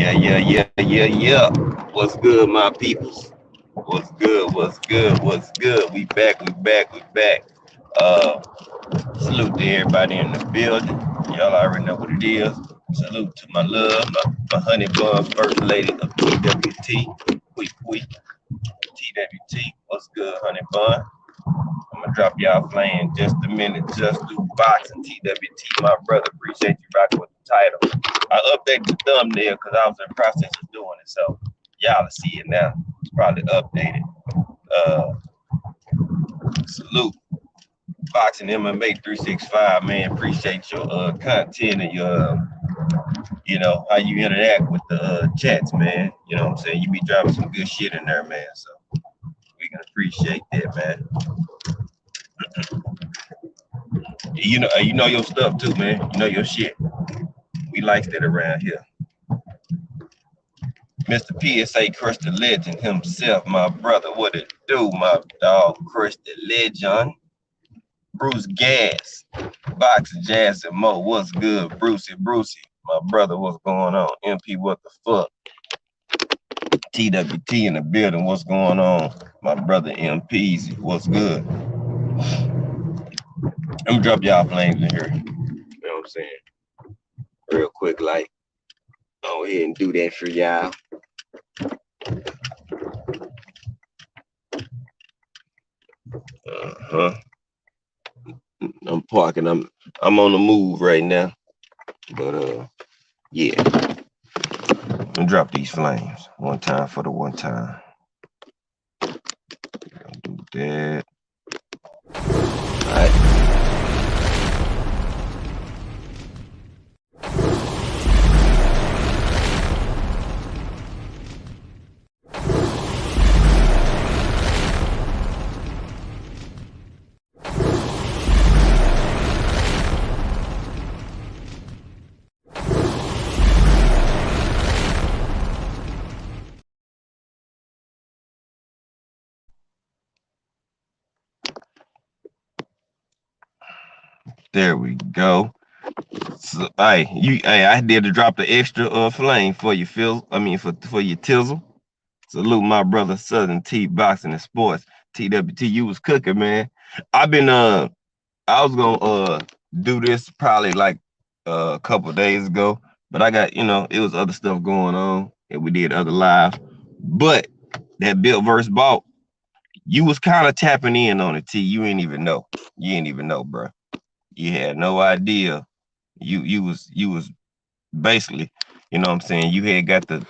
Yeah. What's good, my peoples? What's good? What's good? What's good? We back. Uh, Salute to everybody in the building. Y'all already know what it is. Salute to my love, my honey bun, first lady of TWT. We TWT. What's good, honey bun? I'm gonna drop y'all flame in just a minute. Just do boxing TWT, my brother. Appreciate you rocking with the title. I updated the thumbnail because I was in the process of doing it, so y'all will see it now. It's probably updated. Uh, Salute boxing MMA 365, man. Appreciate your content and your how you interact with the chats, man. You know what I'm saying? You be dropping some good shit in there, man. So we can appreciate that, man. You know your stuff too, man. You know your shit. We like that around here. Mr. PSA Crush the Legend himself, my brother. What it do, my dog? Crush the Legend. Bruce Gas, Boxing Jazz and Mo. What's good, Brucey? My brother, what's going on? MP, what the fuck? TWT in the building, what's going on? My brother MPs, what's good? I'm gonna drop y'all flames in here. You know what I'm saying? Real quick, like, go ahead and do that for y'all. I'm parking. I'm on the move right now. But yeah. I'm gonna drop these flames one time for the one time. Gonna do that. All right. There we go. So, I did to drop the extra flame for you, Phil. I mean for your tizzle. Salute my brother Southern T Boxing and Sports. TWT, you was cooking, man. I was gonna do this probably like a couple days ago, but I got, it was other stuff going on and we did other live. But that built versus bought, you was kind of tapping in on it, T. You ain't even know. You ain't even know, bro. You had no idea. You was basically, you know what I'm saying, you had got the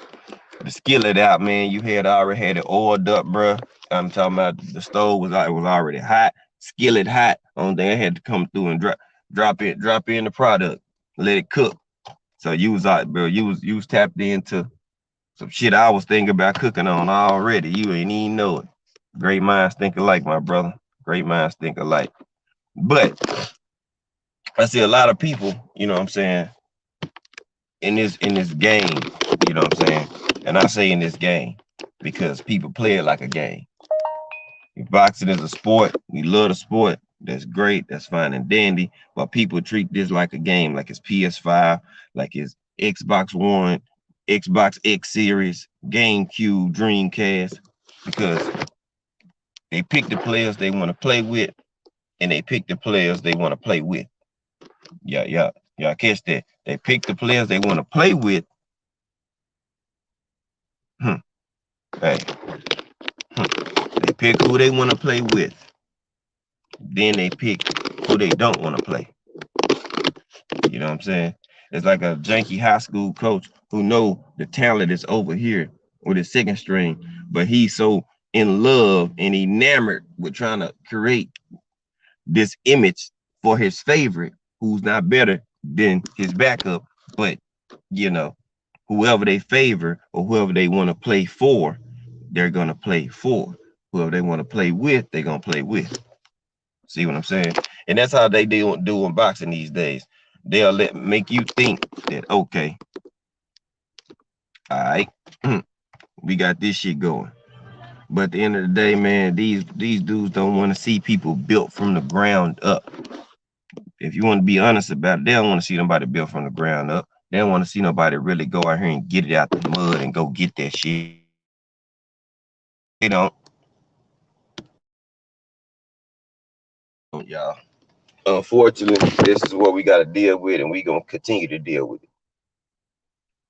skillet out, man. You had already had it oiled up, bro. I'm talking about the stove was already hot, skillet hot. Only thing I had to come through and drop in the product, let it cook. So you was out, bro. You was tapped into some shit I was thinking about cooking on already. You ain't even know it. Great minds think alike, my brother. Great minds think alike. But I see a lot of people, you know what I'm saying, in this game, you know what I'm saying? And I say in this game because people play it like a game. Boxing is a sport. We love the sport. That's great. That's fine and dandy. But people treat this like a game, like it's PS5, like it's Xbox One, Xbox X Series, GameCube, Dreamcast, because they pick the players they want to play with, and they pick the players they want to play with. Y'all catch that? They pick the players they want to play with. Hey. They pick who they want to play with. Then they pick who they don't want to play. You know what I'm saying? It's like a janky high school coach who know the talent is over here with his second string, but he's so in love and enamored with trying to create this image for his favorite, who's not better than his backup, but whoever they favor or whoever they want to play for, they're gonna play for. Whoever they want to play with, they're gonna play with. See what I'm saying? And that's how they do in boxing these days. They'll make you think that, okay, all right, we got this shit going. But at the end of the day, man, these dudes don't want to see people built from the ground up. If you want to be honest about it, they don't want to see nobody built from the ground up. They don't want to see nobody really go out here and get it out the mud and go get that shit. They don't, y'all. Unfortunately, this is what we got to deal with, and we gonna continue to deal with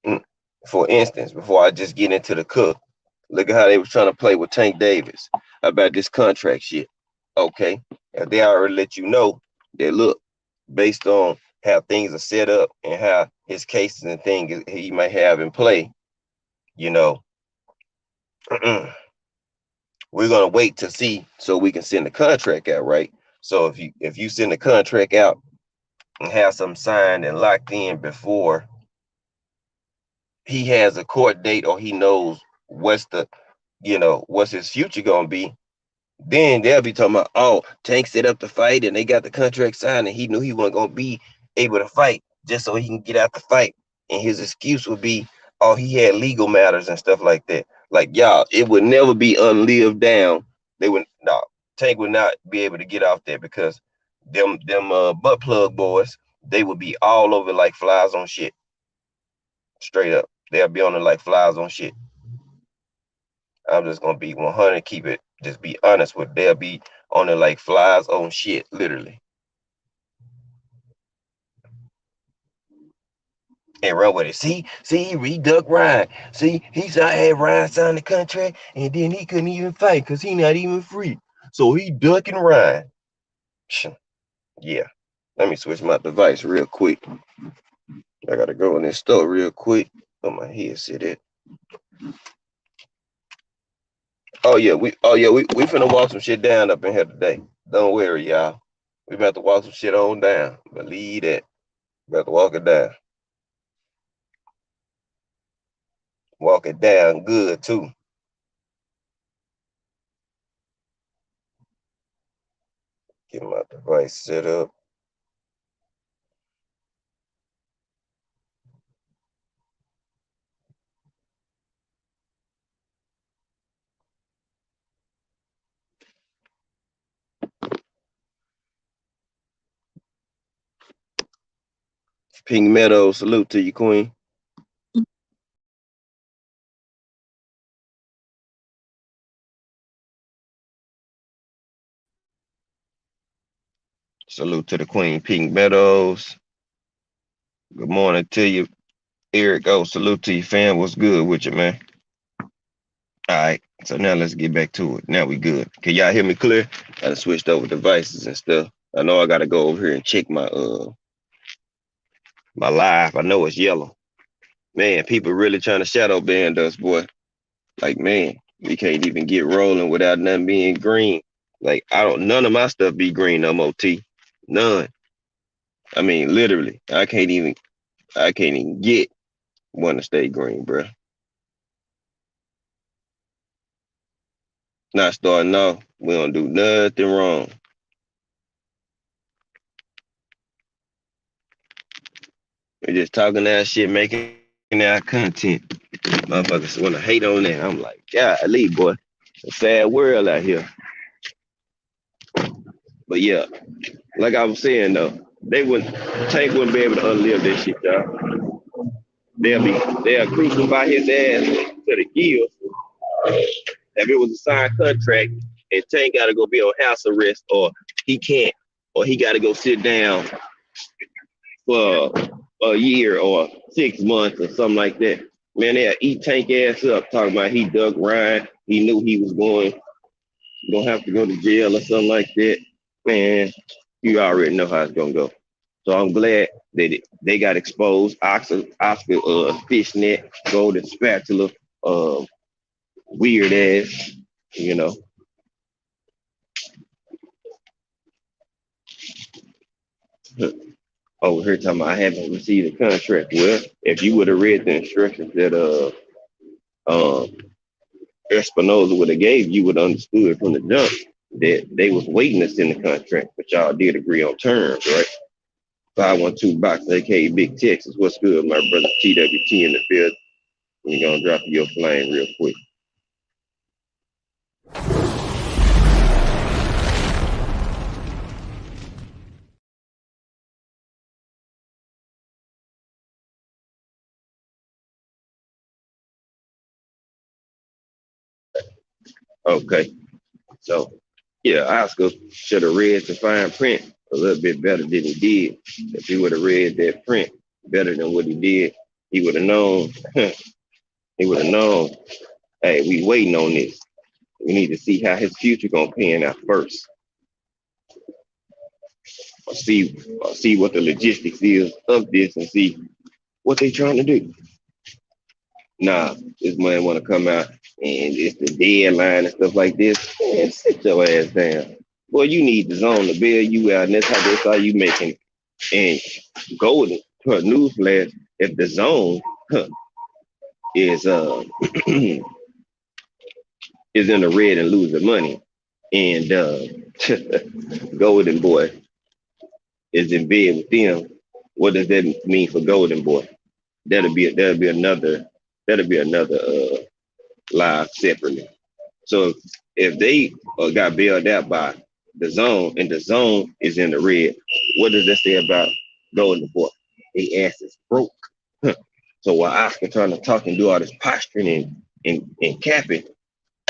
it. For instance, before I just get into the cook, look at how they was trying to play with Tank Davis about this contract shit. Okay, if they already let you know that look, based on how things are set up and how his cases and things he might have in play, you know, we're gonna wait to see so we can send the contract out, right? So if you send the contract out and have some signed and locked in before he has a court date or he knows what's the what's his future gonna be, then they'll be talking about, oh, Tank set up the fight and they got the contract signed and he knew he wasn't gonna be able to fight just so he can get out the fight. And his excuse would be, oh, he had legal matters and stuff like that. Like, y'all, it would never be unlived down. They would no, Tank would not be able to get off there because them butt plug boys, they would be all over like flies on shit. Straight up. They'll be on it like flies on shit. I'm just gonna be 100, keep it, just be honest with. They'll be on it like flies on shit, literally. And run with it. See, he reducked Ryan. See, I had Ryan sign the contract, and then he couldn't even fight because he not even free. So he ducking Ryan. Yeah. Let me switch my device real quick. I gotta go in this store real quick. Put my headset at. We finna walk some shit down up in here today. Don't worry, y'all. We about to walk some shit on down. Believe that. About to walk it down. Walk it down good too. Get my device set up. Pink Meadow, salute to you, Queen. Salute to the Queen, Pink Meadows. Good morning to you, Eric. Oh, salute to you, fam. What's good with you, man? All right. So now let's get back to it. Now we good. Can y'all hear me clear? I done switched over devices and stuff. I know I gotta go over here and check my my live. I know it's yellow. Man, people really trying to shadow ban us, boy. Like, man, we can't even get rolling without nothing being green. Like, none of my stuff be green no more, T. None. I mean, literally, I can't even get one to stay green, bro. Not starting off, we don't do nothing wrong. We're just talking that shit, making our content. Motherfuckers want to hate on that. I'm like, golly, boy, it's a sad world out here. But yeah, like I was saying though, Tank wouldn't be able to unlive this shit, y'all. They'll crucify his ass to the gills. If it was a signed contract and Tank got to go be on house arrest, or he can't, or he got to go sit down for a year or 6 months or something like that, man, they'll eat Tank ass up talking about he dug Ryan. He knew he was gonna have to go to jail or something like that. Man, you already know how it's gonna go. So I'm glad that they got exposed. Oscar fishnet, golden spatula, weird ass, you know. Over here talking about I haven't received a contract. Well, if you would have read the instructions that Espinoza would have gave, you would have understood from the jump that they was waiting to send the contract, but y'all did agree on terms, right? 512 Box, aka Big Texas. What's good, my brother TWT in the field? We're gonna drop your flame real quick. Okay, so yeah, Oscar should have read the fine print a little bit better than he did. If he would have read that print better than what he did, he would have known. He would have known. Hey, we waiting on this. We need to see how his future gonna pan out first. See, see what the logistics is of this, and see what they trying to do. Nah, this man want to come out and it's the deadline and stuff like this. Man, sit your ass down. Boy, you need the zone to bail you out, and that's how you making it. And golden, newsflash, if the zone is is in the red and losing money, and Golden Boy is in bed with them, what does that mean for Golden Boy? That'll be another live separately. So if they got bailed out by the zone and the zone is in the red, what does that say about Golden Boy? They ass is broke. So while Oscar trying to talk and do all this posturing and capping,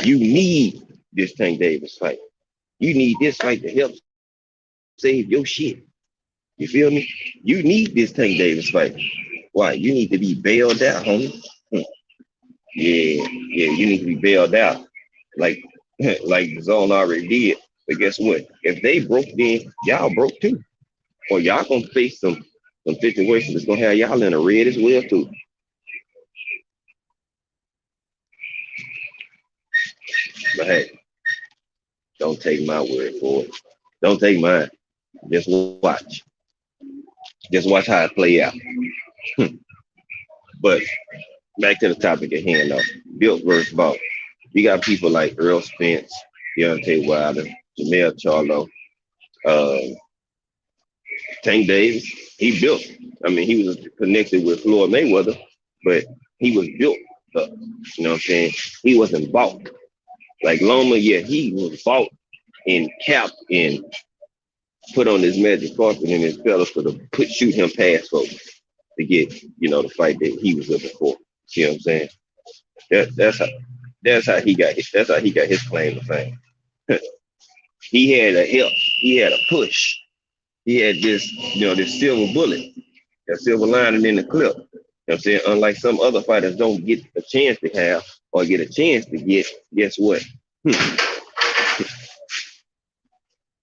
you need this Tank Davis fight. You need this fight to help save your shit. You feel me? You need this Tank Davis fight. Why? You need to be bailed out, homie. Yeah, you need to be bailed out. Like like the zone already did. But guess what? If they broke, then y'all broke too. Or y'all gonna face some situations that's gonna have y'all in the red as well too. But hey, don't take my word for it. Don't take mine. Just watch. Just watch how it play out. But back to the topic at hand though. Built versus bought. You got people like Earl Spence, Deontay Wilder, Jamel Charlo, uh, Tank Davis. He built. I mean, he was connected with Floyd Mayweather, but he was built up. You know what I'm saying? He wasn't bought. Like Loma, yeah, he was bought and capped and put on his magic carpet and his fellas for to shoot him past folks to get, the fight that he was looking for. You know what I'm saying? That's how he got his claim to fame. He had a help, he had a push, he had this silver bullet, that silver lining in the clip. You know what I'm saying? Unlike some other fighters don't get a chance to have or get a chance to get, guess what?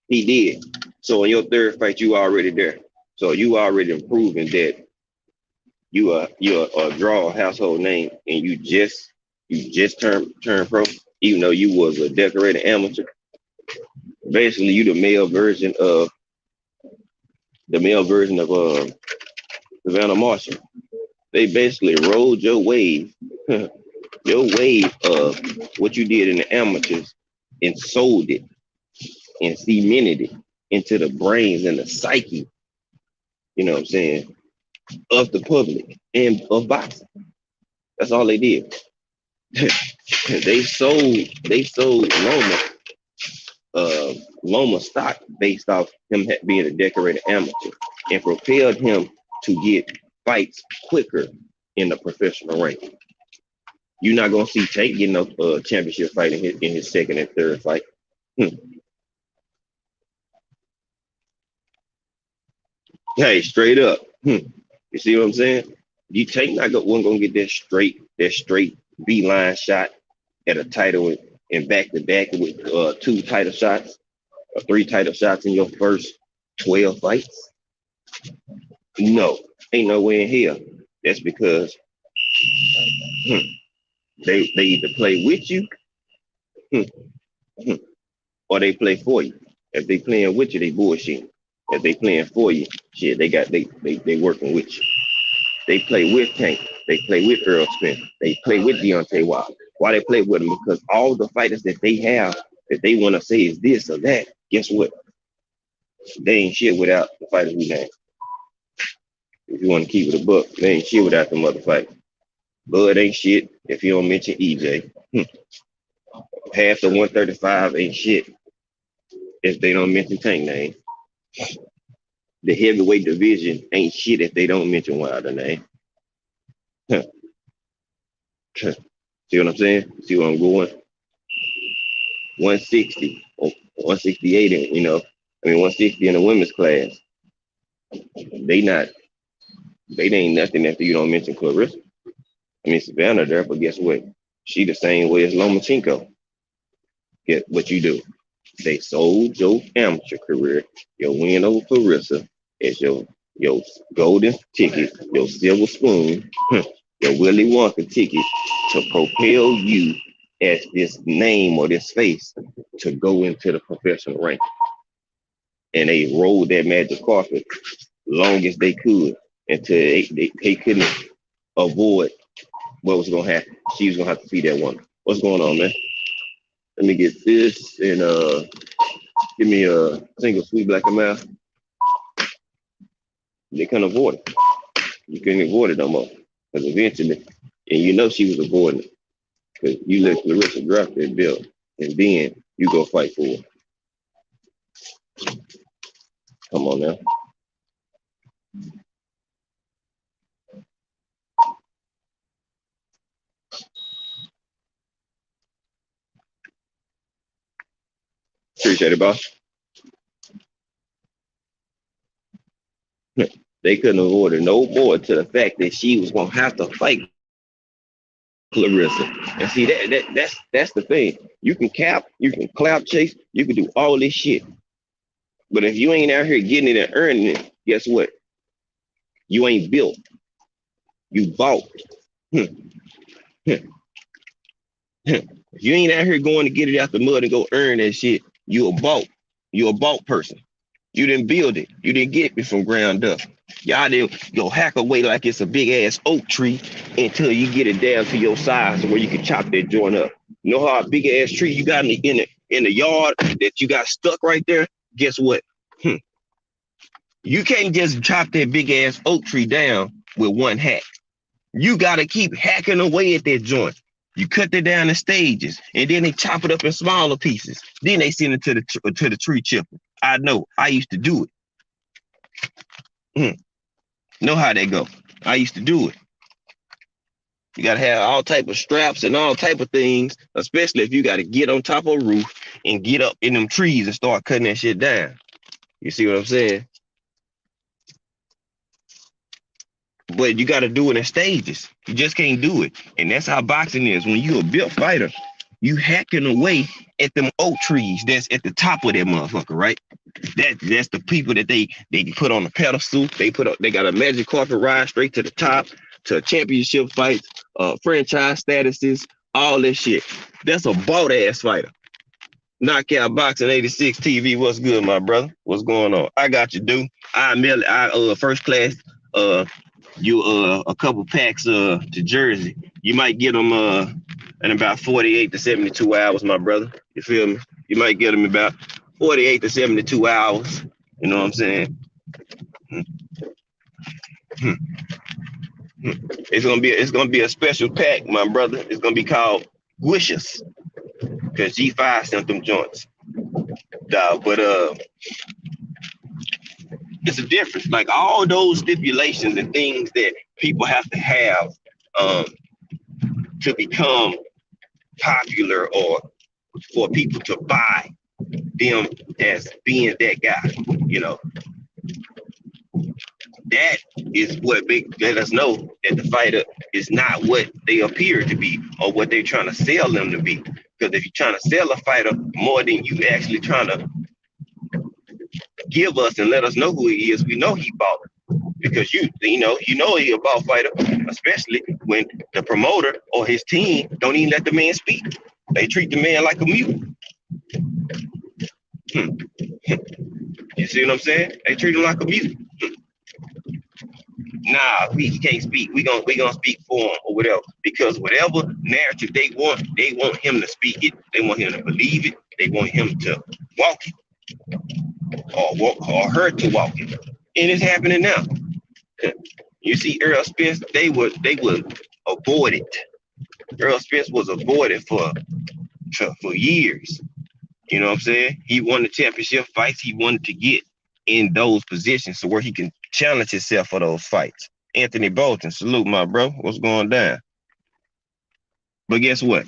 He did. So in your third fight, you already there. So you already proven that you're a draw household name, and you just turned pro, even though you was a decorated amateur. Basically, you the male version of Savannah Marshall. They basically rode your wave, your wave of what you did in the amateurs, and sold it and cemented it into the brains and the psyche. You know what I'm saying? Of the public and of boxing. That's all they did. they sold Loma stock based off him being a decorated amateur, and propelled him to get fights quicker in the professional rank. You're not gonna see Tank getting a championship fight in his second and third fight. Hmm. Hey, straight up. You see what I'm saying? You Tank not one gonna get that straight beeline shot at a title and back to back with two title shots or three title shots in your first 12 fights. No, ain't no way in hell. That's because hmm, they either play with you hmm, hmm, or they play for you. If they playing with you, they bullshit. If they playing for you, shit, they working with you. They play with Tank. They play with Earl Spence. They play with Deontay Wilder. Why they play with them? Because all the fighters that they have that they want to say is this or that, guess what? They ain't shit without the fighters we name. If you want to keep it a buck, they ain't shit without the mother fight. Bud ain't shit if you don't mention EJ. Half the 135 ain't shit if they don't mention Tank name. The heavyweight division ain't shit if they don't mention Wilder name. See what I'm saying? See where I'm going? 160 or 168, and 160 in the women's class. They not, they ain't nothing after you don't mention Clarissa. Savannah there, but guess what? She the same way as Lomachenko. Get what you do. They sold your amateur career, your win over Clarissa, as your golden ticket, your silver spoon, your Willy Wonka ticket to propel you as this name or this face to go into the professional rank. And they rolled that magic carpet long as they could until they couldn't avoid what was gonna happen. She was gonna have to see that woman. What's going on, man? Let me get this and give me a single sweet black and mild. They couldn't avoid it. You couldn't avoid it no more. Because eventually, and she was avoiding it. Because you let Clarissa drop that belt and then you go fight for it. Come on now. Appreciate it, boss. They couldn't avoid it no more to the fact that she was gonna have to fight Clarissa. And see that's the thing. You can clout chase, you can do all this shit. But if you ain't out here getting it and earning it, guess what? You ain't built. You bought. If you ain't out here going to get it out the mud and go earn that shit, you a bought. You a bought person. You didn't build it. You didn't get it from ground up. Y'all didn't go hack away like it's a big ass oak tree until you get it down to your size where you can chop that joint up. You know how a big ass tree you got in the yard that you got stuck right there? Guess what? You can't just chop that big ass oak tree down with one hack. You gotta keep hacking away at that joint. You cut it down in stages, and then they chop it up in smaller pieces. Then they send it to the tree chipper. I know. I used to do it. Know how that go. I used to do it. You gotta have all type of straps and all type of things, especially if you gotta get on top of a roof and get up in them trees and start cutting that shit down. You see what I'm saying? But you got to do it in stages. You just can't do it. And that's how boxing is. When you a built fighter, you hacking away at them oak trees that's at the top of that motherfucker, right? That's the people that they put on the pedestal. They got a magic carpet ride straight to the top, to championship fights, franchise statuses, all this shit. That's a bought ass fighter. Knockout Boxing 86 TV. What's good, my brother? What's going on? I got you, dude. I first class you a couple packs to Jersey. You might get them in about 48 to 72 hours, my brother. You feel me? You might get them about 48 to 72 hours. You know what I'm saying? It's gonna be a special pack, my brother. It's gonna be called Wishes, because G5 sent them joints. But it's a difference. Like all those stipulations and things that people have to have to become popular or for people to buy them as being that guy, that is what let us know that the fighter is not what they appear to be or what they're trying to sell them to be. Because if you're trying to sell a fighter more than you actually trying to give us and let us know who he is, we know he bought it. Because you know he a ball fighter, especially when the promoter or his team don't even let the man speak. They treat the man like a mute. You see what I'm saying? They treat him like a mute. Nah, he can't speak. We gonna speak for him or whatever. Because whatever narrative they want him to speak it. They want him to believe it. They want him to walk it, or her to walk it. And it's happening now. You see, Earl Spence, they would avoid it. Earl Spence was avoided for years. You know what I'm saying? He won the championship fights. He wanted to get in those positions so where he can challenge himself for those fights. Anthony Bolton, salute my bro. What's going down? But guess what?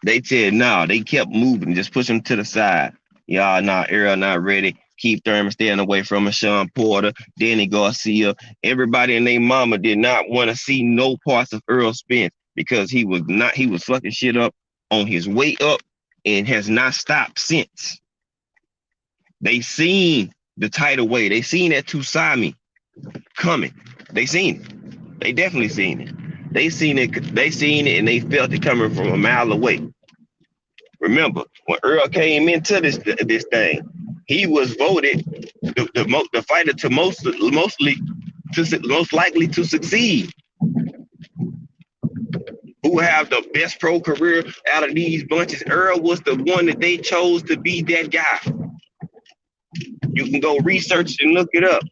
They said no. They kept moving, just push him to the side. Y'all not Earl not ready. Keith Thurman staying away from him. Sean Porter, Danny Garcia. Everybody and their mama did not want to see no parts of Earl Spence because he was not. He was fucking shit up on his way up and has not stopped since. They seen the tidal wave. They seen that tsunami coming. They seen it. They definitely seen it. They seen it. They seen it, and they felt it coming from a mile away. Remember, when Earl came into this thing, he was voted the fighter to most likely to succeed. Who have the best pro career out of these bunches? Earl was the one that they chose to be that guy. You can go research and look it up.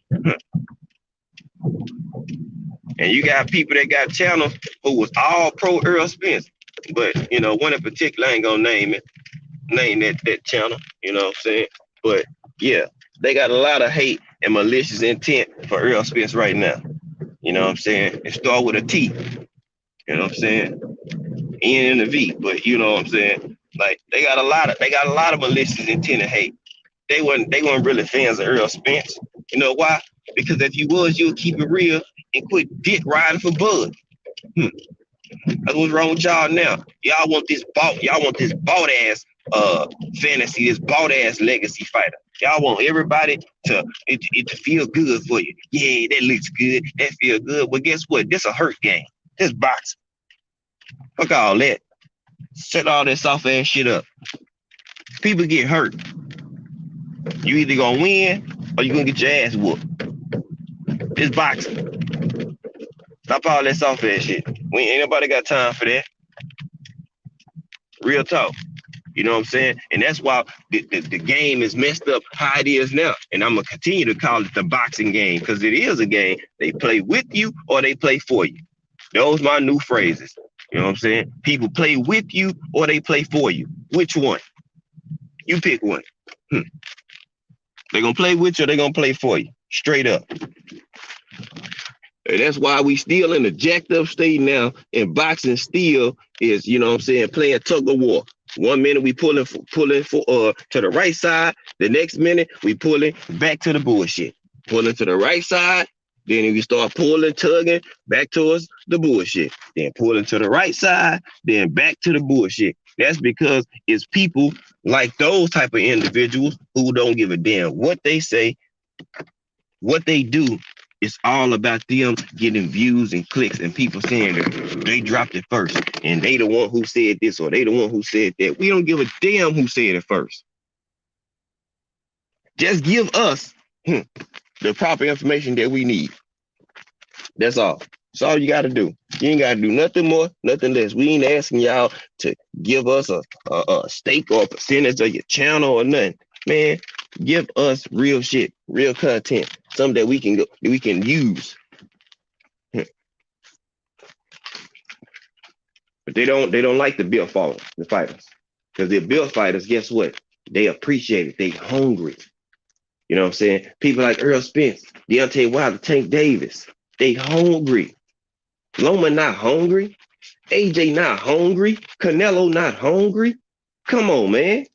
And you got people that got channels who was all pro Earl Spence. But, you know, one in particular, I ain't gonna name that channel, you know what I'm saying? But yeah, they got a lot of hate and malicious intent for Earl Spence right now. You know what I'm saying? It start with a T. You know what I'm saying? N and a V. But you know what I'm saying? Like they got a lot of malicious intent and hate. They weren't really fans of Earl Spence. You know why? Because if you was, you would keep it real and quit dick riding for Bud. That's what's wrong with y'all now. Y'all want this bought ass fantasy, this bought ass legacy fighter. Y'all want everybody to feel good for you. Yeah, that looks good. That feel good. But guess what? This a hurt game. This boxing. Fuck all that. Set all that soft ass shit up. People get hurt. You either gonna win or you gonna get your ass whooped. It's boxing. Stop all that soft ass shit. Ain't nobody got time for that. Real talk. You know what I'm saying? And that's why the game is messed up how it is now. And I'm going to continue to call it the boxing game because it is a game. They play with you or they play for you. Those are my new phrases. You know what I'm saying? People play with you or they play for you. Which one? You pick one. They're going to play with you or they're going to play for you. Straight up. And that's why we still in the jacked up state now. And boxing still is, you know what I'm saying, playing tug of war. 1 minute we pulling for to the right side. The next minute we pulling back to the bullshit. Pulling to the right side. Then we start pulling, tugging back towards the bullshit. Then pulling to the right side. Then back to the bullshit. That's because it's people like those type of individuals who don't give a damn what they say, what they do. It's all about them getting views and clicks and people saying that they dropped it first and they the one who said this or they the one who said that. We don't give a damn who said it first. Just give us the proper information that we need. That's all. That's all you got to do. You ain't got to do nothing more, nothing less. We ain't asking y'all to give us a stake or a percentage of your channel or nothing. Man, give us real shit, real content, something that we can use. But they don't like the bill fighters, because they're bill fighters. Guess what? They appreciate it. They hungry. You know what I'm saying? People like Earl Spence, Deontay Wilder, Tank Davis. They hungry. Loma not hungry. AJ not hungry. Canelo not hungry. Come on, man.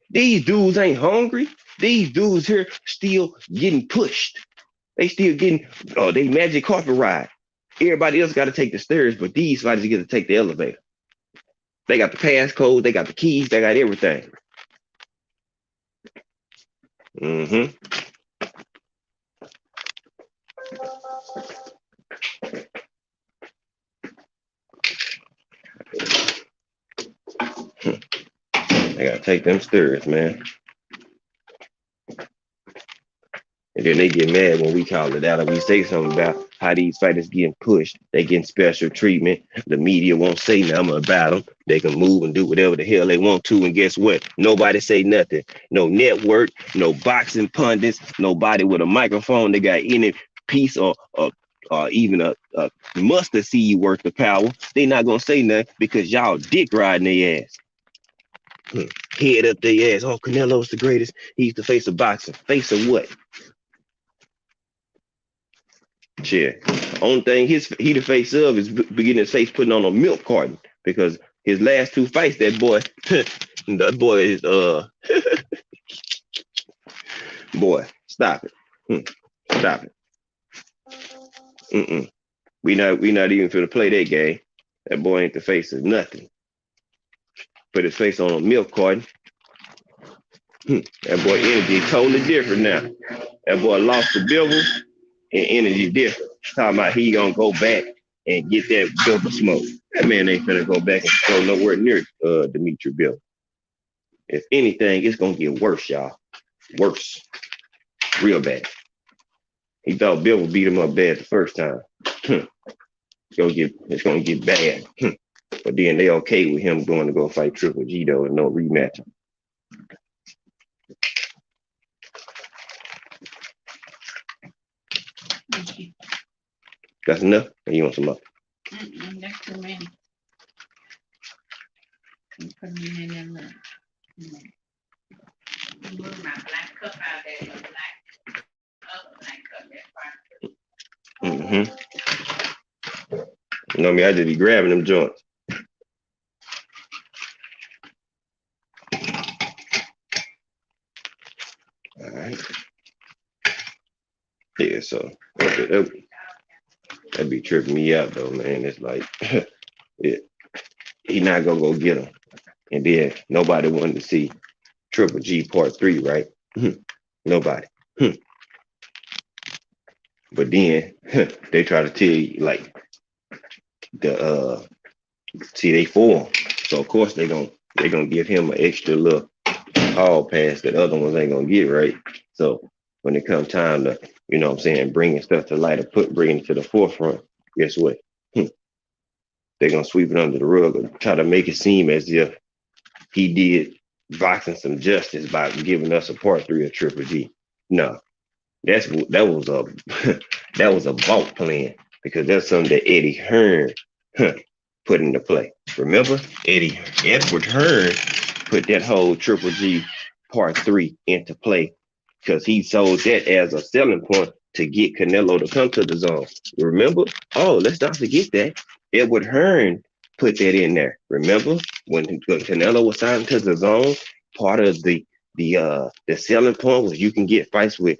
These dudes ain't hungry. These dudes here still getting pushed. They still getting they magic carpet ride. Everybody else got to take the stairs, but these fighters get to take the elevator. They got the passcode, they got the keys, they got everything. They got to take them stairs, man. And then they get mad when we call it out and we say something about how these fighters getting pushed. They getting special treatment. The media won't say nothing about them. They can move and do whatever the hell they want to. And guess what? Nobody say nothing. No network, no boxing pundits, nobody with a microphone. They got any piece or even a mustard seed worth of power. They not going to say nothing because y'all dick riding their ass. Head up their ass. Oh, Canelo's the greatest. He's the face of boxing. Face of what? Shit. Only thing he the face of is getting his face putting on a milk carton because His last two fights, that boy, that boy is boy, stop it. Stop it. We not even finna play that game. That boy ain't the face of nothing. Put his face on a milk carton. That boy energy totally different now. That boy lost the Bible and energy different. Talking about he gonna go back and get that Bible smoke. That man ain't finna go back and go nowhere near Dimitri Bill. If anything, it's gonna get worse, y'all. Worse. Real bad. He thought Bill would beat him up bad the first time. It's gonna get bad. But then they okay with him going to go fight Triple G though and no rematch. That's enough? Or you want some more? That's too many. You put me in there. Move my black cup out there. Black cup. You know me, I just be grabbing them joints. All right. Yeah, so that'd be tripping me out though, man. It's like he not gonna go get him. And then nobody wanted to see Triple G Part 3, right? Nobody. But then they try to tell you like they for him. So of course they gonna give him an extra little hall pass that other ones ain't gonna get, right? So when it comes time to, you know what I'm saying, bringing stuff to light or bringing it to the forefront, guess what? They're gonna sweep it under the rug and try to make it seem as if he did boxing some justice by giving us a Part 3 of Triple G. No, that was a vault plan, because that's something that Eddie Hearn put into play. Remember, Edward Hearn put that whole Triple G Part 3 into play because he sold that as a selling point to get Canelo to come to the zone. Remember? Oh, let's not forget that. Edward Hearn put that in there. Remember when Canelo was signed to the zone? Part of the selling point was you can get fights with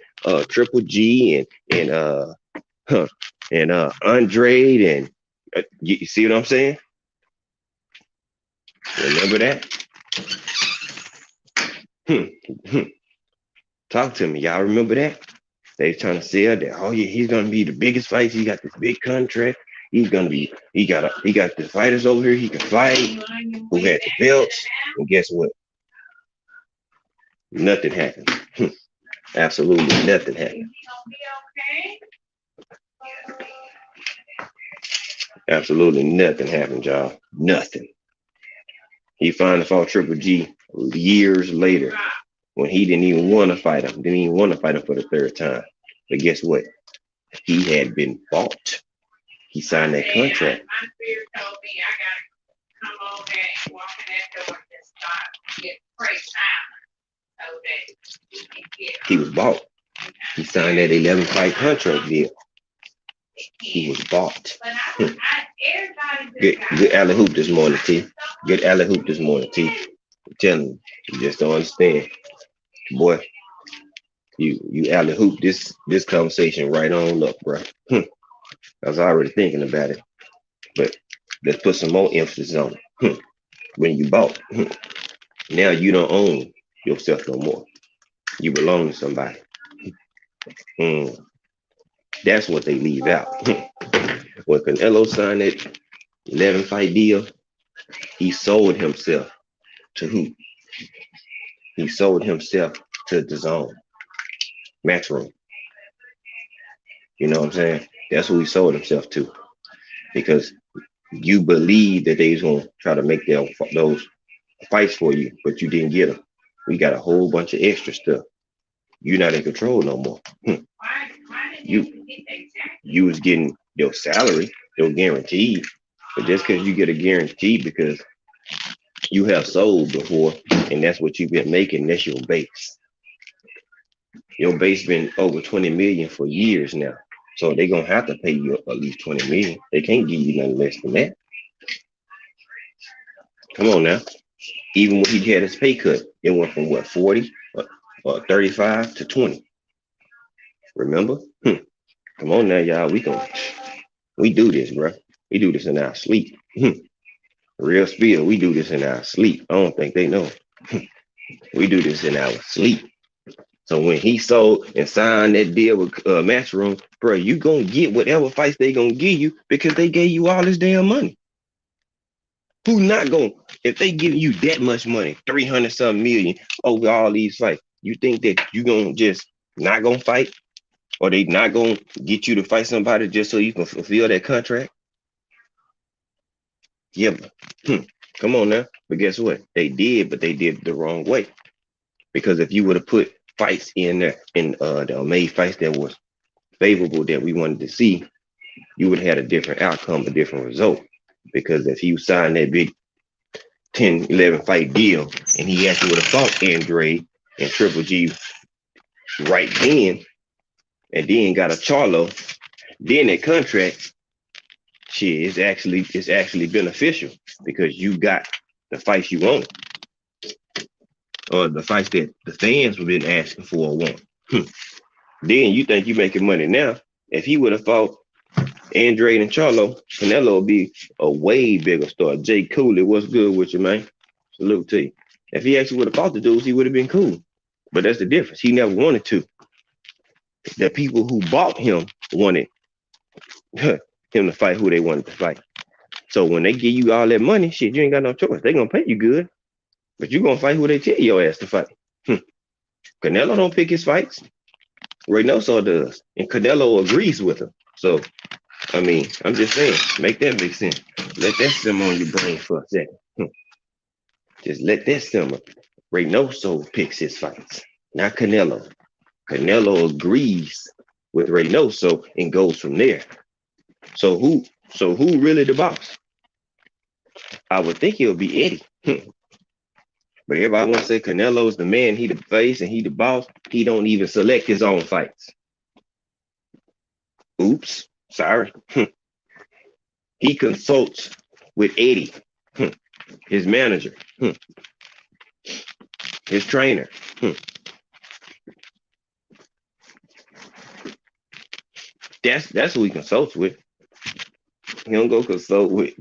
Triple G and Andre, and you see what I'm saying? Remember that? Talk to me, y'all. Remember that? They trying to sell that. Oh yeah, he's gonna be the biggest fights. He got this big contract. He got the fighters over here he can fight, who had the belts, and guess what? Nothing happened. Absolutely nothing happened. Absolutely nothing happened, y'all. Nothing. He finally fought Triple G years later when he didn't even want to fight him. Didn't even want to fight him for the third time. But guess what? He had been bought. He signed that contract. My spirit told me I gotta come over there and walk in that door and start get praise time so that he was bought. He signed that 11-fight contract deal. He was bought. Good alley hoop this morning, T. Good alley hoop this morning, T. I'm telling you just don't understand. Boy, you alley hoop this conversation right on up, bro. I was already thinking about it, but let's put some more emphasis on it. When you bought, now you don't own yourself no more. You belong to somebody. That's what they leave out. When Canelo signed that 11-fight deal, he sold himself to who? He sold himself to the zone. Matchroom. You know what I'm saying? That's who he sold himself to. Because you believe that they was going to try to make those fights for you, but you didn't get them. We got a whole bunch of extra stuff. You're not in control no more. You was getting your salary, your guaranteed, but just because you get a guarantee because you have sold before and that's what you've been making, that's your base. Your base been over 20 million for years now. So they're gonna have to pay you at least 20 million. They can't give you nothing less than that. Come on now. Even when he had his pay cut, it went from what 40 or 35 to 20. Remember? Come on now, y'all. We do this, bro. We do this in our sleep. Real spill. We do this in our sleep. I don't think they know. We do this in our sleep. So when he sold and signed that deal with Matchroom, bro, you gonna get whatever fights they gonna give you because they gave you all this damn money. Who not gonna if they give you that much money, 300 something million over all these fights? You think that you gonna just not gonna fight, or they not gonna get you to fight somebody just so you can fulfill that contract? Yeah, come on now. But guess what? They did, but they did it the wrong way. Because if you would have put fights in there and made fights that was favorable that we wanted to see, you would have had a different outcome, a different result. Because if you signed that big 10, 11 fight deal and he actually would have fought Andre and Triple G right then and then got a Charlo, then that contract, shit, it's actually beneficial because you got the fights you want or the fights that the fans have been asking for or want. Then you think you're making money now. If he would have fought Andre and Charlo, Canelo would be a way bigger star. Jay Cooley, what's good with you, man? Salute to you. If he actually would have fought the dudes, he would have been cool. But that's the difference. He never wanted to. The people who bought him wanted him to fight who they wanted to fight. So when they give you all that money, shit, you ain't got no choice. They gonna pay you good, but you gonna fight who they tell your ass to fight. Canelo don't pick his fights. Reynoso does, and Canelo agrees with him. So I mean, I'm just saying, make that make sense. Let that simmer on your brain for a second. Just let that simmer. Reynoso picks his fights, not Canelo. Canelo agrees with Reynoso and goes from there. So who really the boss? I would think it'll be Eddie. But everybody wants to say Canelo's the man, he the face, and he the boss. He don't even select his own fights. Oops, sorry. He consults with Eddie, his manager, his trainer. That's who he consults with. He don't go consult with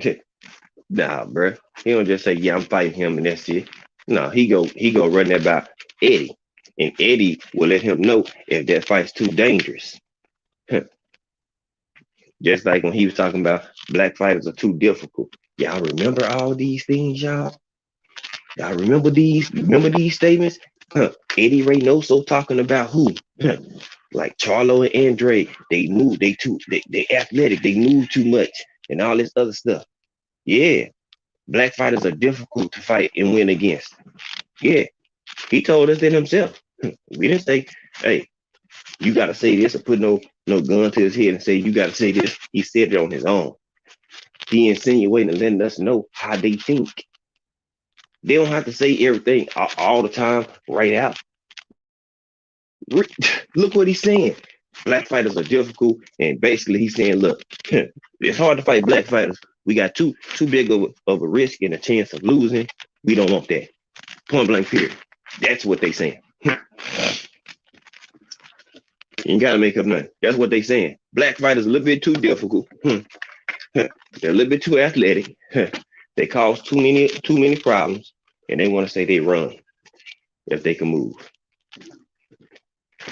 nah, bruh. He don't just say, yeah, I'm fighting him and that's it. No, he go run that by Eddie. And Eddie will let him know if that fight's too dangerous. Just like when he was talking about black fighters are too difficult. Y'all remember all these things, y'all? Y'all remember these statements? Eddie Reynoso talking about who? Like Charlo and Andre, they move, they athletic, they move too much, and all this other stuff. Yeah, black fighters are difficult to fight and win against. Yeah, he told us that himself. We didn't say, hey, you gotta say this or put no gun to his head and say you gotta say this. He said it on his own. He insinuating and letting us know how they think. They don't have to say everything all the time right out. Look what he's saying. Black fighters are difficult, and basically he's saying, look, it's hard to fight black fighters. We got too big of a risk and a chance of losing. We don't want that. Point blank period. That's what they saying. You ain't gotta make up nothing. That's what they saying. Black fighters a little bit too difficult. They're a little bit too athletic. They cause too many problems, and they want to say they run if they can move.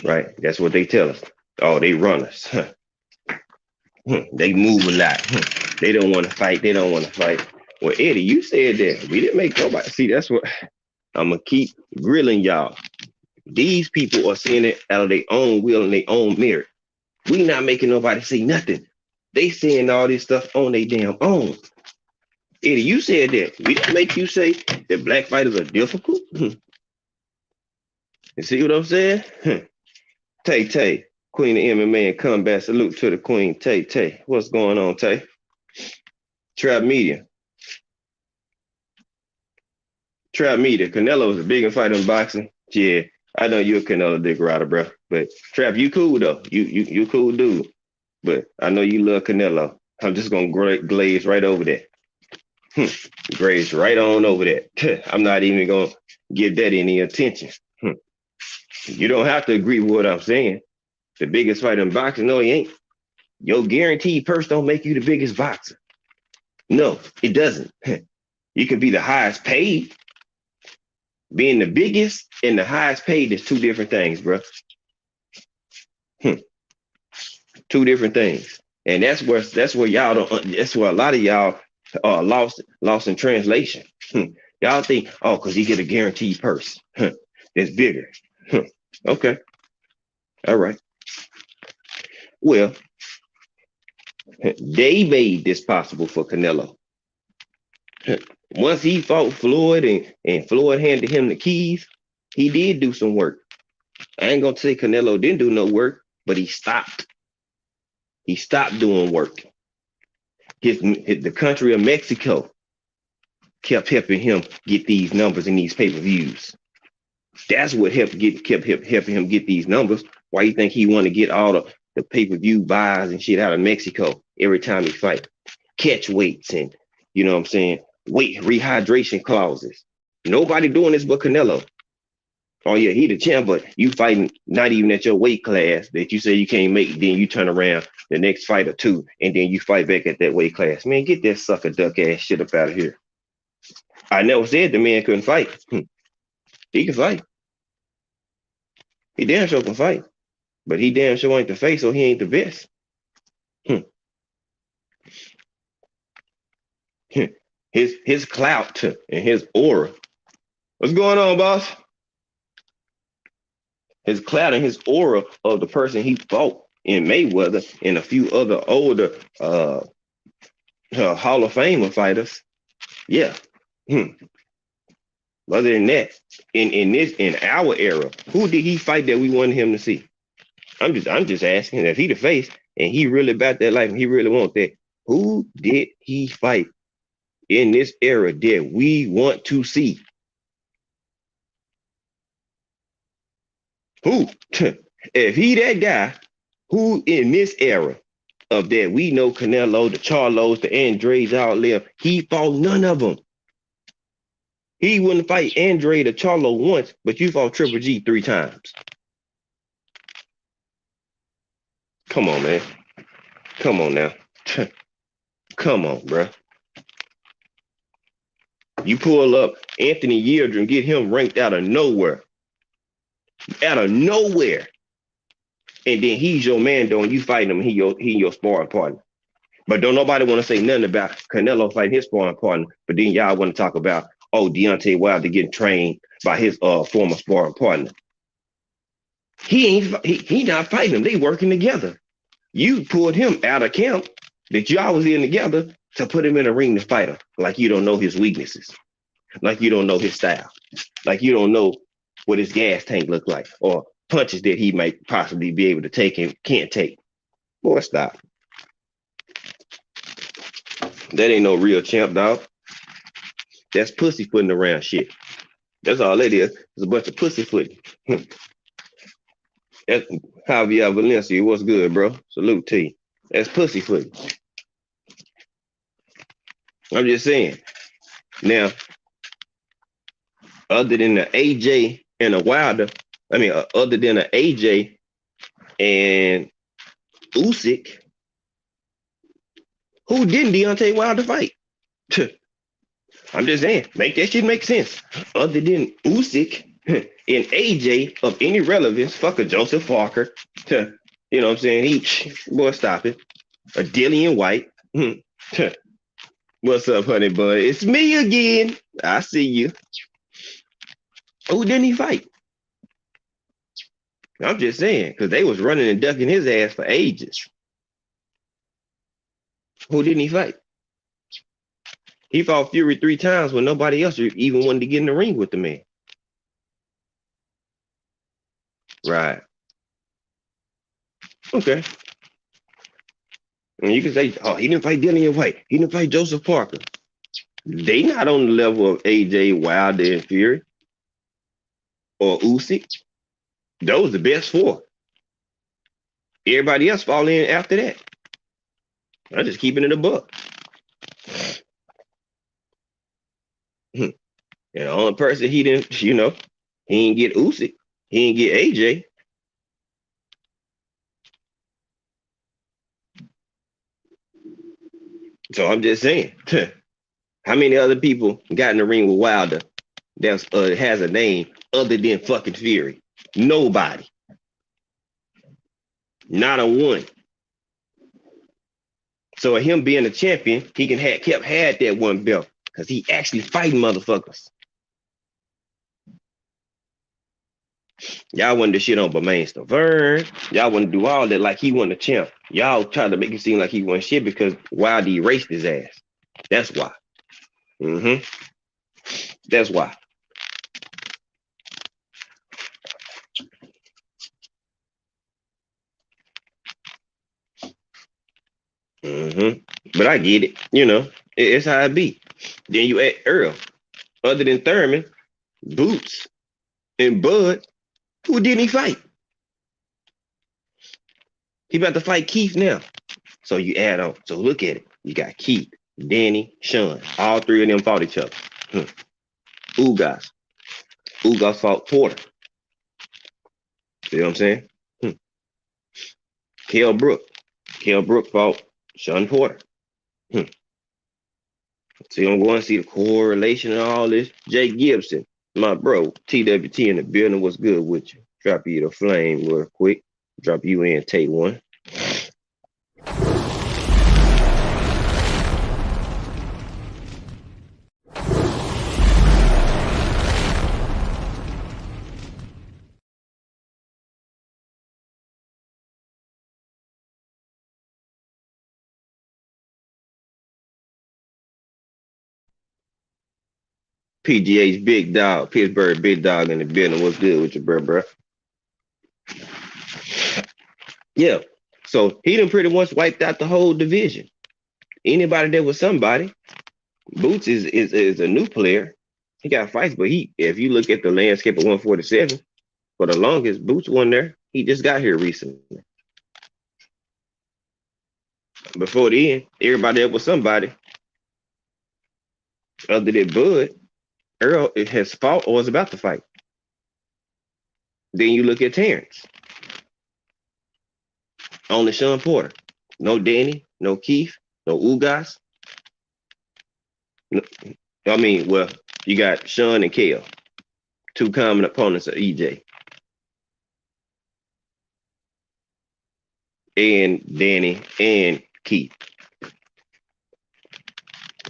Right? That's what they tell us. Oh, they runners. They move a lot. They don't want to fight. They don't want to fight. Well, Eddie, you said that. We didn't make nobody. See, that's what I'm going to keep grilling y'all. These people are saying it out of their own will and their own merit. We not making nobody say nothing. They saying all this stuff on their damn own. Eddie, you said that. We didn't make you say that black fighters are difficult. You see what I'm saying? Tay Tay, Queen of MMA and Combat. Salute to the Queen, Tay Tay. What's going on, Tay? Trap Media. Trap Media. Canelo is a big fighter in boxing. Yeah, I know you're a Canelo dick rider, bro. But Trap, you cool though. You cool dude. But I know you love Canelo. I'm just gonna glaze right over that. Hmm. Graze right on over that. I'm not even gonna give that any attention. Hmm. You don't have to agree with what I'm saying. The biggest fighter in boxing, no, he ain't. Your guaranteed purse don't make you the biggest boxer. No, it doesn't. You can be the highest paid. Being the biggest and the highest paid is two different things, bro. Hmm. Two different things. And that's where y'all don't. That's where a lot of y'all are lost in translation. Hmm. Y'all think, oh, because you get a guaranteed purse, it's bigger. Hmm. Okay, all right. Well, they made this possible for Canelo. Once he fought Floyd and Floyd handed him the keys, he did do some work. I ain't gonna say Canelo didn't do no work, but he stopped. He stopped doing work. The country of Mexico kept helping him get these numbers in these pay-per-views. That's what helping him get these numbers. Why you think he want to get all the pay-per-view buys and shit out of Mexico every time he fight? Catch weights and you know what I'm saying, weight rehydration clauses. Nobody doing this but Canelo. Oh yeah, he the champ, but you fighting not even at your weight class that you say you can't make. Then you turn around the next fight or two, and then you fight back at that weight class. Man, get that sucker duck ass shit up out of here. I never said the man couldn't fight. He can fight. He damn sure can fight, but he damn sure ain't the face, so he ain't the best. His clout and his aura. What's going on, boss? His clout and his aura of the person he fought in Mayweather and a few other older Hall of Famer fighters. Yeah. Other than that, in our era, who did he fight that we wanted him to see? I'm just asking if he the face and he really about that life and he really want that. Who did he fight in this era that we want to see? Who? If he that guy, who in this era of that we know Canelo, the Charlos, the Andres out there, he fought none of them. He wouldn't fight Andre the Charlo once, but you fought Triple G 3 times. Come on, man. Come on now. Come on, bro. You pull up Anthony Yildirim, get him ranked out of nowhere. Out of nowhere. And then he's your man, though, and you fighting him, he your sparring partner. But don't nobody want to say nothing about Canelo fighting his sparring partner. But then y'all want to talk about, oh, Deontay Wilder getting trained by his former sparring partner. He not fighting him. They working together. You pulled him out of camp that y'all was in together to put him in a ring to fight him. Like you don't know his weaknesses. Like you don't know his style. Like you don't know what his gas tank look like or punches that he might possibly be able to take and can't take. Boy, stop. That ain't no real champ, dog. That's pussyfooting around shit. That's all it is. It's a bunch of pussyfooting. That's Javier Valencia. What's good, bro? Salute to you. That's pussyfooting. I'm just saying. Now, other than the AJ and a Wilder, other than the AJ and Usyk, who didn't Deontay Wilder fight? I'm just saying, make that shit make sense. Other than Usyk and AJ of any relevance, fuck a Joseph Parker. You know what I'm saying? Boy, stop it. A Dillian White. What's up, honey bud? It's me again. I see you. Who didn't he fight? I'm just saying, because they was running and ducking his ass for ages. Who didn't he fight? He fought Fury 3 times when nobody else even wanted to get in the ring with the man. Right. Okay. And you can say, oh, he didn't fight Dillian White. He didn't fight Joseph Parker. They not on the level of AJ, Wilder, and Fury. Or Usyk. Those the best 4. Everybody else fall in after that. I'm just keeping it a buck. And the only person he didn't, he didn't get Usyk. He didn't get AJ. So I'm just saying, how many other people got in the ring with Wilder that has a name other than fucking Fury? Nobody. Not a one. So him being a champion, he can had that one belt because he actually fighting motherfuckers. Y'all wanted to shit on Bermain Stavern. Y'all want to do all that like he won the champ. Y'all try to make it seem like he won shit because Wilder erased his ass. That's why. Mm-hmm. That's why. Mm-hmm. But I get it. It's how it be. Then you add Earl. Other than Thurman, Boots, and Bud, who didn't he fight? He about to fight Keith now. So you add on. So look at it. You got Keith, Danny, Sean. All three of them fought each other. Ugas. Ugas fought Porter. See what I'm saying? Kell Brook. Kell Brook fought Sean Porter. See, I'm going to see the correlation and all this. Jay Gibson, my bro, TWT in the building. What's good with you? Drop you the flame real quick. Drop you in, take one. PGA's big dog, Pittsburgh big dog in the building. What's good with you, bro? Yeah. So he done pretty much wiped out the whole division. Anybody that was somebody. Boots is a new player. He got fights, but if you look at the landscape of 147, for the longest, Boots won there. He just got here recently. Before then, everybody that was somebody other than Bud, Earl has fought or was about to fight. Then you look at Terrence. Only Sean Porter. No Danny, no Keith, no Ugas. No, well, you got Sean and Kale, two common opponents of EJ. And Danny and Keith.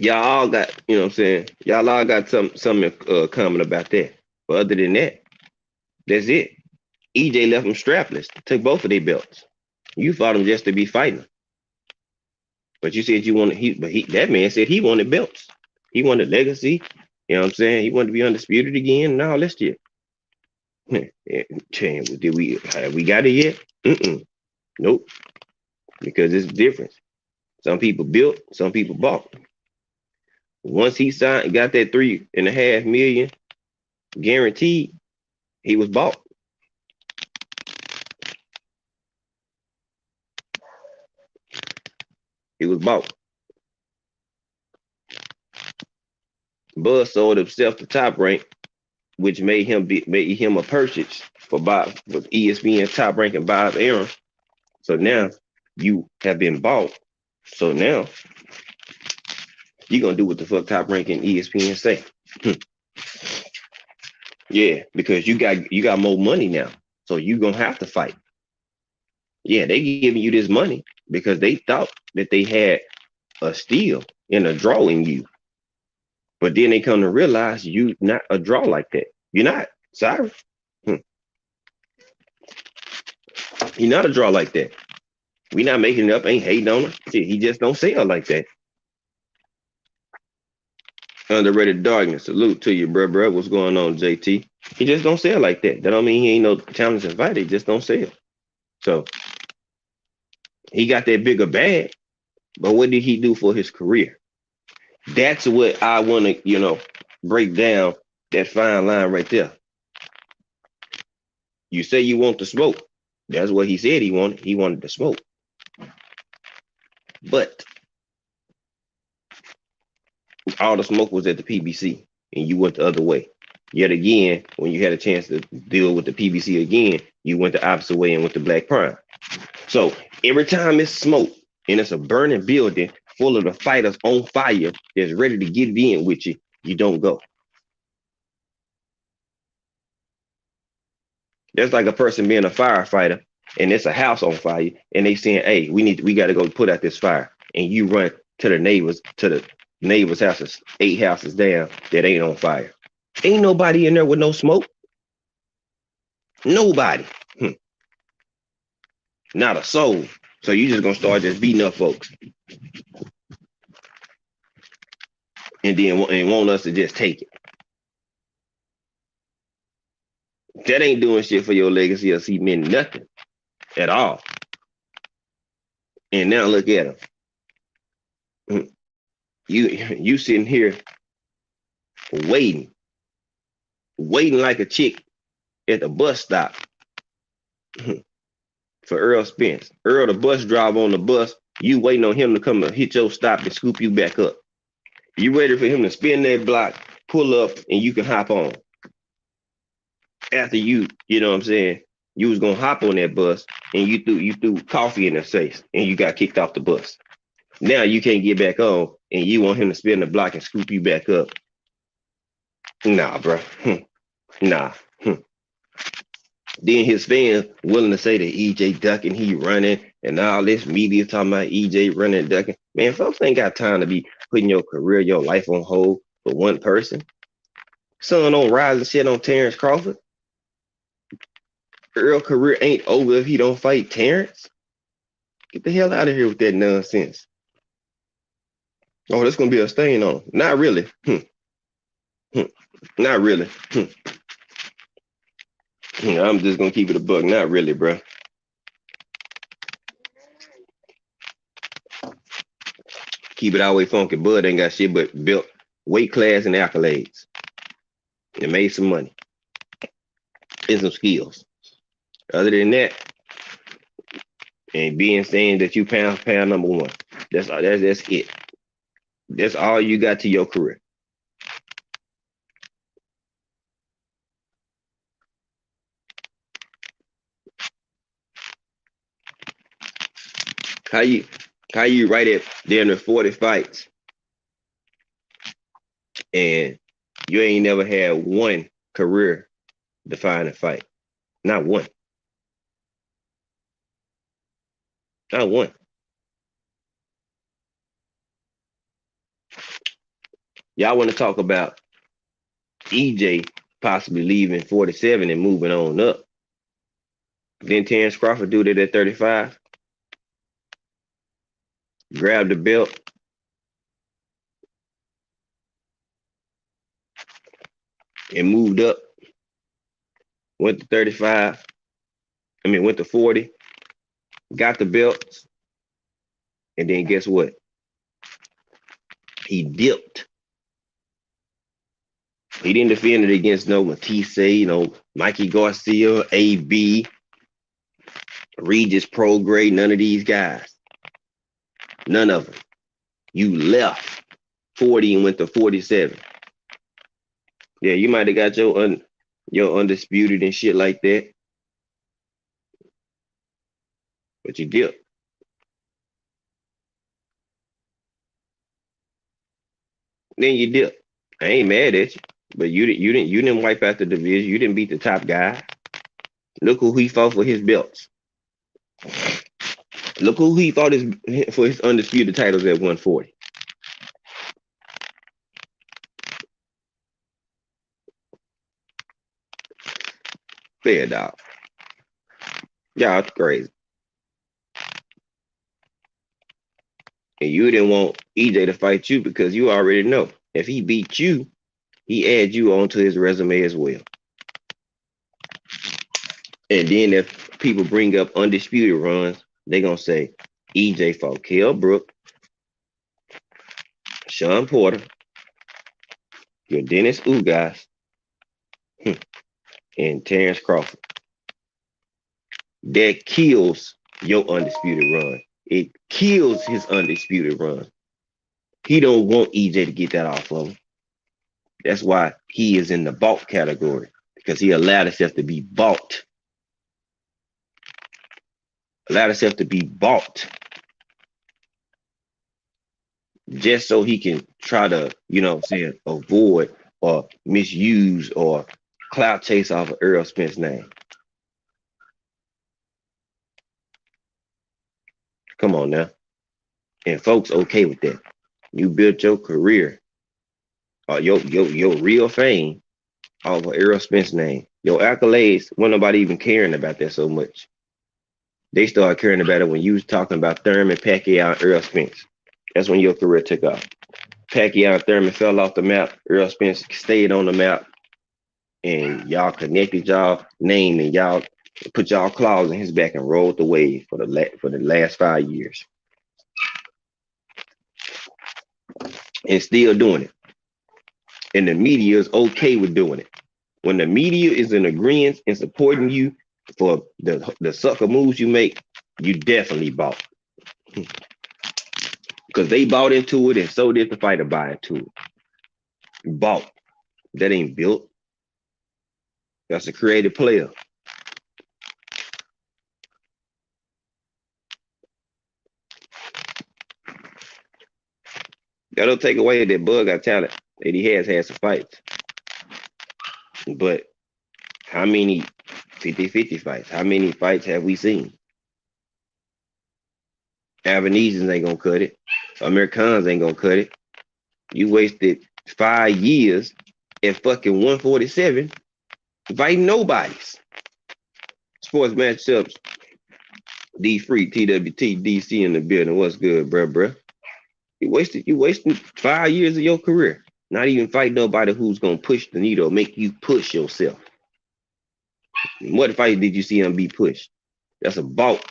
Y'all all got, you know what I'm saying? Y'all all got something common about that. But other than that, that's it. EJ left them strapless, took both of their belts. You fought him just to be fighting. But you said you wanted that man said he wanted belts. He wanted legacy. You know what I'm saying? He wanted to be undisputed again and all this shit. Did we got it yet? Nope. Because it's different. Some people built, some people bought. Once he got that 3.5 million guaranteed, he was bought. He was bought. Bud sold himself to Top Rank, which made him a purchase for ESPN Top Rank and Bob Arum. So now you have been bought. So now you're gonna do what the fuck Top Rank and ESPN say. Yeah, because you got more money now. So you're gonna have to fight. Yeah, they giving you this money because they thought that they had a steal and a draw in you. But then they come to realize you not a draw like that. You're not. Sorry. You're not a draw like that. We not making it up, ain't hating on him. Shit, he just don't sell like that. Underrated darkness. Salute to you, bro. What's going on, JT? He just don't sell like that. That don't mean he ain't no challenge invited. He just don't sell. So he got that bigger bag, but what did he do for his career? That's what I want to, break down that fine line right there. You say you want the smoke. That's what he said he wanted. He wanted the smoke. But all the smoke was at the PBC. and you went the other way. Yet again, when you had a chance to deal with the PBC again, you went the opposite way and went to black prime. So every time it's smoke and it's a burning building full of the fighters on fire that's ready to get it in with you, you don't go. That's like a person being a firefighter and it's a house on fire and they saying, "Hey, we got to go put out this fire," and you run to the neighbor's houses, 8 houses down that ain't on fire. Ain't nobody in there with no smoke. Nobody. Not a soul. So you just gonna start just beating up folks and want us to just take it. That ain't doing shit for your legacy or cement nothing at all. And now look at him. You sitting here waiting, waiting like a chick at the bus stop for Earl Spence. Earl, the bus driver on the bus, you waiting on him to come and hit your stop and scoop you back up. You ready for him to spin that block, pull up, and you can hop on. After you know what I'm saying, you was gonna hop on that bus and you threw coffee in his face and you got kicked off the bus. Now you can't get back on and you want him to spin the block and scoop you back up. Nah, bro. Nah. Then his fans willing to say that EJ ducking, he running, and all this media talking about EJ running, ducking. Man, folks ain't got time to be putting your career, your life on hold for one person. Son don't rise and shit on Terrence Crawford. Earl career ain't over if he don't fight Terrence. Get the hell out of here with that nonsense. Oh, that's gonna be a stain on him. Not really. Not really. I'm just gonna keep it a buck. Not really, bro. Keep it all the way funky. Bud ain't got shit but built weight class and accolades. And made some money and some skills. Other than that, and being saying that you pound for pound number one. That's it. That's all you got to your career. How you right at there in 40 fights and you ain't never had one career defining fight. Not one. Not one. Y'all want to talk about EJ possibly leaving 47 and moving on up. Then Terrence Crawford do that at 35. Grabbed the belt. And moved up. Went to 35. Went to 40. Got the belts. And then guess what? He dipped. He didn't defend it against no Matisse, Mikey Garcia, AB, Regis Prograde, none of these guys. None of them. You left 40 and went to 47. Yeah, you might have got your undisputed and shit like that. But you dipped. Then you dipped. I ain't mad at you. But you didn't wipe out the division. You didn't beat the top guy. Look who he fought for his belts. Look who he fought for his undisputed titles at 140. Fair dog. Y'all crazy. And you didn't want EJ to fight you because you already know if he beat you, he adds you onto his resume as well. And then if people bring up undisputed runs, they're going to say EJ fought Kell Brook, Sean Porter, your Dennis Ugas, and Terrence Crawford. That kills your undisputed run. It kills his undisputed run. He don't want EJ to get that off of him. That's why he is in the bought category because he allowed himself to be bought, allowed himself to be bought just so he can try to, saying, avoid or misuse or clout chase off of Earl Spence name. Come on now. And folks okay with that. You built your career or your real fame off of Earl Spence name. Your accolades, wasn't nobody even caring about that so much. They started caring about it when you was talking about Thurman, Pacquiao, and Earl Spence. That's when your career took off. Pacquiao and Thurman fell off the map. Earl Spence stayed on the map, and y'all connected y'all name and y'all put y'all claws in his back and rode the wave for the last 5 years, and still doing it. And the media is okay with doing it. When the media is in agreement and supporting you for the sucker moves you make, you definitely bought. Because they bought into it and so did the fighter buy into it. Bought. That ain't built. That's a creative player. That don't take away that Bud got talent, that he has had some fights. But how many 50-50 fights? How many fights have we seen? Avanesians ain't gonna cut it. Americans ain't gonna cut it. You wasted 5 years at fucking 147 fighting nobodies. Sports matchups, D Free, TWT, DC in the building. What's good, bruh? You wasted 5 years of your career. Not even fight nobody who's gonna push the needle, make you push yourself. What fight did you see him be pushed? That's a bout.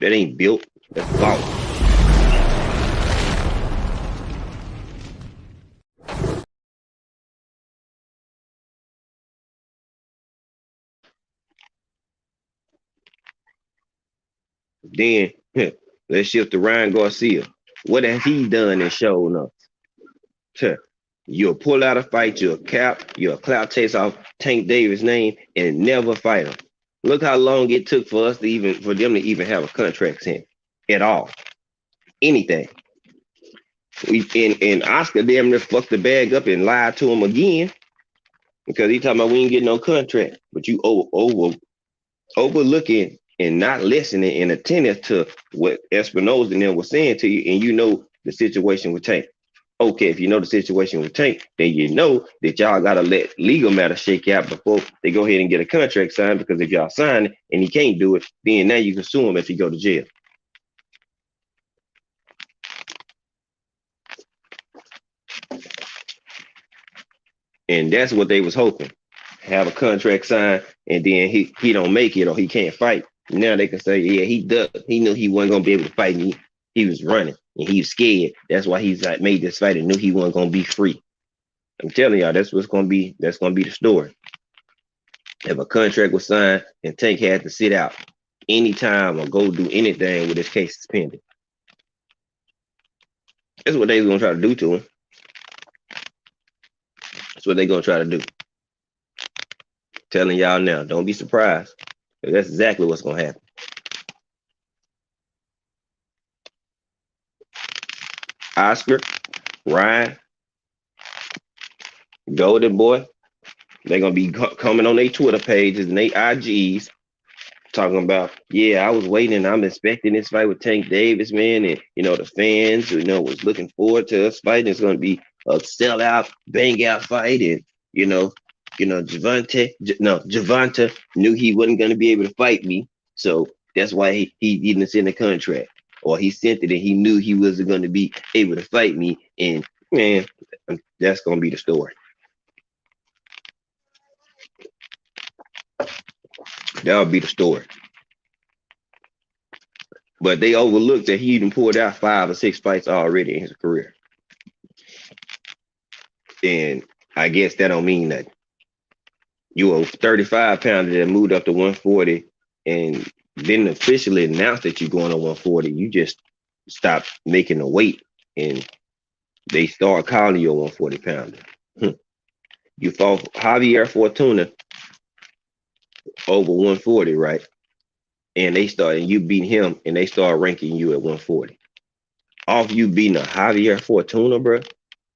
That ain't built. That's bout. Then let's shift to Ryan Garcia. What has he done and shown up? You'll pull out a fight, you'll clout chase off Tank Davis' name and never fight him. Look how long it took for them to even have a contract signed at all. Anything. And Oscar damn near fucked the bag up and lied to him again because he talking about we ain't getting no contract. But you overlooking and not listening and attentive to what Espinosa and them was saying to you, and you know the situation with Tank. Okay, if you know the situation with Tank, then you know that y'all gotta let legal matters shake out before they go ahead and get a contract signed. Because if y'all sign it and he can't do it, then now you can sue him if he go to jail. And that's what they was hoping. Have a contract signed, and then he don't make it or he can't fight. Now they can say, yeah, he ducked. He knew he wasn't gonna be able to fight me. He was running and he was scared. That's why he's like made this fight and knew he wasn't gonna be free. I'm telling y'all, that's what's gonna be. That's gonna be the story. If a contract was signed and Tank had to sit out anytime or go do anything with his case suspended, that's what they was gonna try to do to him. That's what they gonna try to do. Telling y'all now, don't be surprised. That's exactly what's gonna happen. Oscar, Ryan, Golden Boy, they're gonna be coming on their Twitter pages and their IGs talking about, yeah, I was waiting and I'm expecting this fight with Tank Davis, man, and the fans, was looking forward to us fighting. It's gonna be a sellout, bang out fight, and Javante knew he wasn't gonna be able to fight me, so that's why he didn't send a contract, or he sent it and he knew he wasn't gonna be able to fight me, and man, that's gonna be the story. That'll be the story. But they overlooked that he even pulled out 5 or 6 fights already in his career. And I guess that don't mean nothing. You a 35 pounder that moved up to 140 and didn't officially announce that you're going to 140. You just stopped making the weight and they start calling you a 140 pounder. You fought Javier Fortuna over 140, right? And you beat him, and they start ranking you at 140. Off you beating a Javier Fortuna, bro,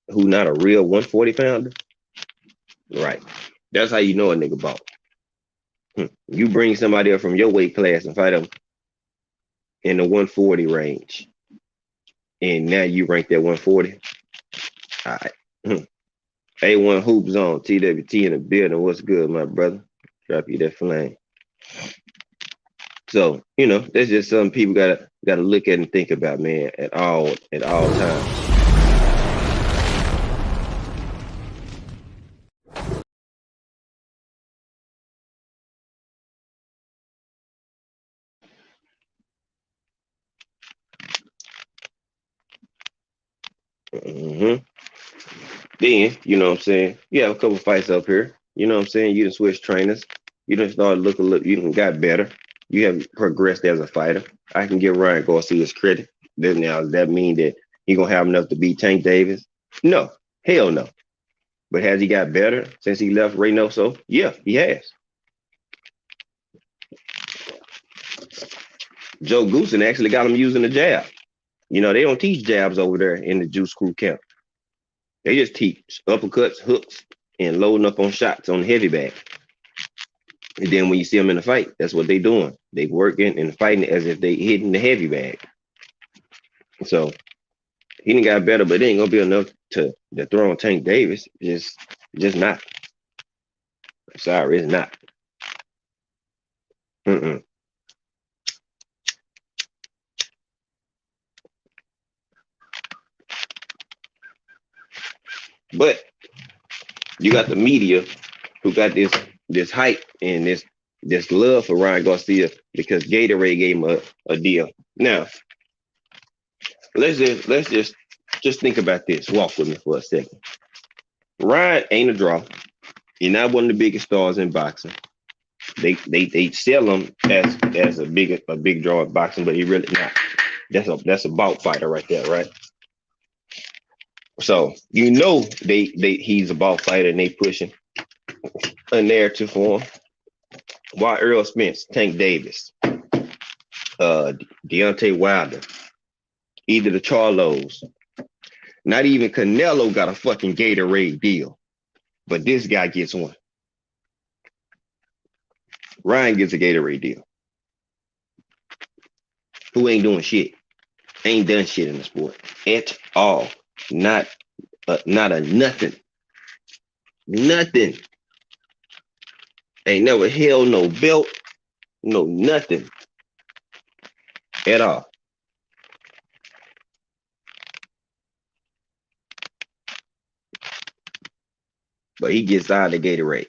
who not a real 140 pounder, right? That's how you know a nigga bought. You bring somebody up from your weight class and fight them in the 140 range, and now you rank that 140. All right. A1 Hoop Zone, TWT in the building. What's good, my brother? Drop you that flame. So, that's just something people gotta look at and think about, man, at all times. Mm-hmm. Then, you know what I'm saying? You have a couple fights up here. You know what I'm saying? You done switch trainers. You done started looking, you done got better. You have progressed as a fighter. I can give Ryan Garcia's credit. Now, does that mean that he gonna have enough to beat Tank Davis? No. Hell no. But has he got better since he left Reynoso? Yeah, he has. Joe Goosen actually got him using the jab. They don't teach jabs over there in the Juice Crew camp. They just teach uppercuts, hooks, and loading up on shots on the heavy bag. And then when you see them in the fight, that's what they doing. They working and fighting as if they hitting the heavy bag. So he didn't got better, but it ain't gonna be enough to throw on Tank Davis. Just not. Sorry, it's not. Mm-mm. But you got the media who got this hype and this love for Ryan Garcia because Gatorade gave him a deal. Now, let's just think about this. Walk with me for a second. Ryan ain't a draw. He's not one of the biggest stars in boxing. They sell him as a big draw in boxing, but he really not. That's a bout fighter right there, right? So he's a bout fighter and they pushing a narrative for him. Why Earl Spence, Tank Davis, Deontay Wilder, either the Charlos, not even Canelo got a fucking Gatorade deal, but this guy gets one. Ryan gets a Gatorade deal. Who ain't doing shit? Ain't done shit in the sport at all. Not a nothing. Nothing. Ain't never held no belt, no nothing at all. But he gets out of the Gatorade.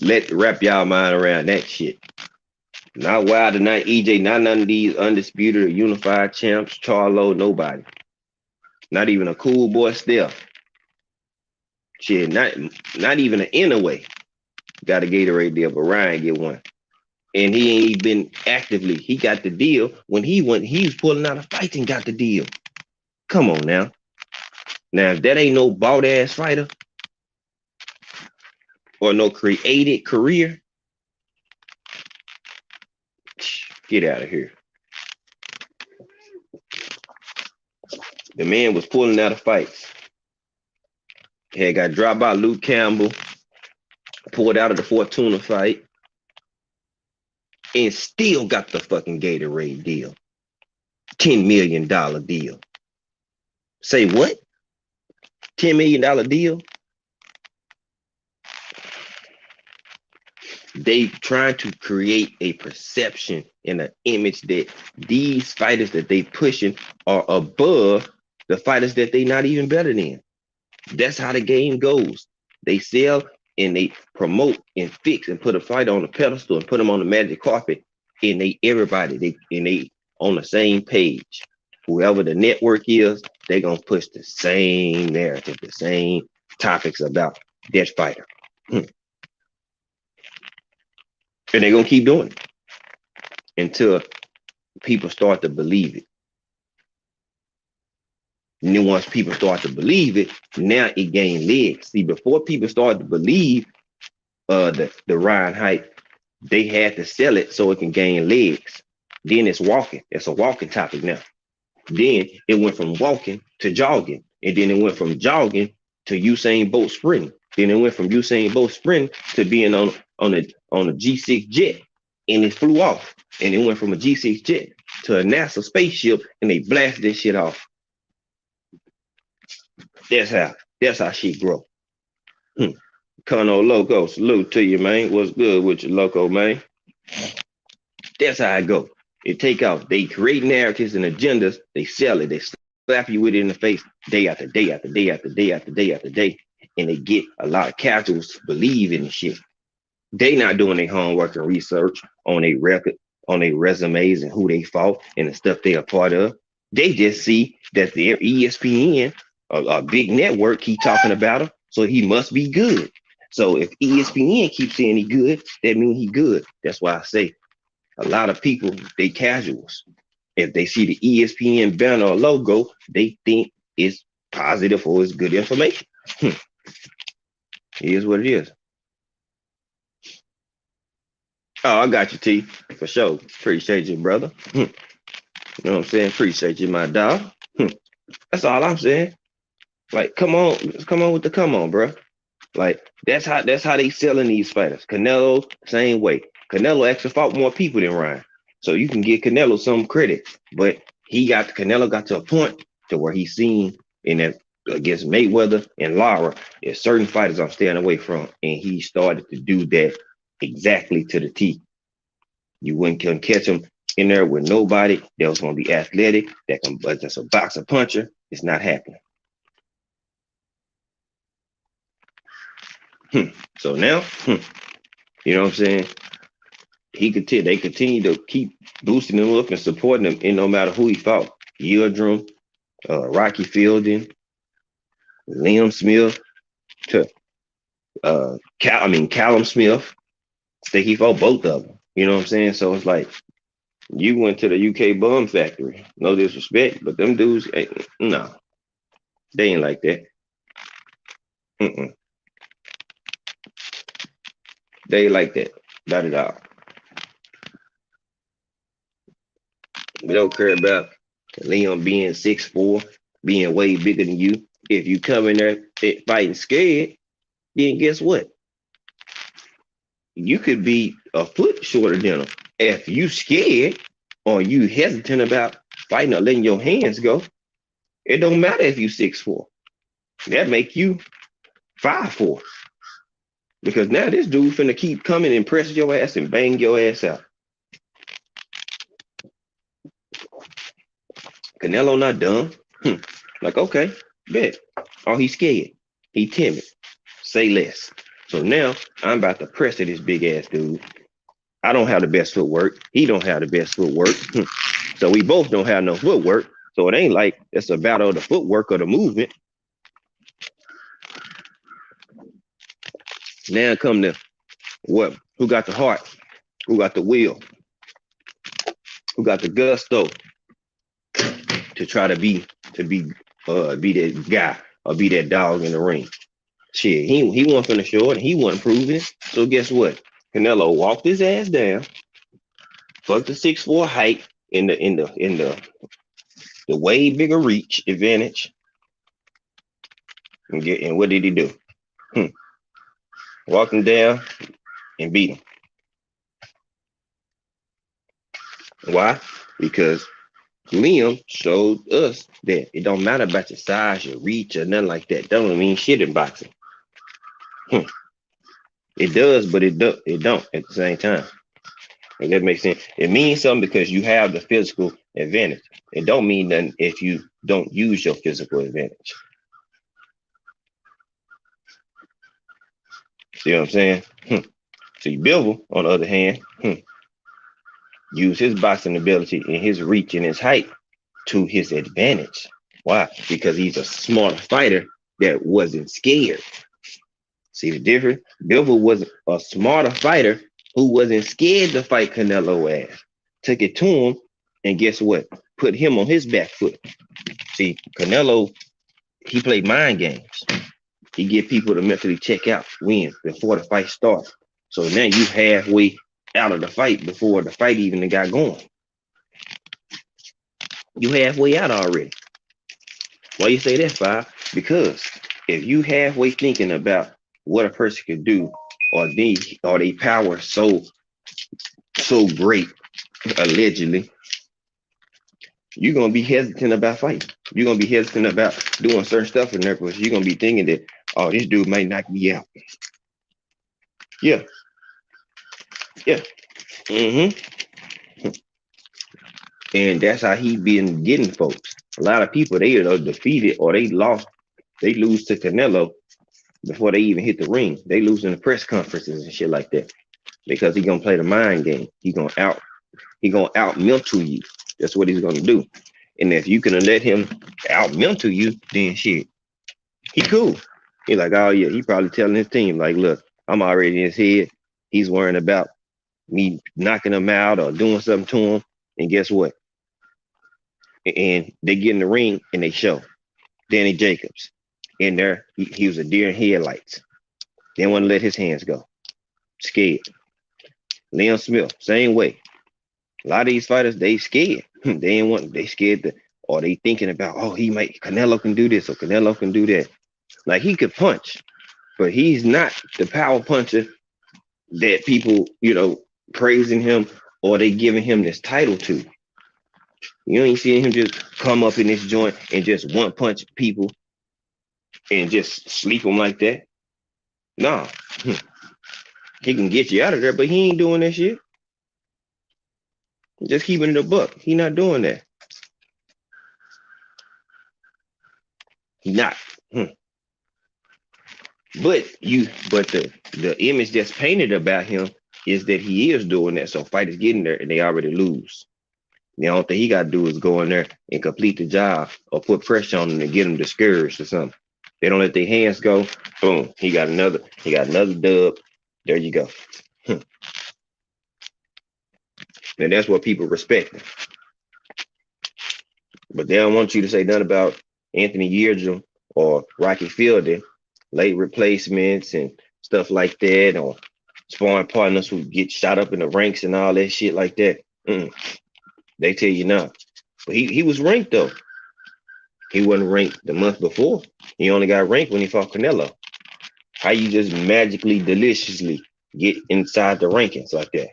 Let wrap y'all mind around that shit. Not Wilder, not EJ, not none of these undisputed or unified champs, Charlo, nobody. Not even a cool boy Steph. Shit, not even an Inouye got a Gatorade deal, but Ryan get one. And he ain't been actively. He got the deal when he was pulling out a fight and got the deal. Come on now. Now, if that ain't no bald ass fighter or no created career, get out of here. The man was pulling out of fights. Had got dropped by Luke Campbell, pulled out of the Fortuna fight, and still got the fucking Gatorade deal. $10 million deal. Say what? $10 million deal? They trying to create a perception and an image that these fighters that they pushing are above the fighters that they not even better than. That's how the game goes. They sell and they promote and fix and put a fighter on a pedestal and put them on the magic carpet, and they on the same page. Whoever the network is, they gonna push the same narrative, the same topics about that fighter. And they're gonna keep doing it until people start to believe it. And then once people start to believe it, now it gained legs. See, before people started to believe the Ryan hype, they had to sell it so it can gain legs. Then it's walking. It's a walking topic now. Then it went from walking to jogging. And then it went from jogging to Usain Bolt sprinting. Then it went from Usain Bolt sprinting to being on a G6 jet, and it flew off. And it went from a G6 jet to a NASA spaceship, and they blasted this shit off. That's how shit grow. Hmm. Cono Loco, salute to you, man. What's good with you, Loco, man? That's how I go. It take off. They create narratives and agendas. They sell it. They slap you with it in the face day after day after day after day after day after day, and they get a lot of casuals to believe in the shit. They not doing their homework and research on their record, on their resumes and who they fought and the stuff they are part of. They just see that their ESPN, a big network, keep talking about him, so he must be good. So if ESPN keeps saying he good, that means he good. That's why I say a lot of people, they casuals. If they see the ESPN banner or logo, they think it's positive or it's good information. It is what it is. Oh, I got you, T, for sure. Appreciate you, brother. You know what I'm saying? Appreciate you, my dog. That's all I'm saying. Like, come on with the come on, bro. Like, that's how they selling these fighters. Canelo, same way. Canelo actually fought more people than Ryan. So you can give Canelo some credit. But Canelo got to a point to where he's seen in that against Mayweather and Lara, there's certain fighters I'm staying away from. And he started to do that exactly to the T. You wouldn't can catch him in there with nobody that was gonna be athletic, that can but just a boxer puncher. It's not happening. So now, you know what I'm saying? They continue to keep boosting him up and supporting him, and no matter who he fought, Yildirim, Rocky Fielding, Liam Smith, to Callum Smith. I think he fought both of them. You know what I'm saying? So it's like you went to the UK bum factory. No disrespect, but them dudes, no, they ain't like that. Mm-mm. They ain't like that. Not at all. We don't care about Liam being 6'4", being way bigger than you. If you come in there fighting scared, then guess what? You could be a foot shorter than him. If you scared or you hesitant about fighting or letting your hands go, it don't matter if you 6'4". That make you 5'4". Because now this dude finna keep coming and press your ass and bang your ass out. Canelo not dumb. Like, okay, bet. Oh, he's scared. He timid. Say less. So now I'm about to press at this big ass dude. I don't have the best footwork. He don't have the best footwork. So we both don't have no footwork. So it ain't like it's a battle of the footwork or the movement. Now come to what? Who got the heart? Who got the will? Who got the gusto to try to be that guy or be that dog in the ring? Shit, he wasn't finna show it. And he wasn't proving it. So guess what? Canelo walked his ass down, fucked the 6'4" height in the way bigger reach advantage, and what did he do? Walked him down and beat him. Why? Because Liam showed us that it don't matter about your size, your reach, or nothing like that. That don't mean shit in boxing. It does, but it don't at the same time. If that makes sense. It means something because you have the physical advantage. It don't mean nothing if you don't use your physical advantage. See what I'm saying? See, Bivol, on the other hand, use his boxing ability and his reach and his height to his advantage. Why? Because he's a smarter fighter that wasn't scared. See the difference? Bivol was a smarter fighter who wasn't scared to fight Canelo ass. Took it to him, and guess what? put him on his back foot. See, Canelo, he played mind games. He get people to mentally check out, win before the fight starts. So now you halfway out of the fight before the fight even got going. You halfway out already. Why you say that, Five? Because if you halfway thinking about what a person could do, or they power so great, allegedly, you're gonna be hesitant about fighting. You're gonna be hesitant about doing certain stuff in there because you're gonna be thinking that, oh, this dude might knock me out. Yeah, yeah. Mm-hmm. And that's how he been getting folks. A lot of people, they are defeated or they lost. They lose to Canelo before they even hit the ring. They lose in the press conferences and shit like that because he gonna play the mind game. He gonna out mental you. That's what he's gonna do. And if you can let him out mental you, then shit, he cool. He like, oh yeah, he probably telling his team like, look, I'm already in his head. He's worrying about me knocking him out or doing something to him. And guess what? And they get in the ring and they show Danny Jacobs in there. He was a deer in headlights. Didn't want to let his hands go. Scared. Liam Smith, same way. A lot of these fighters, they scared. They ain't want. They scared to, or they thinking about, oh, he might Canelo can do this or Canelo can do that. Like he could punch, but he's not the power puncher that people, praising him or they giving him this title to. You ain't seeing him just come up in this joint and just one punch people and just sleep them like that. Nah, he can get you out of there, but he ain't doing that shit. Just keeping it a buck. He not doing that. He not. But the image that's painted about him is that he is doing that. So fighters getting there and they already lose. The only thing he got to do is go in there and complete the job or put pressure on them to get them discouraged or something. They don't let their hands go. Boom. He got another dub. There you go. And that's what people respect him. But they don't want you to say nothing about Anthony Yeargin or Rocky Fielding, late replacements and stuff like that, or sparring partners who get shot up in the ranks and all that shit like that. They tell you no. But he was ranked though. He wasn't ranked the month before. He only got ranked when he fought Canelo. How you just magically, deliciously get inside the rankings like that?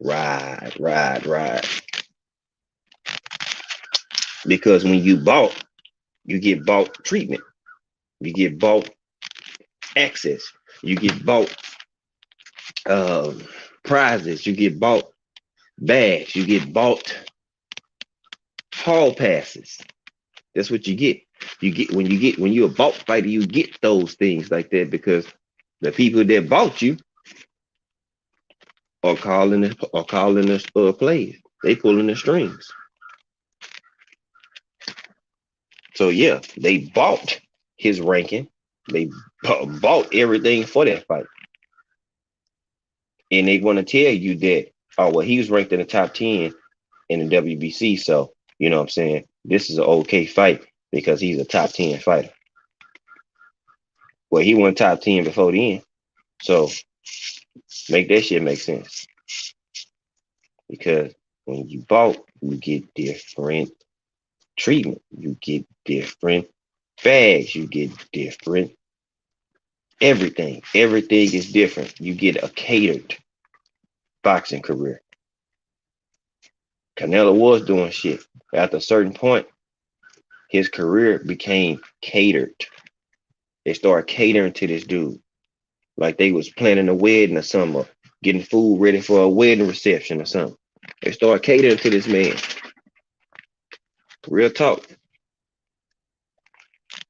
Right. Because when you get bought treatment. You get bought access. You get bought prizes. You get bought bags. You get bought hall passes. That's what you get. When you're a bought fighter, you get those things like that because the people that bought you are calling the plays. They pulling the strings. So yeah, they bought his ranking. They bought everything for that fight. And they want to tell you that, oh, well, he was ranked in the top 10 in the WBC. So, you know what I'm saying? This is an okay fight because he's a top 10 fighter. Well, he won top 10 before then. So make that shit make sense. Because when you bought, you get different treatment. You get different bags. You get different everything. Everything is different. You get a catered boxing career. Canelo was doing shit. After a certain point, his career became catered. They started catering to this dude. Like they was planning a wedding or something, or getting food ready for a wedding reception or something. They started catering to this man. Real talk.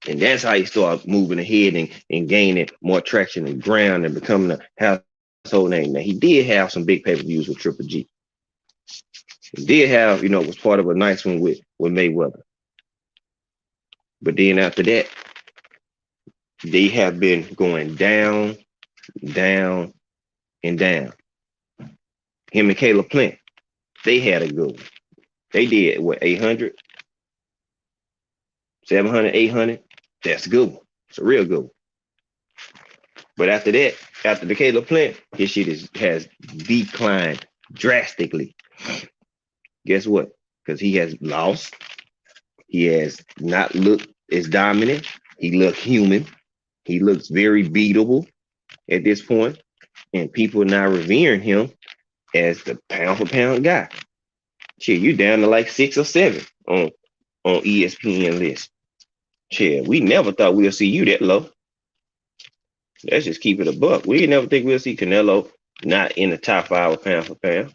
And that's how he started moving ahead and gaining more traction and ground and becoming a household name. Now, he did have some big pay-per-views with Triple G. He did have, was part of a nice one with Mayweather. But then after that, they have been going down, down, and down. Him and Caleb Plant, they had a good one. They did what, 800, 700, 800. That's a good one. It's a real good one. But after that, after the Caleb Plant, his shit has declined drastically. Guess what? Because he has lost. He has not looked as dominant. He looked human. He looks very beatable at this point, and people are now revering him as the pound for pound guy. Shit, you down to like 6 or 7 on ESPN list. Shit, we never thought we'll see you that low. Let's just keep it a buck. We never think we'll see Canelo not in the top 5 pound for pound.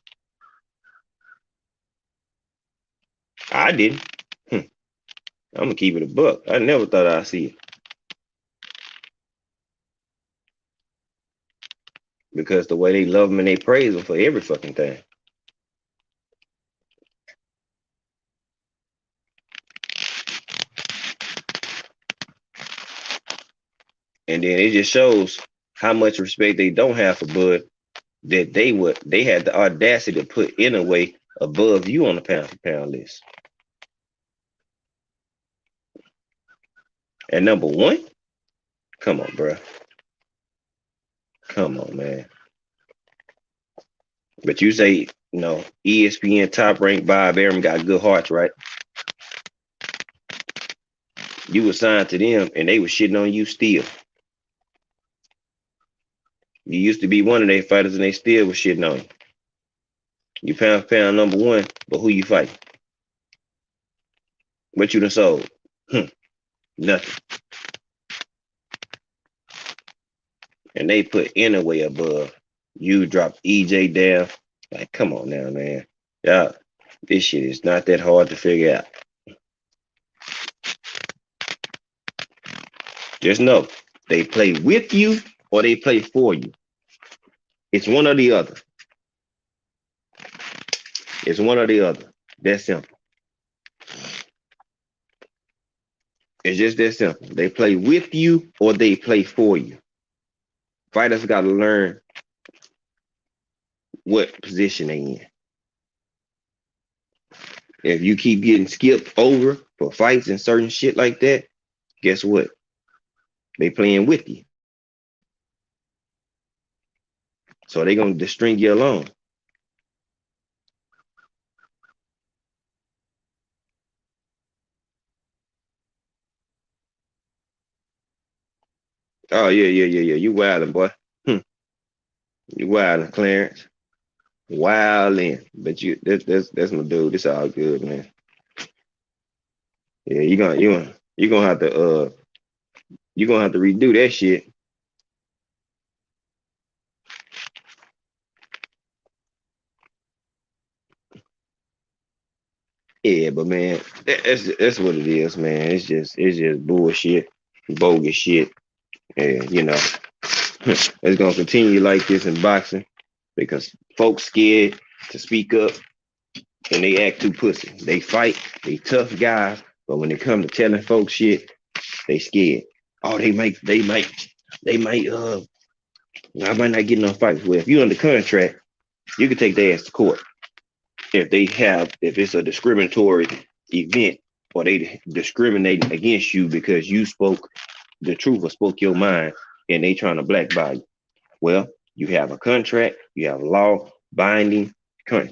I didn't. I'm gonna keep it a buck. I never thought I'd see it. Because the way they love him and they praise him for every fucking thing. And then it just shows how much respect they don't have for Bud, that they had the audacity to put Inoue above you on the pound for pound list. And number 1, come on, bro. Come on, man. But you say, ESPN top ranked Bob Arum got good hearts, right? You were signed to them and they were shitting on you still. You used to be one of their fighters and they still was shitting on you. You pound for pound number 1, but who you fighting? What you done sold? Nothing. And they put Inoue above. You dropped EJ down. Like, come on now, man. Yeah, this shit is not that hard to figure out. Just know, they play with you or they play for you. It's one or the other. It's one or the other. That's simple. It's just that simple. They play with you or they play for you. Fighters got to learn what position they in. If you keep getting skipped over for fights and certain shit like that, guess what? They playing with you. So they gonna just string you along. Oh yeah. You wildin', boy. You wildin', Clarence. Wildin'. But that's my dude. It's all good, man. Yeah, you gonna have to redo that shit. Yeah, but man, that's what it is, man. It's just bullshit, bogus shit. And it's gonna continue like this in boxing because folks scared to speak up and they act too pussy. They fight, they tough guys, but when it come to telling folks shit, they scared. Oh, I might not get no fights. Well, if you under contract, you can take their ass to court. If it's a discriminatory event or they discriminating against you because you spoke the truth or spoke your mind and they trying to blackball you. Well, you have a contract, you have law binding,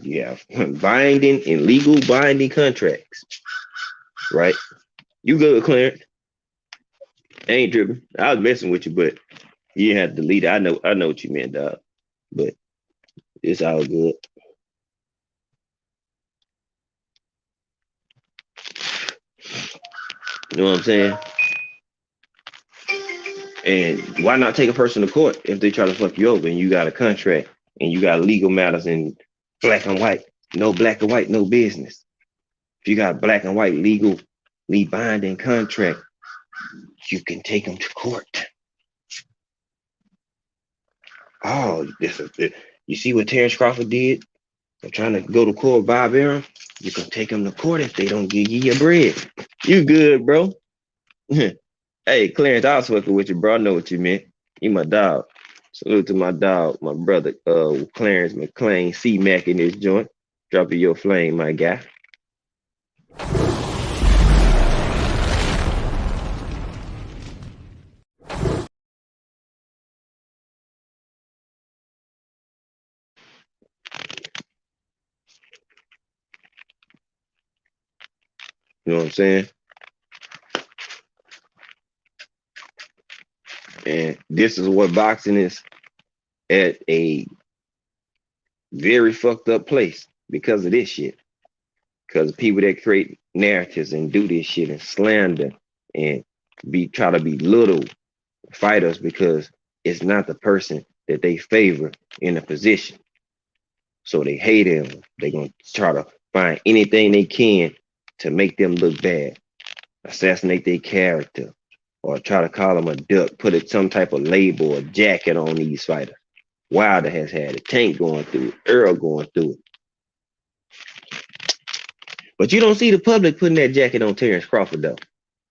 you have binding and legal binding contracts, right? You good, Clarence? I ain't tripping. I was messing with you, but you didn't have to delete it. I know what you meant, dog. But it's all good. You know what I'm saying? And why not take a person to court if they try to fuck you over and you got a contract and you got legal matters in black and white? No black and white, no business. If you got black and white legally binding contract, you can take them to court. Oh, you see what Terrence Crawford did? They're trying to go to court, Bob Arum. You can take them to court if they don't give you your bread. You good, bro? Hey, Clarence, I was fucking with you, bro. I know what you meant. You my dog. Salute to my dog, my brother, Clarence McClain, C-Mac in this joint. Drop your flame, my guy. You know what I'm saying? And this is what boxing is at a very fucked up place because of this shit. Because people that create narratives and do this shit and slander and try to belittle fighters because it's not the person that they favor in a position. So they hate him. They're gonna try to find anything they can to make them look bad, assassinate their character, or try to call them a duck, put some type of label or jacket on these fighters. Wilder has had it, Tank going through it, Earl going through it. But you don't see the public putting that jacket on Terrence Crawford though.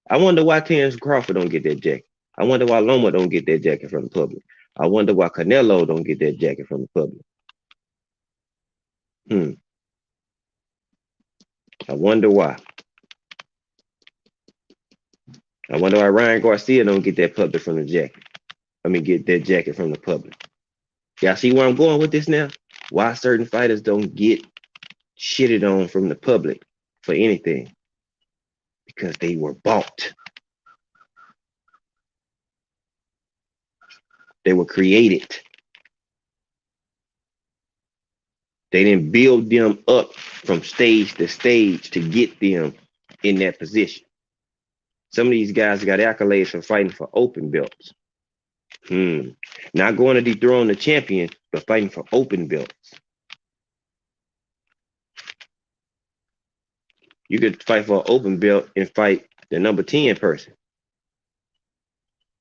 I wonder why Terrence Crawford don't get that jacket. I wonder why Loma don't get that jacket from the public. I wonder why Canelo don't get that jacket from the public. Hmm. I wonder why. I wonder why Ryan Garcia don't get that public from the jacket. I mean, get that jacket from the public. Y'all see where I'm going with this now? Why certain fighters don't get shitted on from the public for anything? Because they were bought. They were created. They didn't build them up from stage to stage to get them in that position. Some of these guys got accolades for fighting for open belts. Not going to dethrone the champion, but fighting for open belts. You could fight for an open belt and fight the number 10 person.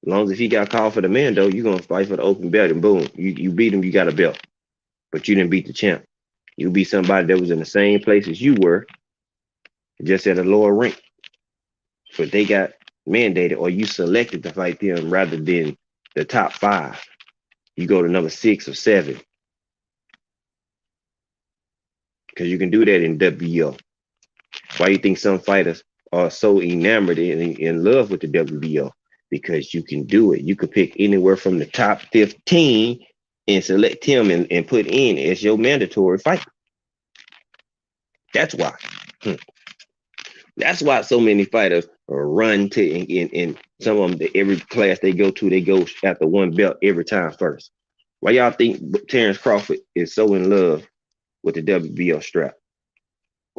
As long as if he got called for the Mando, you're going to fight for the open belt and boom, you beat him, you got a belt. But you didn't beat the champ. You beat somebody that was in the same place as you were, just at a lower rank. But they got mandated or you selected to fight them rather than the top 5. You go to number 6 or 7. Because you can do that in WBO. Why do you think some fighters are so enamored and in love with the WBO? Because you can do it. You could pick anywhere from the top 15 and select him and put in as your mandatory fight. That's why. That's why so many fighters run to in some of them, every class they go after one belt every time first. Why y'all think Terrence Crawford is so in love with the WBO strap?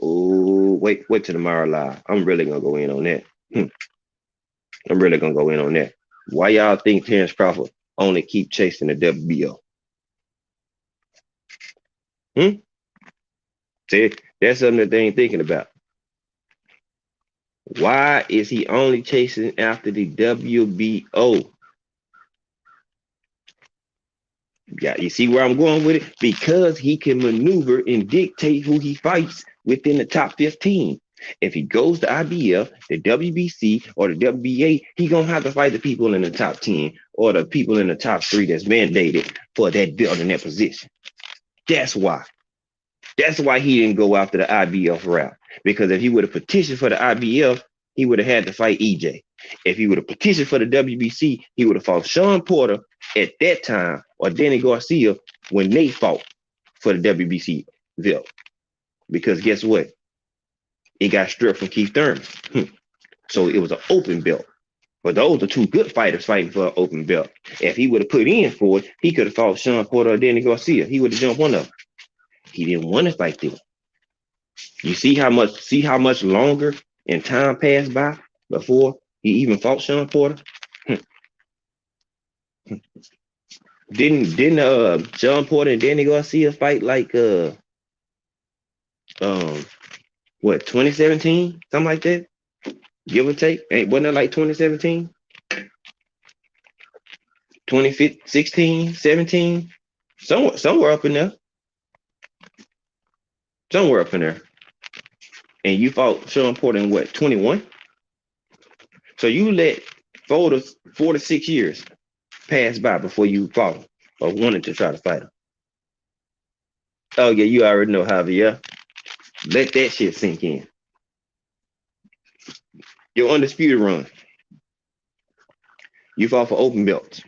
Oh, wait till tomorrow live. I'm really gonna go in on that. I'm really gonna go in on that. Why y'all think Terrence Crawford only keep chasing the WBO? See, that's something that they ain't thinking about. Why is he only chasing after the WBO? Yeah, you see where I'm going with it? Because he can maneuver and dictate who he fights within the top 15. If he goes to IBF, the WBC, or the WBA, he gonna have to fight the people in the top 10 or the people in the top 3 that's mandated for that belt in that position. That's why. That's why he didn't go after the IBF route. Because if he would have petitioned for the IBF, he would have had to fight EJ. If he would have petitioned for the WBC, he would have fought Sean Porter at that time or Danny Garcia when they fought for the WBC belt. Because guess what? It got stripped from Keith Thurman. So it was an open belt. But those are 2 good fighters fighting for an open belt. If he would have put in for it, he could have fought Sean Porter or Danny Garcia. He would have jumped one of them. He didn't want to fight them. You see how much longer and time passed by before he even fought Sean Porter? Didn't Sean Porter and Danny Garcia fight like what 2017? Something like that? Give or take. Wasn't it like 2017? 2016, 17? Somewhere up in there. Somewhere up in there. And you fought Sean Porter in what, 21? So you let 4 to 6 years pass by before you fought him or wanted to try to fight him. Oh yeah, you already know Javier. Let that shit sink in. Your undisputed run. You fought for open belts.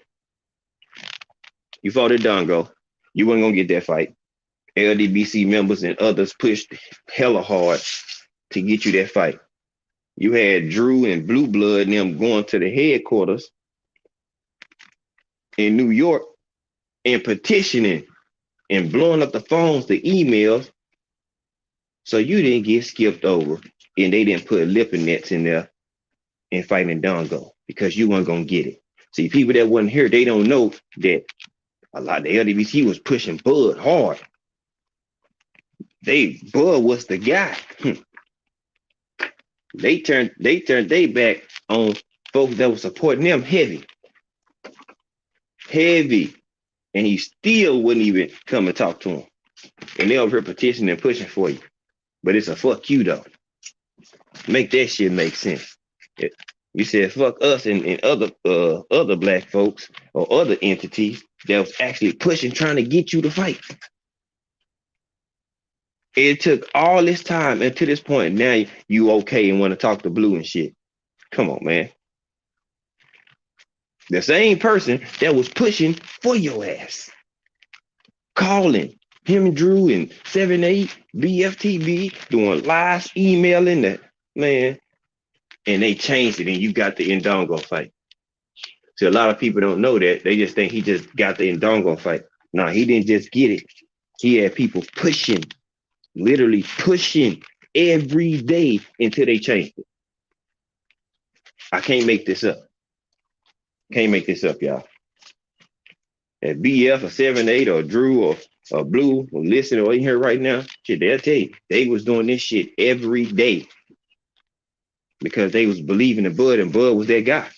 You fought at Dongo. You weren't gonna get that fight. LDBC members and others pushed hella hard to get you that fight. You had Drew and Blue Blood and them going to the headquarters in New York and petitioning and blowing up the phones, the emails, so you didn't get skipped over and they didn't put lipping nets in there and fighting Dongo because you weren't gonna get it. See, people that wasn't here, they don't know that a lot of the LWC was pushing Bud hard. Bud was the guy. They turned their back on folks that were supporting them heavy. Heavy. And he still wouldn't even come and talk to him. And they over here petitioning and pushing for you. But it's a fuck you though. Make that shit make sense. You said fuck us and other black folks or other entities that was actually pushing, trying to get you to fight. It took all this time and to this point. Now you okay and want to talk to Blue and shit. Come on, man. The same person that was pushing for your ass. Calling him and Drew and 7-8, BFTV, doing live emailing that man. And they changed it and you got the Ndongo fight. So a lot of people don't know that. They just think he just got the Ndongo fight. No, he didn't just get it. He had people pushing, literally pushing every day until they changed it. I can't make this up. Can't make this up, y'all. If BF or 7-8 or Drew or Blue or listen or in here right now, shit, they'll tell you they was doing this shit every day because they was believing in Bud and Bud was that guy.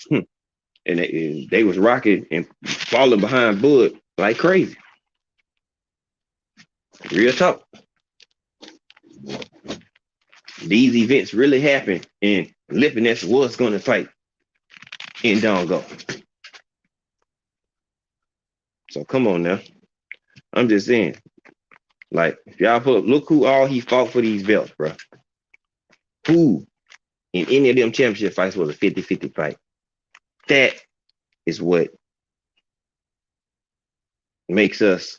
And they was rocking and falling behind Bud like crazy. Real talk. These events really happened and Lipiness was going to fight in Dongo. So come on now. I'm just saying, like, if y'all look who all he fought for these belts, bro. Who in any of them championship fights was a 50-50 fight. That is what makes us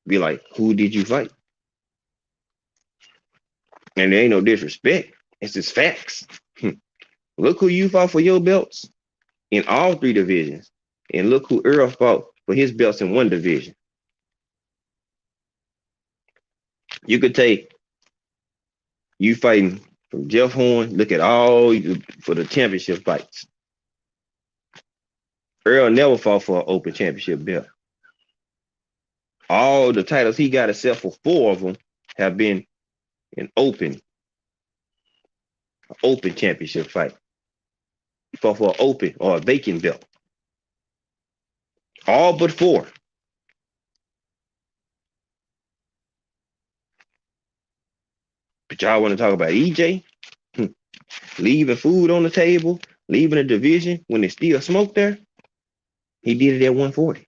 be like, who did you fight? And there ain't no disrespect. It's just facts. Look who you fought for your belts in all three divisions. And look who Earl fought for his belts in one division. You could take you fighting from Jeff Horn, look at all for the championship fights. Earl never fought for an open championship belt. All the titles he got, except for 4 of them, have been an open championship fight. He fought for an open or a vacant belt. All but 4. But y'all want to talk about EJ? Leaving food on the table, leaving a division when there's still smoke there? He did it at 140.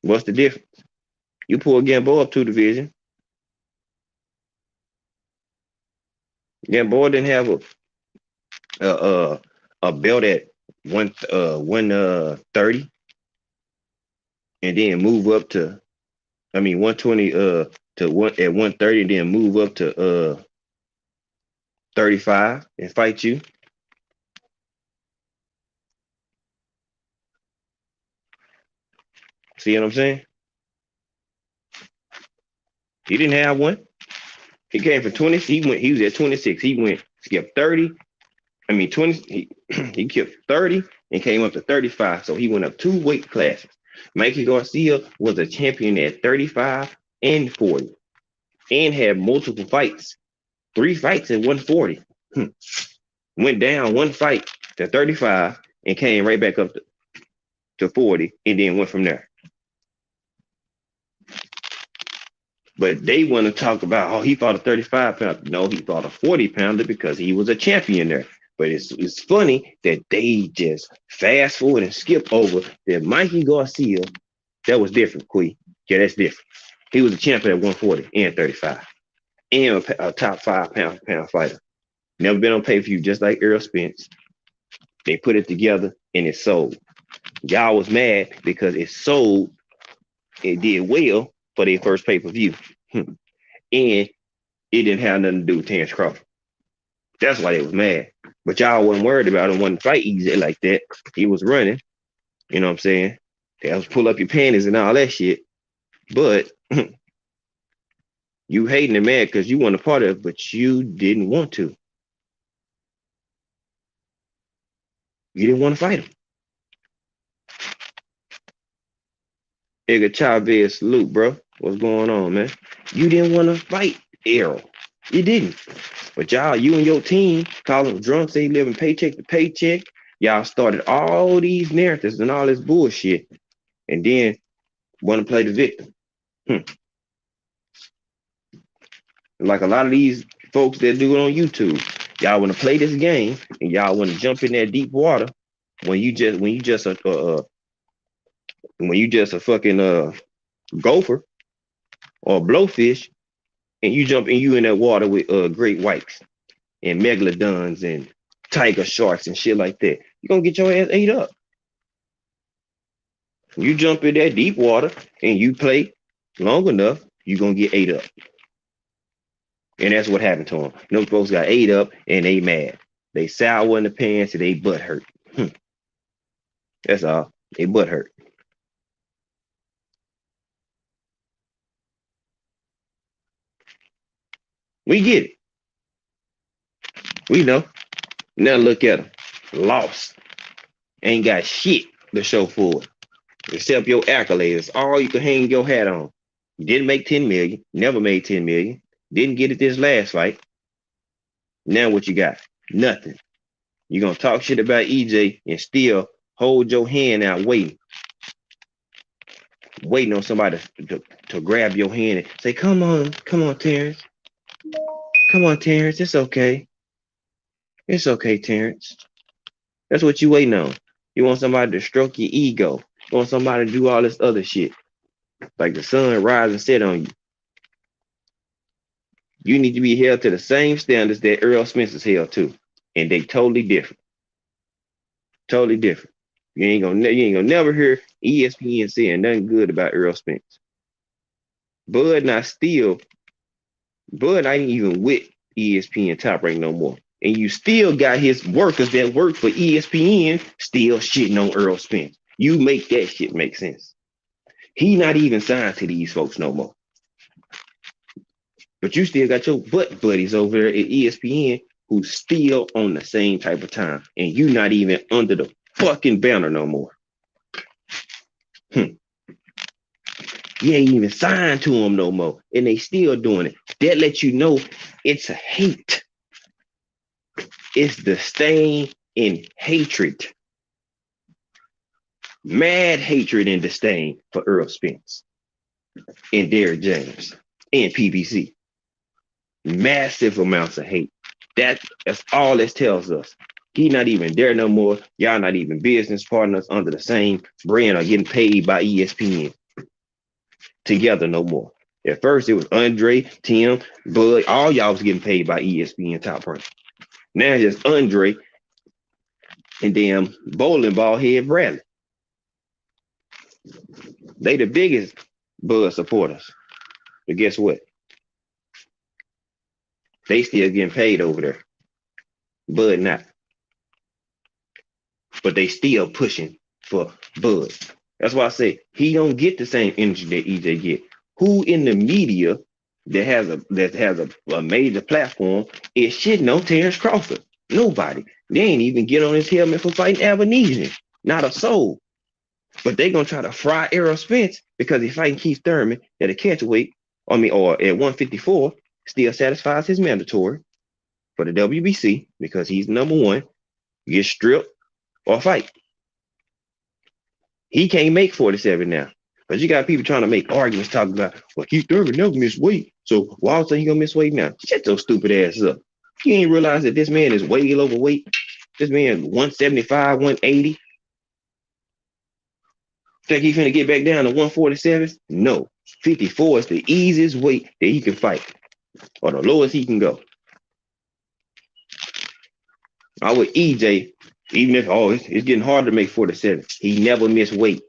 What's the difference? You pull Gamboa up 2 division. Gamboa didn't have a belt at 130 and then move up to 120 to one at 130 and then move up to 35 and fight you. See what I'm saying? He didn't have one. He came from 20. He was at 26. He skipped 30. 20. He skipped 30 and came up to 35. So he went up 2 weight classes. Mikey Garcia was a champion at 35 and 40 and had multiple fights. 3 fights at 140. Went down 1 fight to 35 and came right back up to 40 and then went from there. But they want to talk about, he fought a 35-pounder. No, he fought a 40-pounder because he was a champion there. But it's funny that they just fast forward and skip over that Mikey Garcia. That was different, Quee. Yeah, that's different. He was a champion at 140 and 35. And a top 5 pound fighter. Never been on pay-per-view, just like Errol Spence. They put it together and it sold. Y'all was mad because it sold. It did well for their first pay-per-view. And it didn't have nothing to do with Terrence Crawford. That's why they was mad. But y'all wasn't worried about him, wasn't fight easy like that. He was running, you know what I'm saying? They was pull up your panties and all that shit. But you hating the man because you want a part of it, but you didn't want to. You didn't want to fight him. Edgar Chavez, salute, bro. What's going on, man? You didn't want to fight Errol. You didn't. But y'all, you and your team, call them drunks, they living paycheck to paycheck. Y'all started all these narratives and all this bullshit, and then want to play the victim. Hmm. Like a lot of these folks that do it on YouTube, y'all want to play this game and y'all want to jump in that deep water when you just a fucking gopher or blowfish, and you jump and you in that water with great whites and megalodons and tiger sharks and shit like that. You're gonna get your ass ate up. You jump in that deep water and you play long enough, you're gonna get ate up. And that's what happened to them. Those folks got ate up and they mad. They sour in the pants and they butt hurt. That's all. They butt hurt. We get it. We know. Now look at them. Lost. Ain't got shit to show for it. Except your accolades. All you can hang your hat on. You didn't make 10 million. Never made 10 million. Didn't get it this last fight. Now what you got? Nothing. You're gonna talk shit about EJ and still hold your hand out waiting on somebody to grab your hand and say, come on, Terrence. Come on, Terrence. It's okay. It's okay, Terrence. That's what you waiting on. You want somebody to stroke your ego. You want somebody to do all this other shit. Like the sun rise and set on you. You need to be held to the same standards that Earl Spencer's held to. And they totally different. Totally different. You ain't gonna never hear ESPN saying nothing good about Earl Spence. Bud ain't even with ESPN Top Rank no more. And you still got his workers that work for ESPN still shitting on Earl Spence. You make that shit make sense. He not even signed to these folks no more. But you still got your butt buddies over there at ESPN who still on the same type of time. And you not even under the fucking banner no more. You ain't even signed to them no more. And they still doing it. That lets you know it's a hate. It's disdain and hatred. Mad hatred and disdain for Earl Spence and Derrick James and PBC. Massive amounts of hate. That's all this tells us. He not even there no more. Y'all not even business partners under the same brand or getting paid by ESPN together no more. At first, it was Andre, Tim, Bud, all y'all was getting paid by ESPN Top Rank. Now it's just Andre and damn bowling ball head Bradley. They the biggest Bud supporters. But guess what? They still getting paid over there. Bud not. But they still pushing for Bud. That's why I say he don't get the same energy that EJ get. Who in the media that has a major platform is shitting on Terrence Crawford? Nobody. They ain't even get on his helmet for fighting Avenesian. Not a soul. But they gonna try to fry Errol Spence because he's fighting Keith Thurman at a catchweight, or at 154, still satisfies his mandatory for the WBC because he's number one. Get stripped or fight. He can't make 47 now. But you got people trying to make arguments talking about, well, Keith Thurman never missed weight. So why else he gonna miss weight now? Shut your stupid ass up. You ain't realize that this man is way overweight. This man 175, 180. Think he's finna get back down to 147? No. 54 is the easiest weight that he can fight. Or the lowest he can go. I would EJ, even if it's getting harder to make 47. He never missed weight.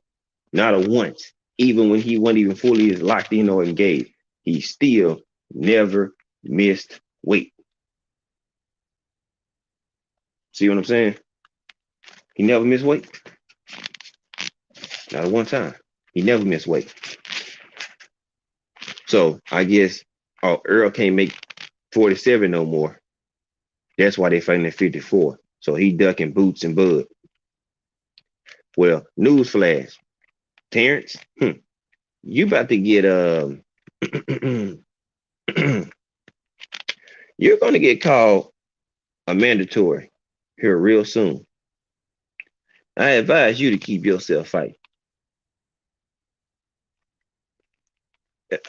Not a once. Even when he wasn't even fully locked in or engaged. He still never missed weight. See what I'm saying? He never missed weight. Not at one time. He never missed weight. So I guess Earl can't make 47 no more. That's why they fighting at 54. So he ducking Boots and Bud. Well, newsflash, Terrence, you about to get you're gonna get called a mandatory here real soon. I advise you to keep yourself fighting.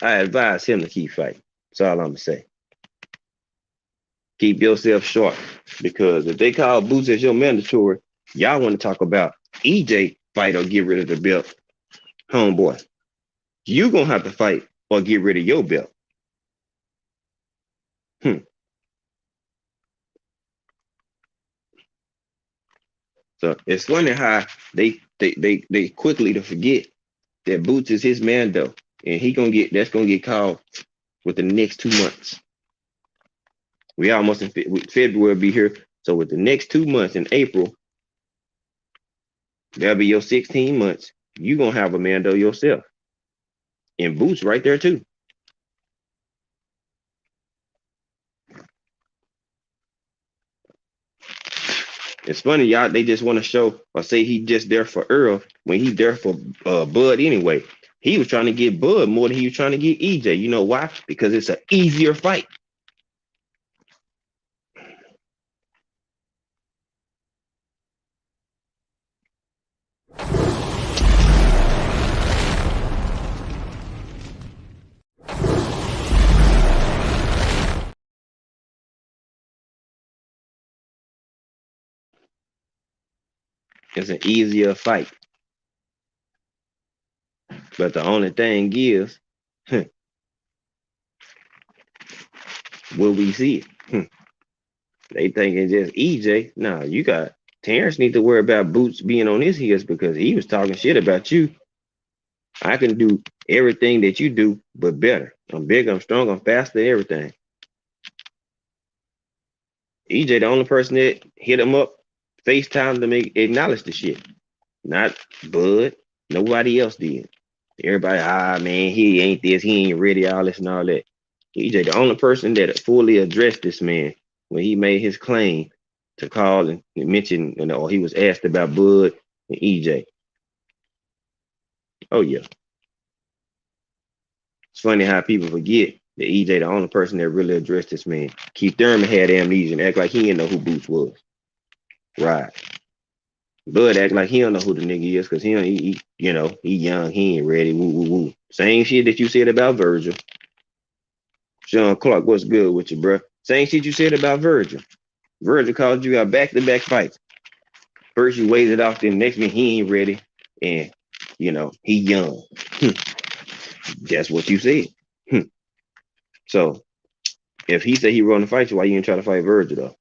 I advise him to keep fighting. That's all I'm gonna say. Keep yourself sharp because if they call Boots as your mandatory, y'all want to talk about EJ fight or get rid of the belt, homeboy. You gonna have to fight or get rid of your belt. Hmm. So it's funny how they quickly to forget that Boots is his man though, and that's gonna get called within the next 2 months. We almost in February be here, so with the next 2 months in April, that'll be your 16 months. You gonna have a Mando yourself, and Boots right there too. It's funny, y'all. They just want to show or say he just there for Earl when he's there for Bud anyway. He was trying to get Bud more than he was trying to get EJ. You know why? Because it's an easier fight. It's an easier fight. But the only thing is, will we see it? They think it's just EJ. Nah, you got Terrence need to worry about Boots being on his heels because he was talking shit about you. I can do everything that you do, but better. I'm bigger, I'm stronger, I'm faster, everything. EJ, the only person that hit him up, FaceTime to make acknowledge the shit. Not Bud. Nobody else did. Everybody, man, he ain't this, he ain't ready, all this and all that. EJ, the only person that fully addressed this man when he made his claim to call and mention, he was asked about Bud and EJ. Oh yeah. It's funny how people forget that EJ, the only person that really addressed this man. Keith Thurman had amnesia and act like he didn't know who Boots was. Right. Bud act like he don't know who the nigga is because he young, he ain't ready. Woo woo woo. Same shit that you said about Virgil. Sean Clark, what's good with you, bro? Same shit you said about Virgil. Virgil called you out back-to-back fights. First you waited off, then next minute he ain't ready, and he young. That's what you said. So if he said he were going to fight you, why you didn't try to fight Virgil though?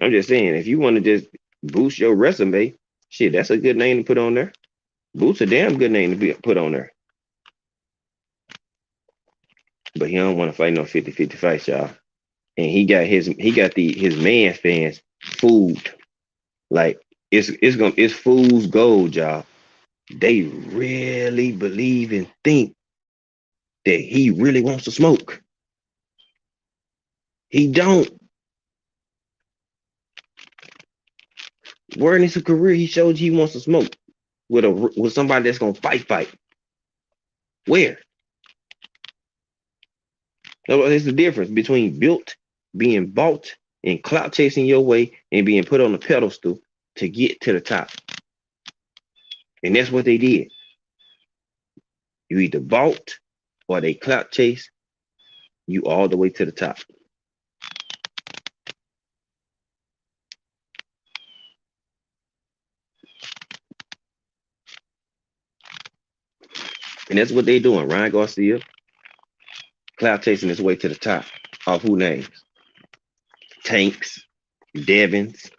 I'm just saying, if you want to just boost your resume, shit, that's a good name to put on there. Boots a damn good name to be put on there. But he don't want to fight no 50-50 fights, y'all. And he got his man fans fooled. Like it's fool's gold, y'all. They really believe and think that he really wants to smoke. He don't. Where in his career he showed you he wants to smoke with somebody that's gonna fight. Where? There's the difference between being bought and clout chasing your way and being put on a pedestal to get to the top. And that's what they did. You either bought or they clout chase you all the way to the top. And that's what they doing. Ryan Garcia, clout chasing his way to the top. Off who names? Tanks, Devins.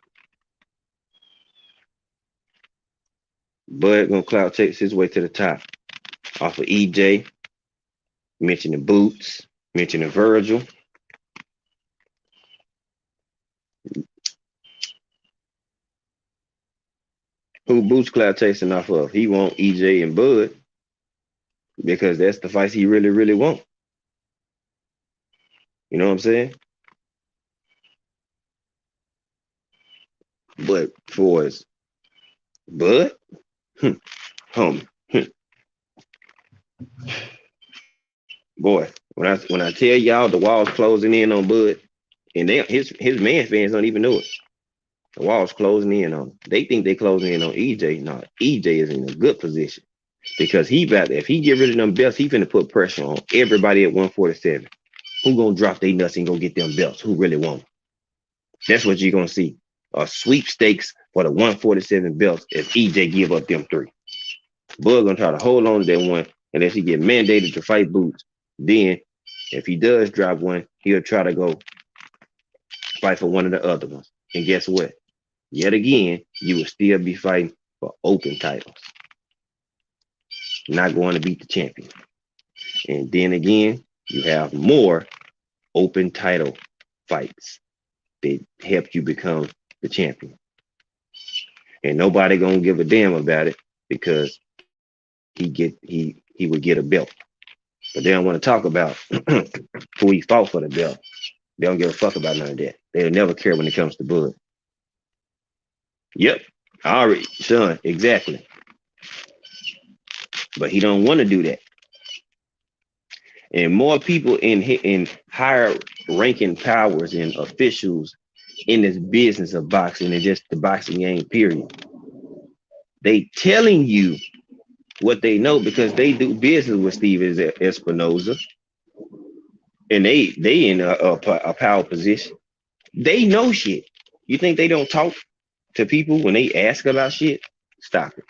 Bud gonna clout chase his way to the top. Off of EJ, mentioning Boots, mentioning Virgil. Who Boots Cloud chasing off of? He want EJ and Bud because that's the fights he really, really want. You know what I'm saying? But for his Bud, hmm, homie, boy, when I tell y'all the walls closing in on Bud, and his man fans don't even know it. The walls closing in on him. They think they closing in on EJ. No, EJ is in a good position because if he get rid of them belts, he finna put pressure on everybody at 147. Who gonna drop their nuts and go get them belts? Who really want them? That's what you're gonna see. A sweepstakes for the 147 belts if EJ give up them three. Bud gonna try to hold on to that one unless he get mandated to fight Boots. Then, if he does drop one, he'll try to go fight for one of the other ones. And guess what? Yet again, you will still be fighting for open titles, not going to beat the champion. And then again, you have more open title fights that help you become the champion. And nobody gonna give a damn about it because he would get a belt. But they don't want to talk about who he fought for the belt. They don't give a fuck about none of that. They'll never care when it comes to Bud. Yep, I already, son, exactly. But he don't want to do that. And more people in higher ranking powers and officials in this business of boxing and just the boxing game, period. They telling you what they know because they do business with Steven Espinoza and they in a power position. They know shit. You think they don't talk to people when they ask about shit? Stop it.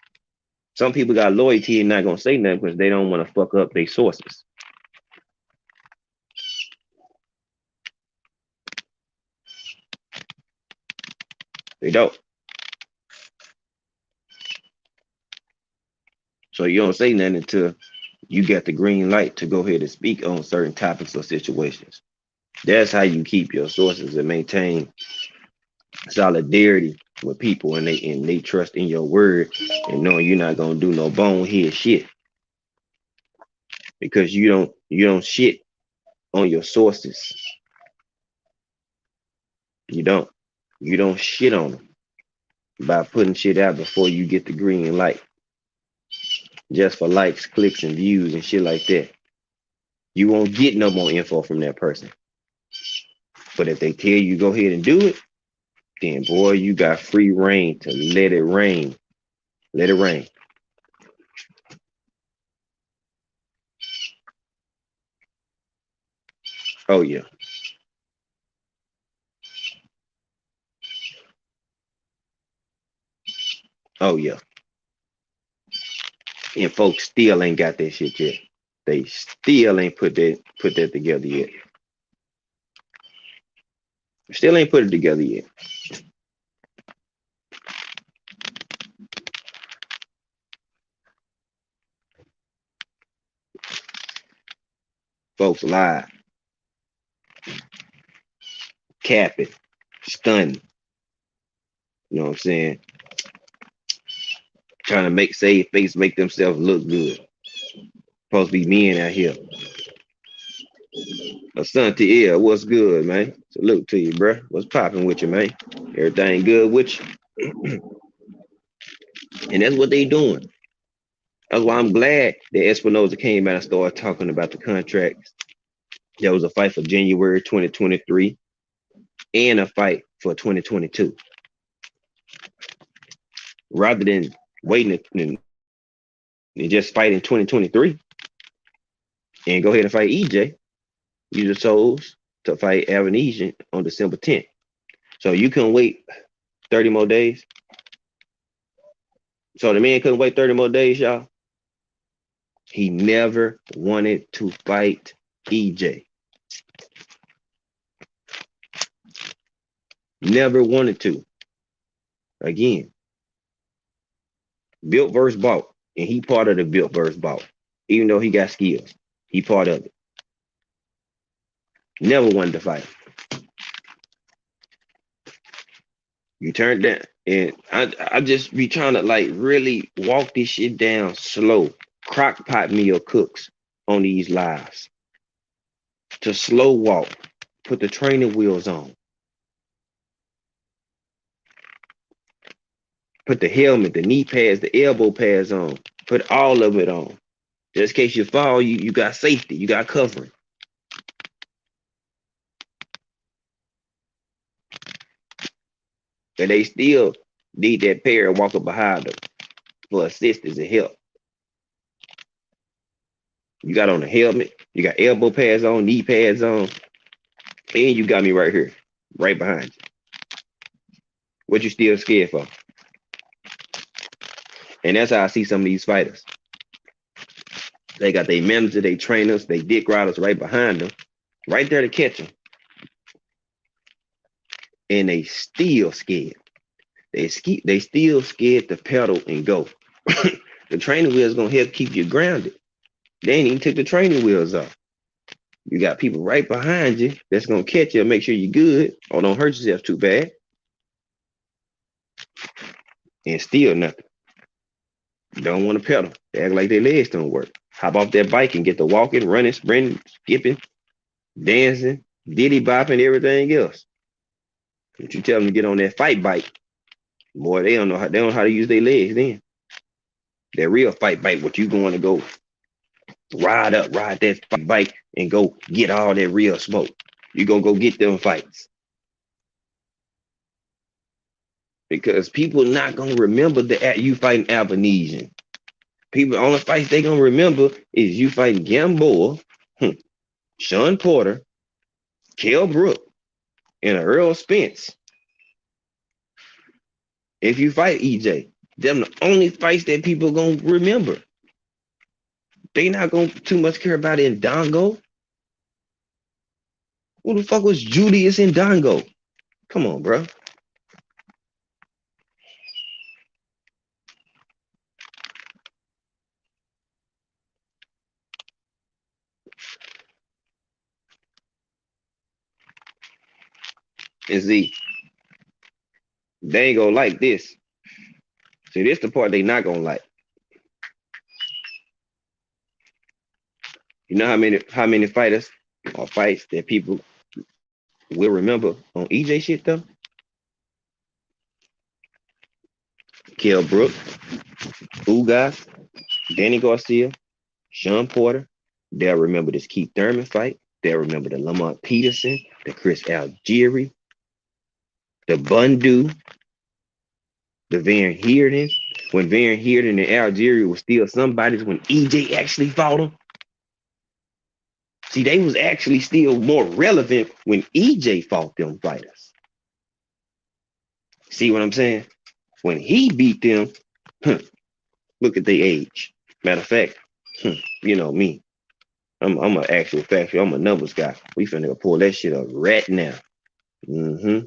Some people got loyalty and not gonna say nothing because they don't want to fuck up their sources. They don't. So you don't say nothing until you get the green light to go ahead and speak on certain topics or situations. That's how you keep your sources and maintain solidarity with people and they trust in your word and knowing you're not gonna do no bonehead shit because you don't shit on your sources. You don't. You don't shit on them by putting shit out before you get the green light just for likes, clicks, and views and shit like that. You won't get no more info from that person. But if they tell you go ahead and do it, then boy, you got free reign to let it rain. Let it rain. Oh yeah. Oh yeah. And folks still ain't got that shit yet. They still ain't put that together yet. Still ain't put it together yet. Folks lie, cap it, stun. You know what I'm saying? Trying to make save face, make themselves look good. Supposed to be men out here. Asante, yeah, what's good, man? Salute to you, bro. What's popping with you, man? Everything good with you? And that's what they doing. That's why I'm glad that Espinoza came out and started talking about the contracts. There was a fight for January 2023 and a fight for 2022. Rather than waiting and just fight in 2023 and go ahead and fight EJ, you just chose to fight Avanesian on December 10th. So you couldn't wait 30 more days. So the man couldn't wait 30 more days, y'all. He never wanted to fight EJ. Never wanted to. Again, built versus bought, and he part of the built versus bought. Even though he got skills, he part of it. Never wanted to fight. You turned down. And I just be trying to like really walk this shit down slow. Crock pot meal cooks on these lives to slow walk. Put the training wheels on. Put the helmet, the knee pads, the elbow pads on. Put all of it on. Just in case you fall, you got safety. You got covering. And they still need that pair walking behind them for assistance and help. You got on the helmet, you got elbow pads on, knee pads on, and you got me right here, right behind you. What you still scared for? And that's how I see some of these fighters. They got their manager, they trainers, they dick riders right behind them, right there to catch them. And they still scared. They still scared to pedal and go. The training wheels gonna help keep you grounded. They ain't even took the training wheels off. You got people right behind you that's gonna catch you and make sure you're good or don't hurt yourself too bad. And still nothing. Don't want to pedal. They act like their legs don't work. Hop off that bike and get to walking, running, sprinting, skipping, dancing, diddy bopping, everything else. But you tell them to get on that fight bike, boy, they don't know how to use their legs then. That real fight bike, what you going to go ride that fight bike and go get all that real smoke. You gonna go get them fights. Because people not gonna remember that you fighting Albanesian. People, only fights they gonna remember is you fighting Gamboa, Sean Porter, Kell Brook, and Earl Spence. If you fight EJ, them the only fights that people gonna remember. They not gonna too much care about Indongo. Who the fuck was Julius Indongo? Come on, bro. And see, they ain't gonna like this. See, this the part they not gonna like. You know how many fighters or fights that people will remember on EJ shit though? Kell Brook, Ugas, Danny Garcia, Sean Porter. They'll remember this Keith Thurman fight. They'll remember the Lamont Peterson, the Chris Algieri, the Bundu, the Van Heerden. When Van Heerden and Algieri was still somebody's when EJ actually fought them. See, they was actually still more relevant when EJ fought them fighters. See what I'm saying? When he beat them, look at their age. Matter of fact, you know me. I'm an actual factual. I'm a numbers guy. We finna go pull that shit up right now. Mm-hmm.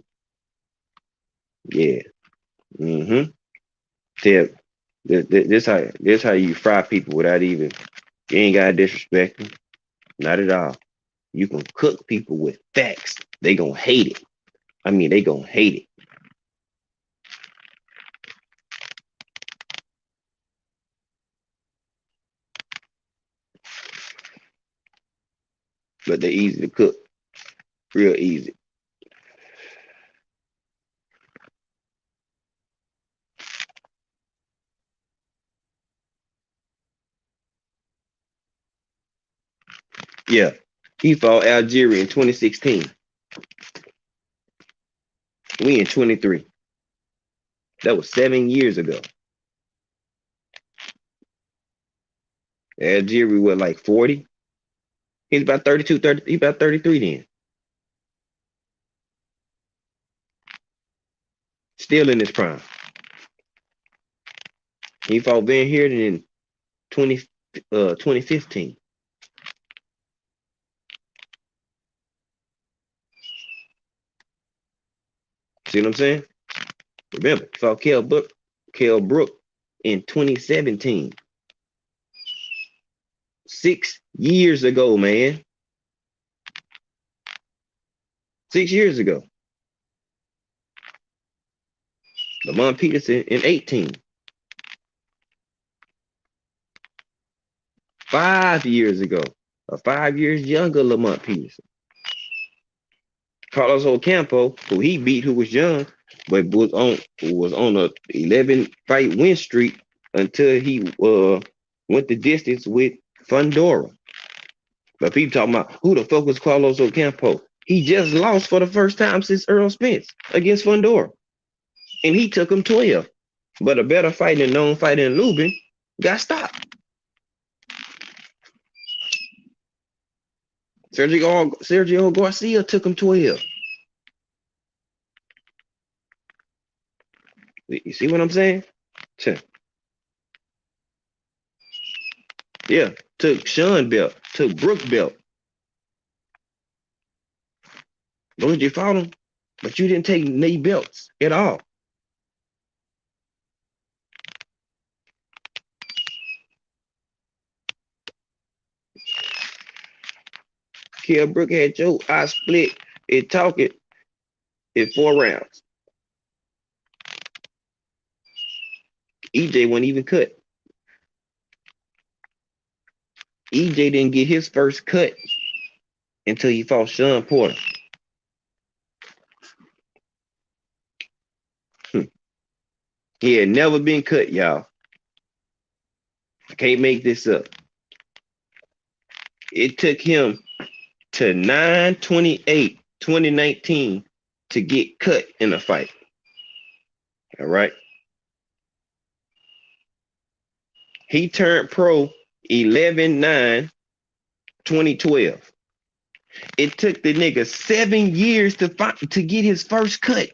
Yeah. Mm-hmm. Tell this how you fry people without even you ain't gotta disrespect them. Not at all. You can cook people with facts. They gonna hate it. I mean, they gonna hate it. But they're easy to cook. Real easy. Yeah. He fought Algeria in 2016. We in 23. That was 7 years ago. Algeria was like 40. He's about 32, 30. He's about 33 then. Still in his prime. He fought Van Heerden in 2015. See what I'm saying? Remember, he fought Kell Brook in 2017. 6 years ago, man. 6 years ago. Lamont Peterson in 18. 5 years ago, 5 years younger Lamont Peterson. Carlos Ocampo, who he beat, who was young, but was on a 11 fight win streak until he went the distance with Fundora. But people talking about who the fuck was Carlos Ocampo? He just lost for the first time since Earl Spence against Fundora, and he took him 12. But a better fighter and known fighter in Lubin got stopped. Sergio Garcia took him 12. You see what I'm saying? Yeah, took Sean belt, took Brooke belt. Those you fought him, but you didn't take Nate belts at all. Kell Brook had Joe I split and talk it in 4 rounds. EJ wasn't even cut. EJ didn't get his first cut until he fought Sean Porter. He had never been cut, y'all. I can't make this up. It took him to 9/28/2019 to get cut in a fight. All right. He turned pro 11/9/2012. It took the nigga 7 years to get his first cut.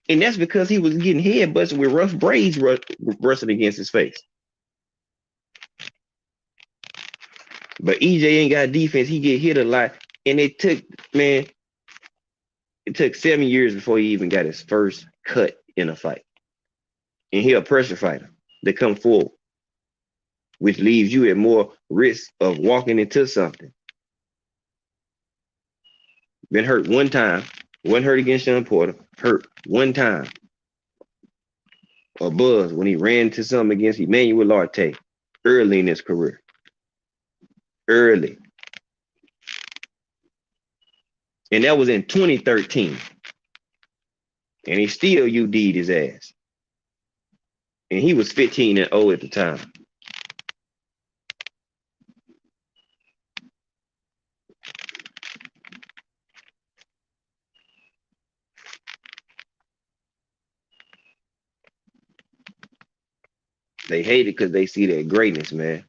And that's because he was getting head busted with rough braids rustling against his face. But EJ ain't got defense. He get hit a lot. And it took 7 years before he even got his first cut in a fight. And he a pressure fighter that come forward, which leaves you at more risk of walking into something. Been hurt one time. Wasn't hurt against Sean Porter. Hurt one time. A buzz when he ran into something against Emmanuel Arte early in his career. Early. And that was in 2013. And he still UD'd his ass. And he was 15-0 at the time. They hate it because they see that greatness, man.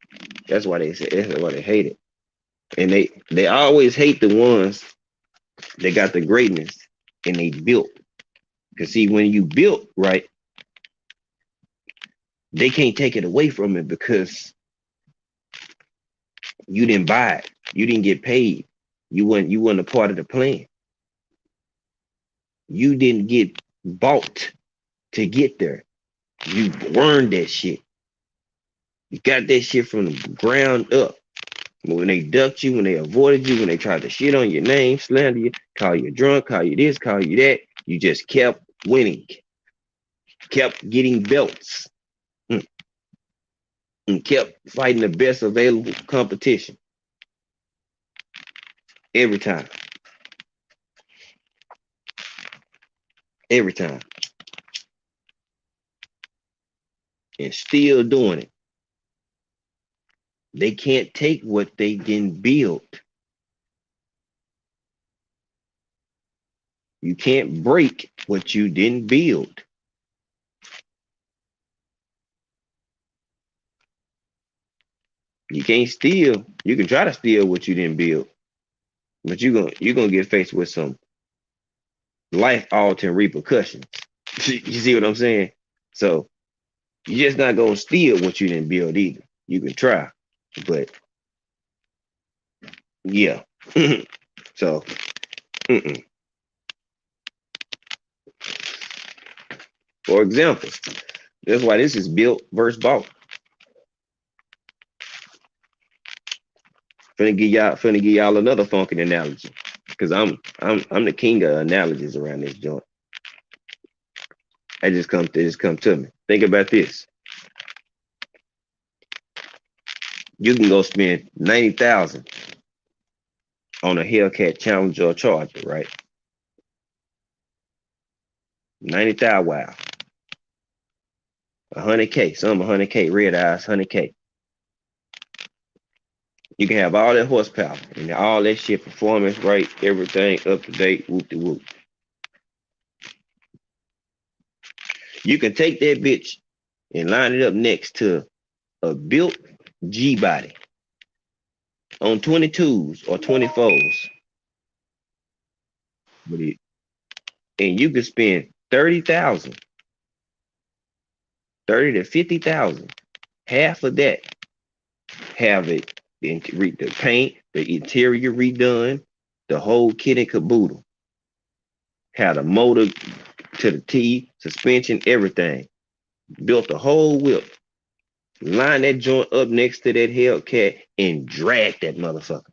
That's why they say that's why they hate it. And they always hate the ones that got the greatness and they built. Because see, when you built right, they can't take it away from it because you didn't buy it. You didn't get paid. You weren't a part of the plan. You didn't get bought to get there. You earned that shit. You got that shit from the ground up. When they ducked you, when they avoided you, when they tried to shit on your name, slander you, call you drunk, call you this, call you that, you just kept winning. Kept getting belts. And kept fighting the best available competition. Every time. Every time. And still doing it. They can't take what they didn't build. You can't break what you didn't build. You can't steal. You can try to steal what you didn't build, but you're gonna get faced with some life-altering repercussions. You see what I'm saying? So you're just not gonna steal what you didn't build either. You can try, but yeah. So for example, that's why this is built versus bought. Finna give y'all another funky analogy. Cause I'm the king of analogies around this joint. It just come to me. Think about this. You can go spend 90,000 on a Hellcat Challenger or Charger, right? 90,000, wow. 100K, some 100K, red eyes, 100K. You can have all that horsepower and all that shit, performance, right? Everything up to date, whoop de whoop. You can take that bitch and line it up next to a built G body on 22s or 24s. And you can spend 30,000, 30 to 50,000. Half of that have it the paint, the interior redone, the whole kit and caboodle. Had a motor to the T, suspension, everything. Built the whole whip. Line that joint up next to that Hellcat and drag that motherfucker.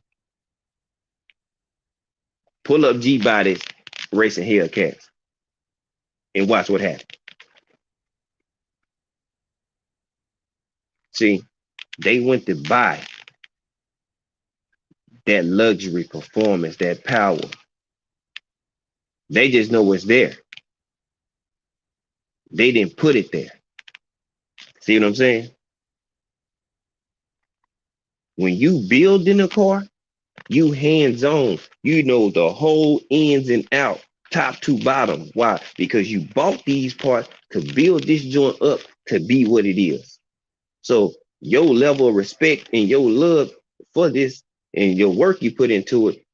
Pull up G bodies racing Hellcats and watch what happens. See, they went to buy that luxury performance, that power. They just know it's there. They didn't put it there. See what I'm saying? When you build in a car, you hands-on. You know the whole ins and out, top to bottom. Why? Because you bought these parts to build this joint up to be what it is. So your level of respect and your love for this and your work you put into it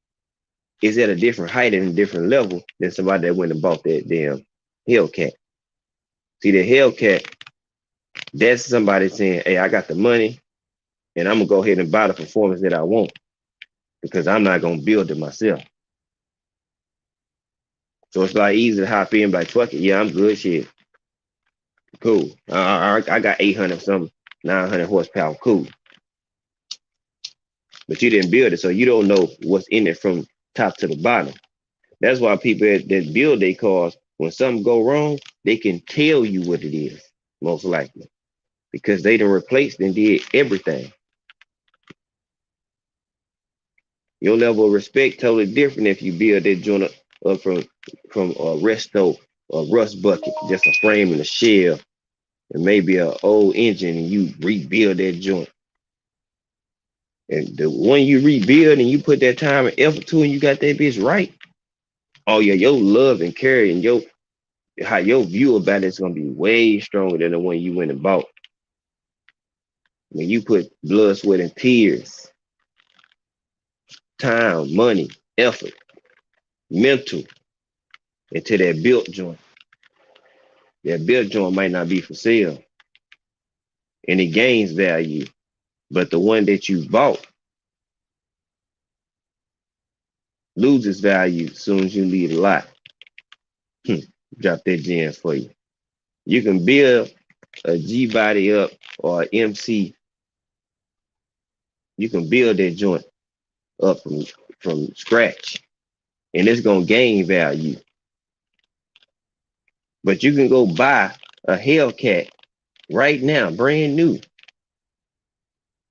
is at a different height and a different level than somebody that went and bought that damn Hellcat. See, the Hellcat, that's somebody saying, hey, I got the money and I'm gonna go ahead and buy the performance that I want because I'm not gonna build it myself. So it's like easy to hop in, like, fuck it, yeah, I'm good, shit, cool. I got 800 something, 900 horsepower, cool. But you didn't build it, so you don't know what's in it from top to the bottom. That's why people that build their cars, when something go wrong, they can tell you what it is, most likely, because they done replaced and did everything. Your level of respect totally different if you build that joint up from a resto, a rust bucket, just a frame and a shell, and maybe an old engine, and you rebuild that joint. And the one you rebuild and you put that time and effort to, and you got that bitch right. Oh yeah, your love and care and how your view about it's gonna be way stronger than the one you went and bought. When you put blood, sweat, and tears, time, money, effort, mental into that built joint. That built joint might not be for sale and it gains value, but the one that you bought loses value as soon as you leave the lot. Drop that gem for you. You can build a G body up or an MC. You can build that joint up from scratch and it's gonna gain value. But you can go buy a Hellcat right now, brand new.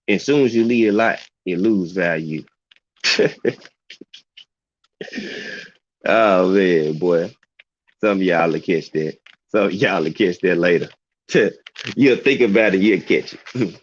And as soon as you leave the lot, it lose value. Oh man, boy. Some of y'all will catch that. Some of y'all will catch that later. You'll think about it, you'll catch it.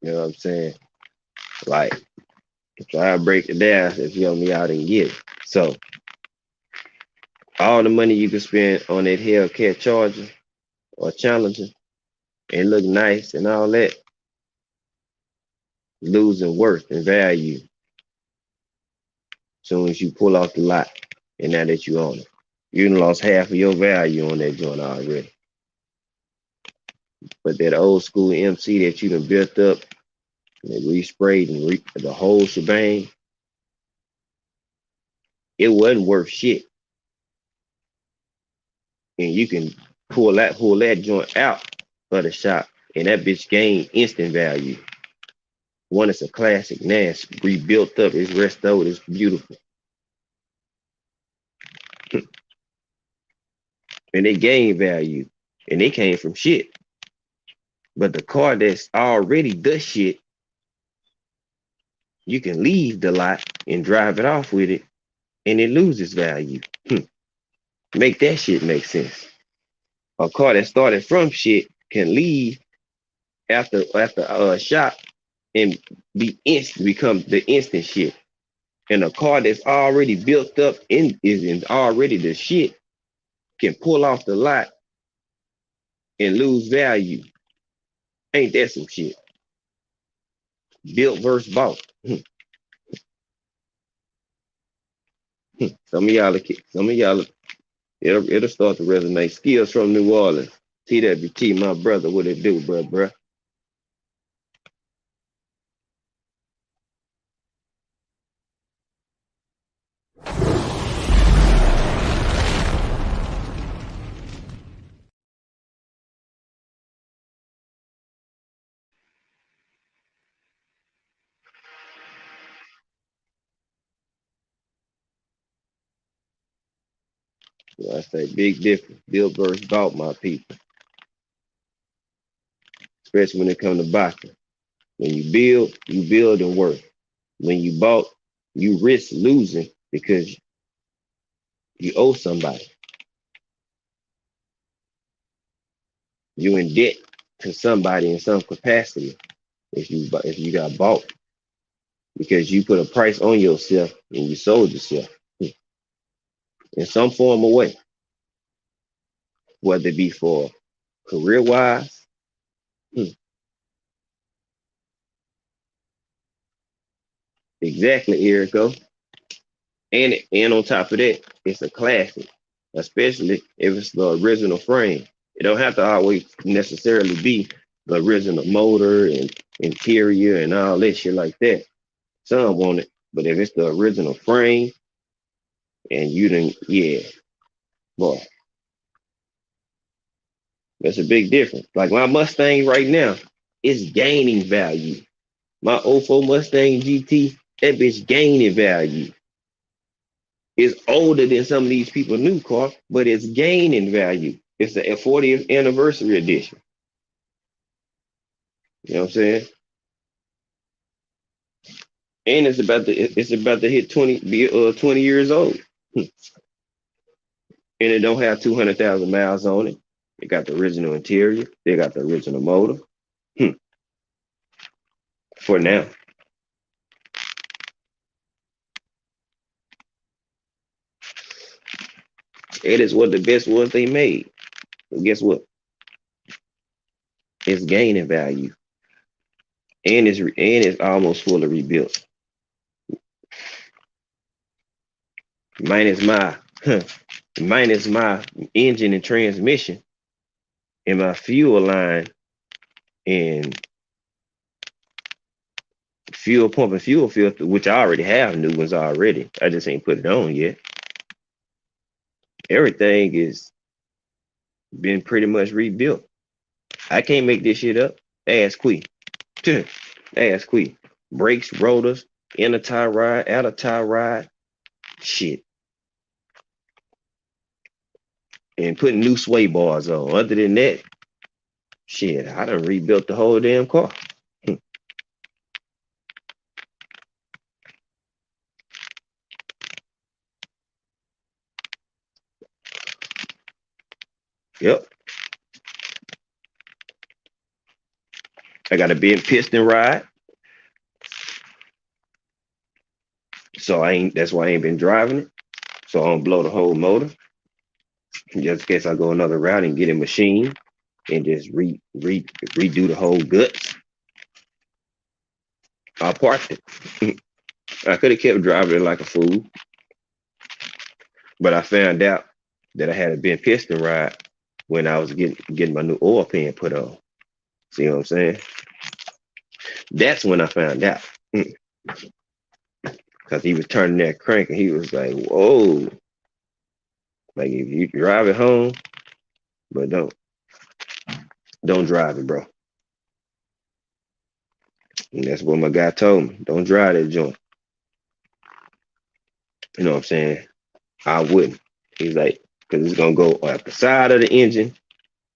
You know what I'm saying? Like, try to break it down if you help me out and get it. So, all the money you can spend on that Hellcat Charger or Challenger, and look nice and all that, losing worth and value as soon as you pull off the lot and now that you own it. You done lost half of your value on that joint already. But that old school MC that you done built up and resprayed and the whole shebang, it wasn't worth shit. And you can pull that joint out of the shop and that bitch gained instant value. One is a classic, now it's rebuilt up, it's restored, it's beautiful. And it gained value. And it came from shit. But the car that's already the shit, you can leave the lot and drive it off with it and it loses value. Make that shit make sense. A car that started from shit can leave after a shop and become the instant shit. And a car that's already built up and is already the shit can pull off the lot and lose value. Ain't that some shit? Built versus bought. Some of y'all, it'll start to resonate. Skills from New Orleans. TWT, my brother, what it do, bruh? So I say big difference. Built versus bought, my people. Especially when it comes to boxing. When you build and work. When you bought, you risk losing because you owe somebody. You in debt to somebody in some capacity if you got bought because you put a price on yourself and you sold yourself in some form or way, whether it be for career wise. Exactly, Erico. And on top of that, it's a classic, especially if it's the original frame. It don't have to always necessarily be the original motor and interior and all that shit like that. Some want it, but if it's the original frame and you didn't, yeah, boy, that's a big difference. Like my Mustang right now is gaining value. My '04 Mustang GT, that bitch gaining value. It's older than some of these people new car, but it's gaining value. It's the 40th anniversary edition. You know what I'm saying? And it's about to hit 20 years old. And it don't have 200,000 miles on it. It got the original interior. They got the original motor. For now. It is what the best was they made. But guess what? It's gaining value. And it's almost fully rebuilt. Minus my minus my engine and transmission and my fuel line and fuel pump and fuel filter, which I already have new ones already. I just ain't put it on yet. Everything is been pretty much rebuilt. I can't make this shit up. Ask Quee. Ask Quee. Brakes, rotors, inner tie rod, outer tie rod, shit. And putting new sway bars on. Other than that, shit, I done rebuilt the whole damn car. Yep. I got a big piston ride. So that's why I ain't been driving it. So I don't blow the whole motor. Just in case I go another route and get a machine. and just redo the whole guts, I parked it. I could have kept driving it like a fool, but I found out that I had a bent piston rod when I was getting my new oil pan put on. See what I'm saying? That's when I found out. Because he was turning that crank and he was like, whoa. Like if you drive it home, but don't drive it, bro. And that's what my guy told me. Don't drive that joint. You know what I'm saying? I wouldn't. He's like, because it's gonna go at the side of the engine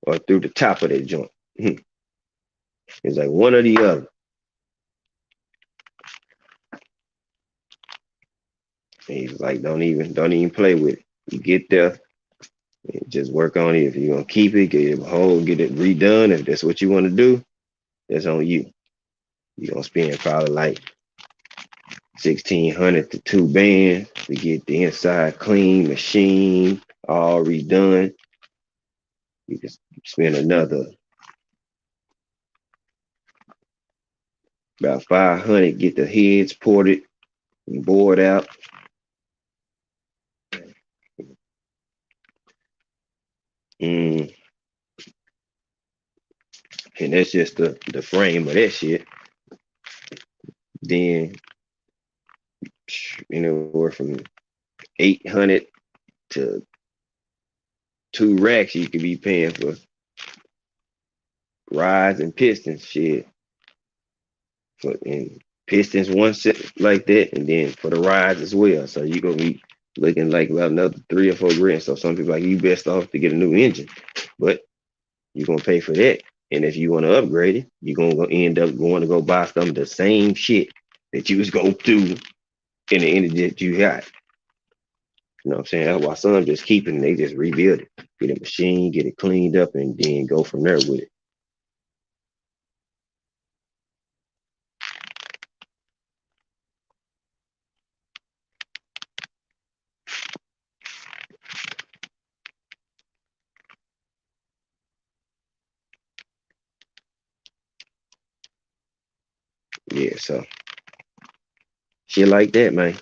or through the top of that joint. It's like one or the other. And he's like, don't even play with it. You get there, and just work on it. If you're gonna keep it, get it whole, get it redone. If that's what you want to do, that's on you. You're gonna spend probably like 1,600 to 2 bands to get the inside clean, machine, all redone. You can spend another about 500, get the heads ported and bored out. Mm, and that's just the frame of that shit. Then anywhere from 800 to 2 racks you could be paying for rods and pistons shit. And pistons one set like that, and then for the rides as well. So you gonna be looking like about another 3 or 4 grand. So some people like you best off to get a new engine, but you're gonna pay for that. And if you want to upgrade it, you're gonna end up going to go buy some of the same shit that you was gonna do in the engine that you got. You know what I'm saying? That's why some just keep it and they just rebuild it. Get a machine, get it cleaned up, and then go from there with it. Yeah, so shit like that, man.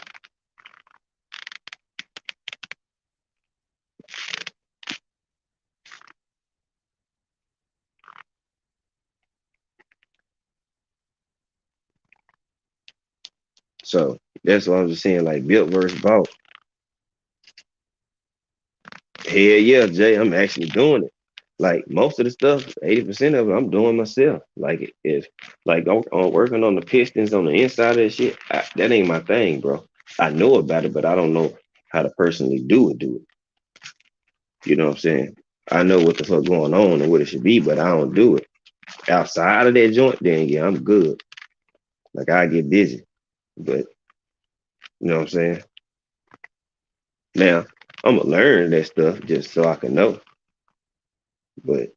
So that's what I was just saying, like built versus bought. Hell yeah, Jay, I'm actually doing it. Like most of the stuff, 80% of it, I'm doing myself. Like if like I'm working on the pistons on the inside of that shit, that ain't my thing, bro. I know about it, but I don't know how to personally do it. You know what I'm saying? I know what the fuck going on and what it should be, but I don't do it. Outside of that joint, then yeah, I'm good. Like I get busy, but you know what I'm saying? Now I'm gonna learn that stuff just so I can know. But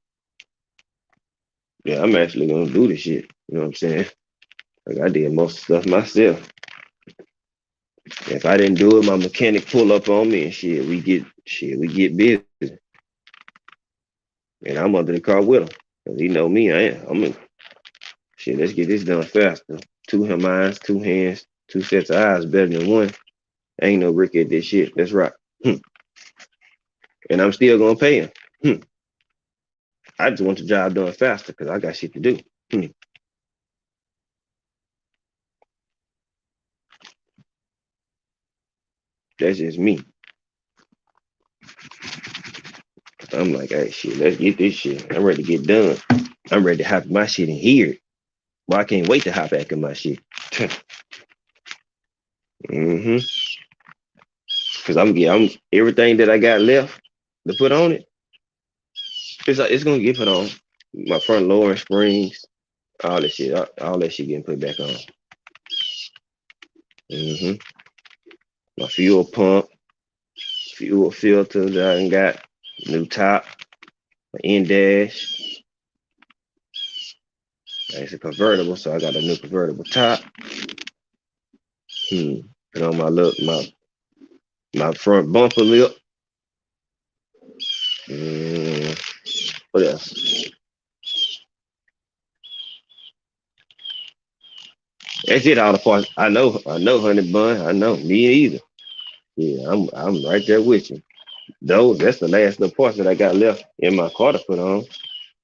yeah, I'm actually gonna do this shit. You know what I'm saying? Like I did most stuff myself. If I didn't do it, my mechanic pull up on me and we get busy. And I'm under the car with him. Cause he know me, I'm in shit, let's get this done faster. Two minds, 2 hands, 2 sets of eyes better than one. Ain't no Rick at this shit. That's right. And I'm still gonna pay him. I just want the job done faster because I got shit to do. That's just me. I'm like, hey, shit, let's get this shit. I'm ready to get done. I'm ready to hop my shit in here. Well, I can't wait to hop back in my shit. mm-hmm. Cause I'm everything that I got left to put on it. It's gonna get put on. My front lowering springs, all that shit, all that shit getting put back on. hmm My fuel pump, fuel filter that I got, new top, my in dash. It's a convertible, so I got a new convertible top. Put on my front bumper lip. What else? That's it. All the parts. I know, honey bun. I know. Me either. Yeah, I'm right there with you. Those that's the last little parts that I got left in my car to put on.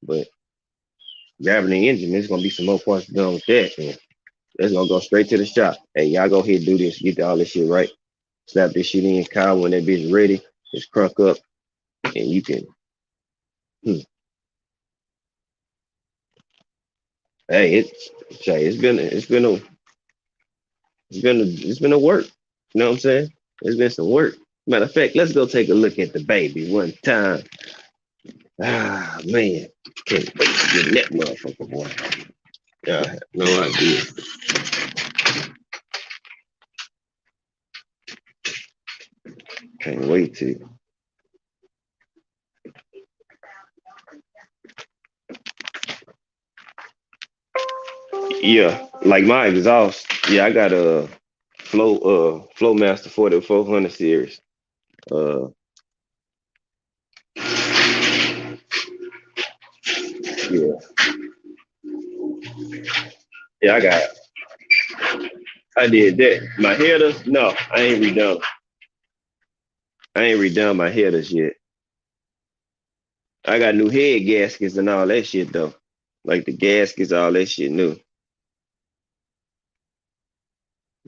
But grabbing the engine, there's gonna be some more parts done with that, and that's gonna go straight to the shop. Hey, y'all go ahead and do this. Get all this shit right. Slap this shit in, Kyle. When that bitch ready, just crunk up, and you can. Hmm, hey, it's been a work. You know what I'm saying? It's been some work. Matter of fact, let's go take a look at the baby one time. Ah man, can't wait to get in that motherfucker, boy. Yeah, I have no idea. Can't wait to. Yeah, like my exhaust. Yeah, I got a Flow Master 4400 series. Uh, yeah, yeah, I did that. My headers, no, I ain't redone my headers yet. I got new head gaskets and all that shit though. Like the gaskets, all that shit new.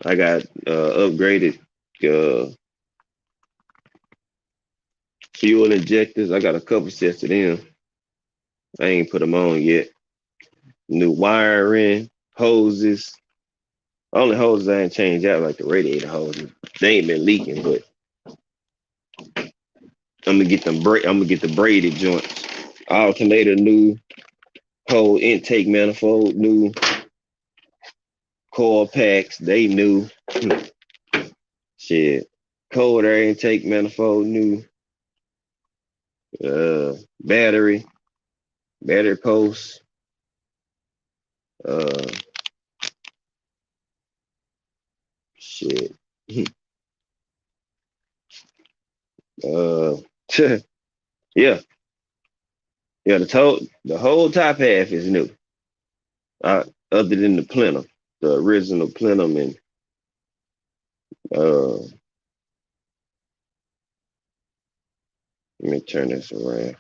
I got upgraded uh fuel injectors. I got a couple sets of them. I ain't put them on yet. New wiring, hoses. Only hoses I ain't changed out like the radiator hoses. They ain't been leaking, but I'm gonna get the braided joints. Alternator new, whole intake manifold new, coil packs they new. Shit, cold air intake manifold new. Uh, battery, battery posts. Uh, shit. uh, yeah, yeah. The whole top half is new. Other than the plenum, the original plenum, and let me turn this around.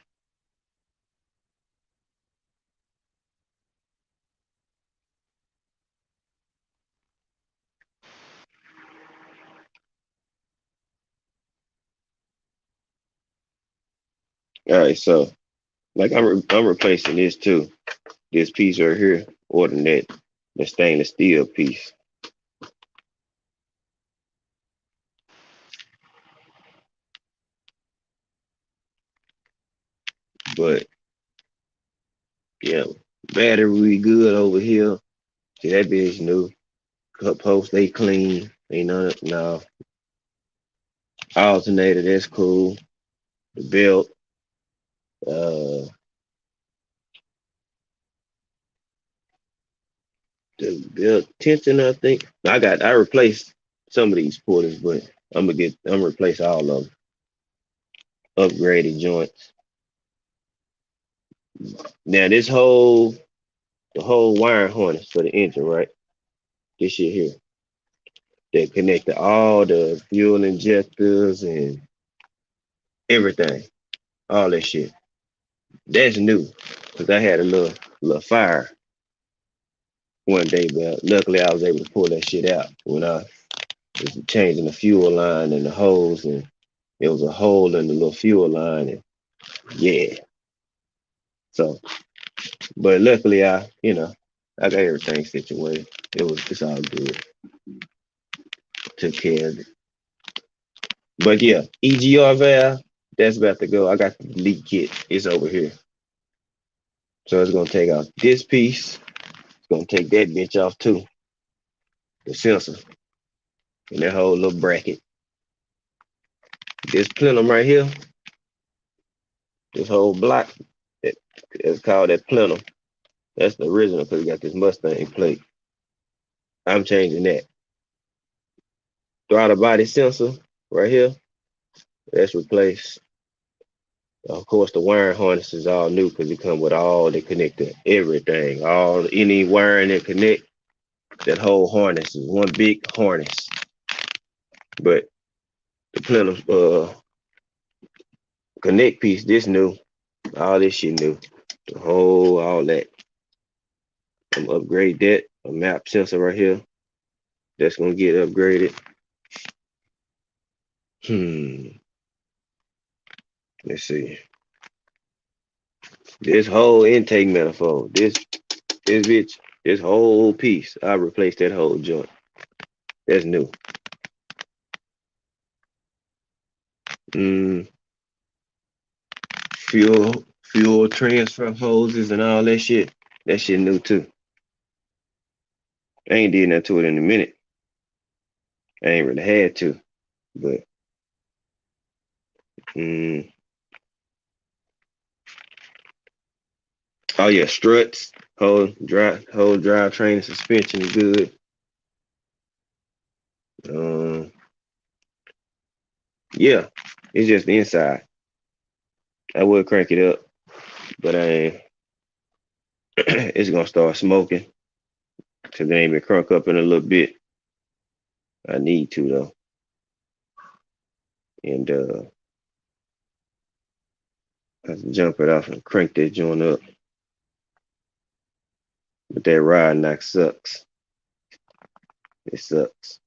All right, so like I'm replacing this too. This piece right here, or the stainless steel piece. But yeah, battery good over here. See that bitch new. Cup post they clean. Ain't none no alternator. That's cool. The belt. Uh, the belt tension. I think I replaced some of these pullers, but I'm gonna replace all of them. Upgraded joints. Now the whole wiring harness for the engine, right? This shit here. That connected all the fuel injectors and everything. All that shit. That's new. Cause I had a little fire one day, but luckily I was able to pull that shit out when I was changing the fuel line and the hose, and there was a hole in the little fuel line, and yeah. So, but luckily I got everything situated. It's all good. Took care of it. But yeah, EGR valve, that's about to go. I got the leak kit. It's over here. So it's gonna take out this piece. It's gonna take that bitch off too. The sensor and that whole little bracket. This plenum right here, this whole block, that it's called that plenum. That's the original because we got this Mustang plate. I'm changing that. Throttle body sensor right here, that's replaced. Of course, the wiring harness is all new because it come with all the connector, everything, all any wiring that connect. That whole harness is one big harness. But the plenum connect piece, this new, all this shit new. The whole all that. I'm upgrade that. A map sensor right here. That's gonna get upgraded. Hmm. Let's see. This whole intake manifold. This bitch. This whole piece. I replaced that whole joint. That's new. Mm, fuel transfer hoses and all that shit. That shit new too. I ain't did nothing to it in a minute. I ain't really had to, but mm, oh yeah, struts, whole drive train suspension is good. Um, yeah, it's just the inside. I would crank it up, but I ain't. It's gonna start smoking because it ain't been crunk up in a little bit. I need to though, and I have to jump it off and crank that joint up. But that ride knock sucks. It sucks.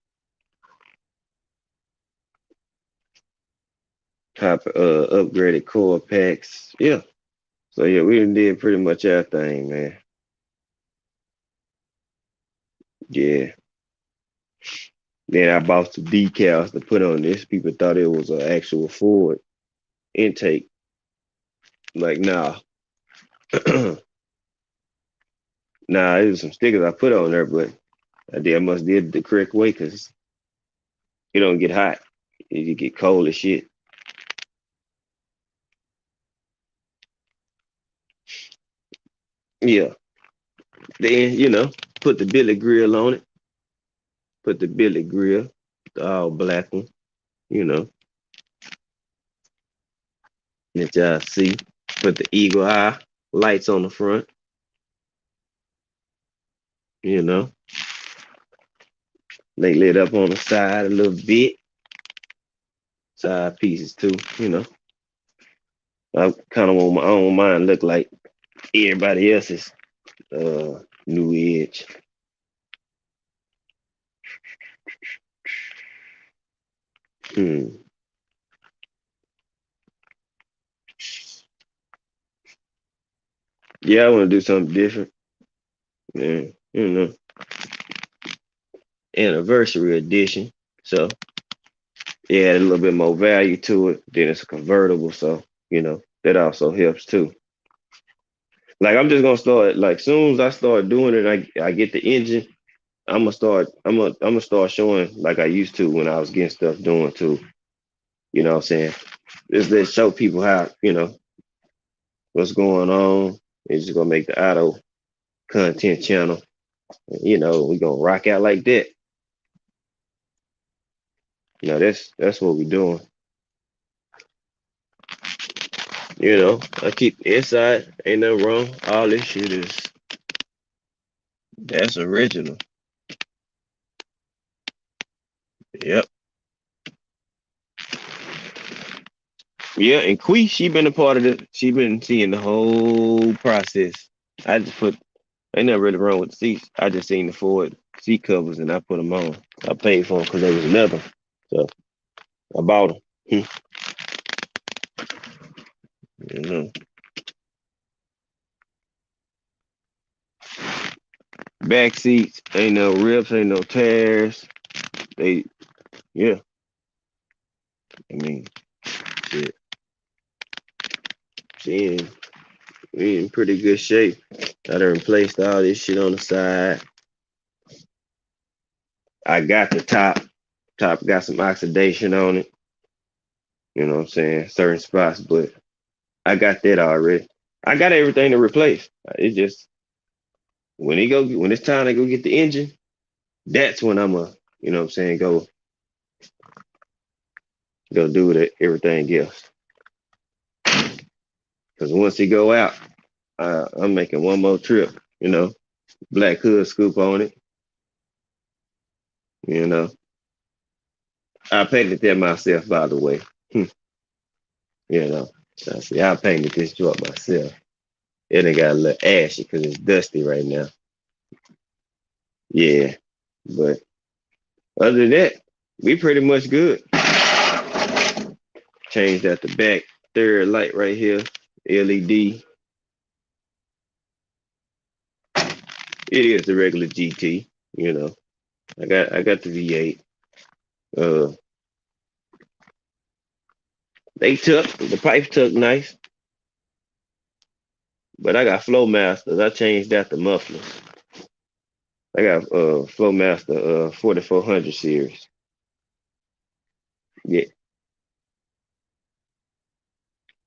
Top upgraded core packs. Yeah. So yeah, we done did pretty much everything, man. Yeah. Then I bought some decals to put on this. People thought it was an actual Ford intake. Like, nah. Nah, it was some stickers I put on there, but I must did it the correct way because it don't get hot. It get cold as shit. Yeah. Then, put the billet grill on it. Put the billet grill, the all black one, you know, that y'all see. Put the eagle eye lights on the front, you know. They lit up on the side a little bit. Side pieces too, you know. I kind of want my own mind look like everybody else's new edge. Hmm. Yeah, I want to do something different. Yeah, anniversary edition. So yeah, add a little bit more value to it. Then it's a convertible, so that also helps too. Like I'm just gonna start like soon as I start doing it, I get the engine. I'm gonna start showing like I used to when I was getting stuff doing too. You know what I'm saying? Just let's show people how, what's going on. It's just gonna make the auto content channel. We gonna rock out like that. That's what we doing. I keep inside, ain't nothing wrong. All this shit that's original. Yep. Yeah, and Quee, she been a part of it. She been seeing the whole process. I just put ain't nothing really wrong with the seats. I just seen the Ford seat covers and I put them on. I paid for them because they was leather. So I bought them. You know, back seats ain't no rips, ain't no tears. They, yeah. I mean, shit. She in pretty good shape. I done replaced all this shit on the side. I got the top. Top got some oxidation on it. You know what I'm saying? Certain spots, but I got that already. I got everything to replace. It's just when it's time to go get the engine, that's when I'm you know what I'm saying, go do everything else. Because once it go out, I'm making one more trip, black hood scoop on it. You know, I painted that myself, by the way. You know, I see, I painted this joint myself. It ain't got a little ashy because it's dusty right now. Yeah, but other than that, we pretty much good. Changed out the back third light right here, LED. It is the regular GT. You know, I got the V8. Uh, they took the pipes took nice, but I got Flowmasters. I changed out the mufflers. I got Flowmaster 4400 series. Yeah,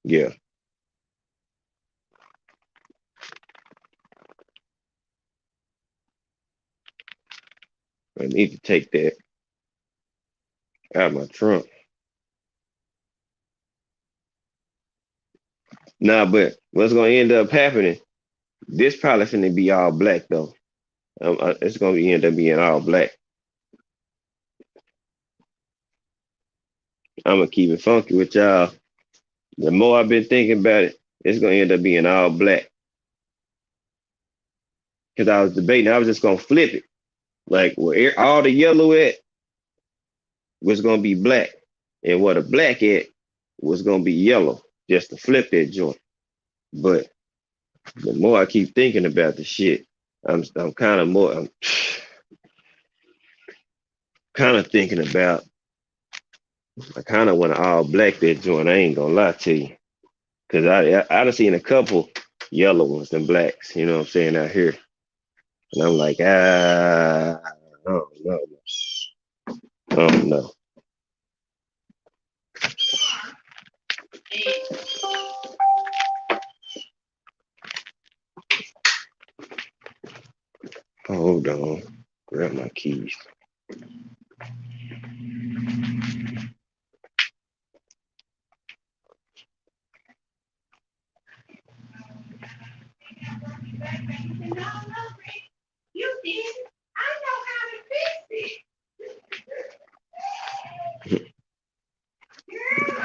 yeah. I need to take that out of my trunk. Nah, but what's gonna end up happening? This probably finna be all black though. It's gonna end up being all black. I'm gonna keep it funky with y'all. The more I've been thinking about it, it's gonna end up being all black. Cause I was debating, I was just gonna flip it. Like where all the yellow at was gonna be black, and what the black at was gonna be yellow. Just to flip that joint. But the more I keep thinking about the shit, I'm kind of more. I'm kind of thinking about. I kind of want to all black that joint. I ain't gonna lie to you, cause I done seen a couple yellow ones and blacks. You know what I'm saying out here, and I'm like oh no, oh no, hold on, grab my keys. You did. I know how to fix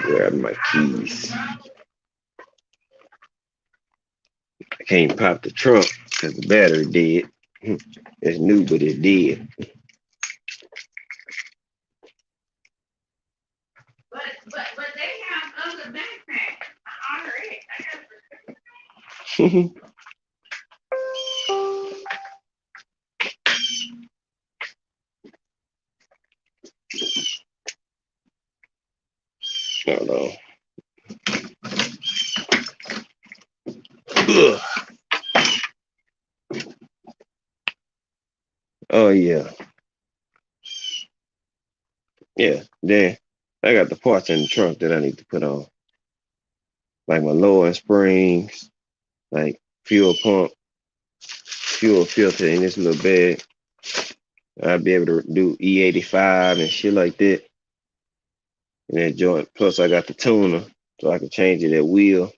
Grab my keys. I can't pop the trunk because the battery dead. It's new, but it's dead. but they have other backpacks. I already. Hold on. Ugh. Oh yeah, yeah. Then I got the parts in the trunk that I need to put on, like my lower springs, like fuel pump, fuel filter in this little bag. I'll be able to do E85 and shit like that. And that joint. Plus, I got the tuner, so I can change it at wheel.